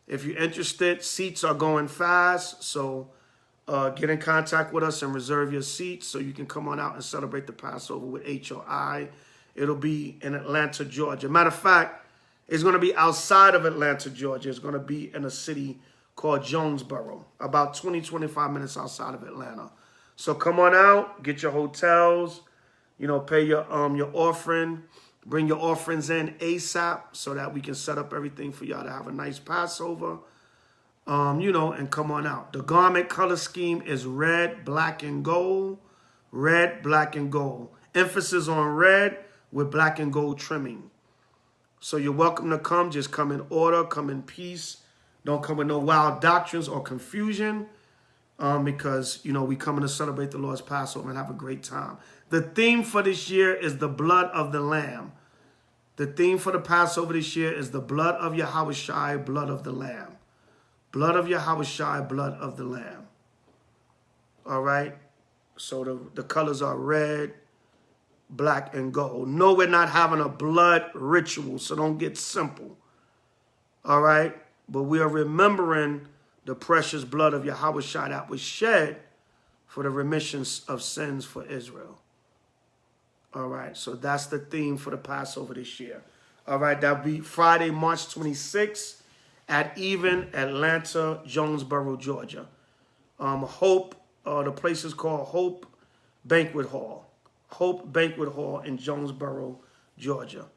A: If you're interested, seats are going fast, so get in contact with us and reserve your seats so you can come on out and celebrate the Passover with HOI. It'll be in Atlanta, Georgia. Matter of fact, it's going to be outside of Atlanta, Georgia. It's going to be in a city called Jonesboro, about 20-25 minutes outside of Atlanta. So come on out, get your hotels, you know, pay your offering. Bring your offerings in ASAP so that we can set up everything for y'all to have a nice Passover, you know, and come on out. The garment color scheme is red, black, and gold. Red, black, and gold. Emphasis on red with black and gold trimming. So you're welcome to come. Just come in order, come in peace. Don't come with no wild doctrines or confusion because, you know, we coming to celebrate the Lord's Passover and have a great time. The theme for this year is the blood of the Lamb. The theme for the Passover this year is the blood of Yahushai, blood of the Lamb. Blood of Yahushai, blood of the Lamb. All right? So the colors are red, black, and gold. No, we're not having a blood ritual, so don't get simple. All right? But we are remembering the precious blood of Yahushai that was shed for the remission of sins for Israel. All right, so that's the theme for the Passover this year. All right, that'll be Friday, March 26th at even, Atlanta, Jonesboro, Georgia. Hope, the place is called Hope Banquet Hall. Hope Banquet Hall in Jonesboro, Georgia.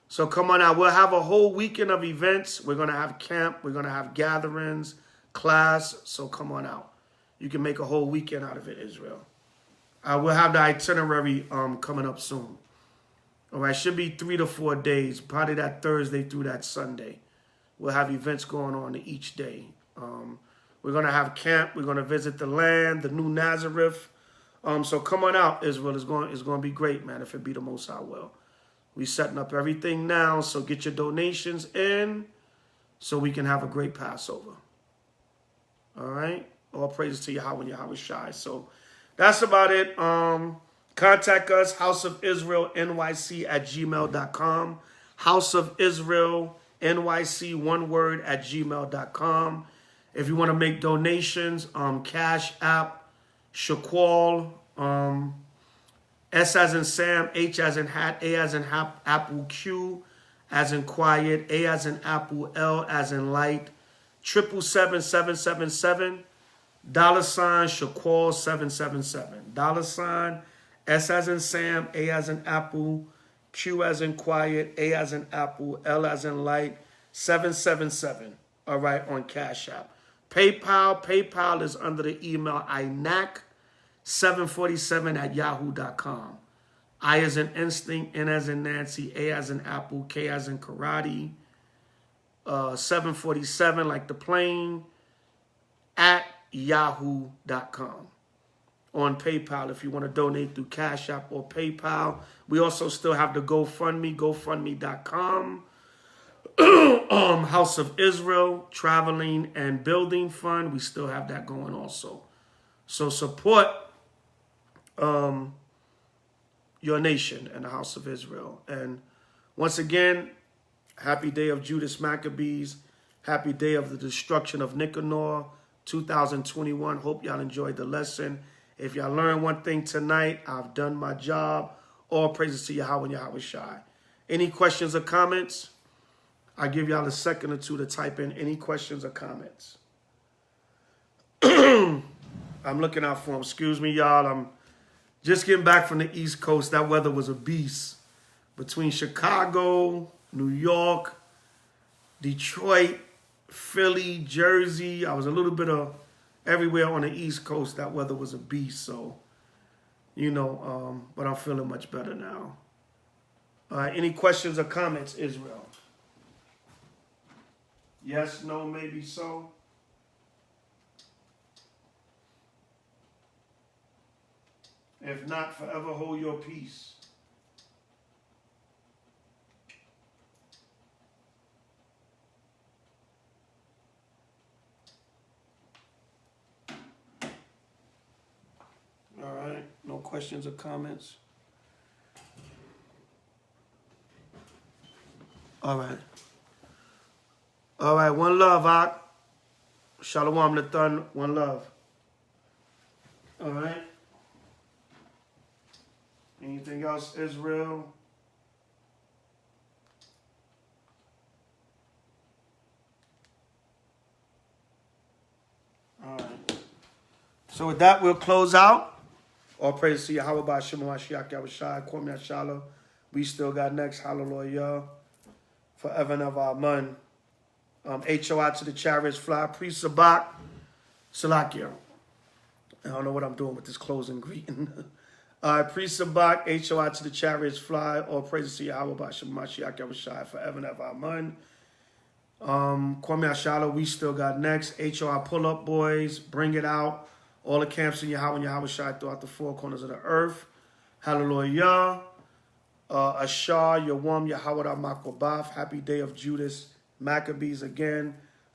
A: So come on out. We'll have a whole weekend of events. We're going to have camp. We're going to have gatherings, class. So come on out. You can make a whole weekend out of it, Israel. We'll have the itinerary coming up soon. All right, should be 3 to 4 days, probably that Thursday through that Sunday. We'll have events going on each day. We're going to have camp. We're going to visit the land, the New Nazareth, So come on out, Israel. It's going to be great, man, if it be the Most High will. We setting up everything now, so get your donations in so we can have a great Passover. All right? All praises to Yahweh and Yahweh Shai. So that's about it. Contact us, houseofisraelnyc@gmail.com. House of Israel NYC, one word, @gmail.com. If you want to make donations, Cash App, Shaquall, S as in Sam, H as in hat, A as in apple, Q as in quiet, A as in apple, L as in light, 777-777, $ Shaquall 777, $ S as in Sam, A as in apple, Q as in quiet, A as in apple, L as in light, 777. All right, on Cash App. PayPal is under the email inac747@yahoo.com. I as in instinct, N as in Nancy, A as in apple, K as in karate, 747 like the plane, @yahoo.com. On PayPal if you want to donate through Cash App or PayPal. We also still have the GoFundMe, gofundme.com. House of Israel Traveling and Building Fund. We still have that going also. So support your nation and the House of Israel. And once again, happy day of Judas Maccabees. Happy day of the destruction of Nicanor 2021. Hope y'all enjoyed the lesson. If y'all learned one thing tonight, I've done my job. All praises to Yahweh and Yahweh Shai. Any questions or comments? I give y'all a second or two to type in any questions or comments. I'm looking out for them. Excuse me, y'all. I'm just getting back from the East Coast. That weather was a beast. Between Chicago, New York, Detroit, Philly, Jersey. I was a little bit of everywhere on the East Coast. That weather was a beast. So, you know, but I'm feeling much better now. Any questions or comments, Israel? Yes, no, maybe so. If not, forever hold your peace. All right, no questions or comments. All right. All right, one love, Ak. Shalom Nathan, one love. All right. Anything else, Israel? All right. So with that, we'll close out. All praise to Yahweh by Shema Mashiach Yahushai, Kwame Shalom. We still got next. Hallelujah. Forever and ever. Amen. HOI to the chariots fly. Pre-Sabak. Salakia. I don't know what I'm doing with this closing greeting. Pre-Sabak. HOI to the chariots fly. All praises to Yahweh by Shema Mashiach Yahushai. Forever and ever. Amen. Kwame Shalom. We still got next. HOI pull-up boys. Bring it out. All the camps in Yahweh and Yahweh Shai throughout the four corners of the earth. Hallelujah. Ashar, Yawam, Yahweh Maccabees. Happy day of Judas Maccabees again. /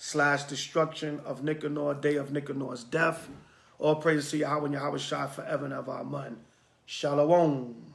A: destruction of Nicanor. Day of Nicanor's death. All praises to Yahweh and Yahweh Shai forever and ever. Amen. Shalom.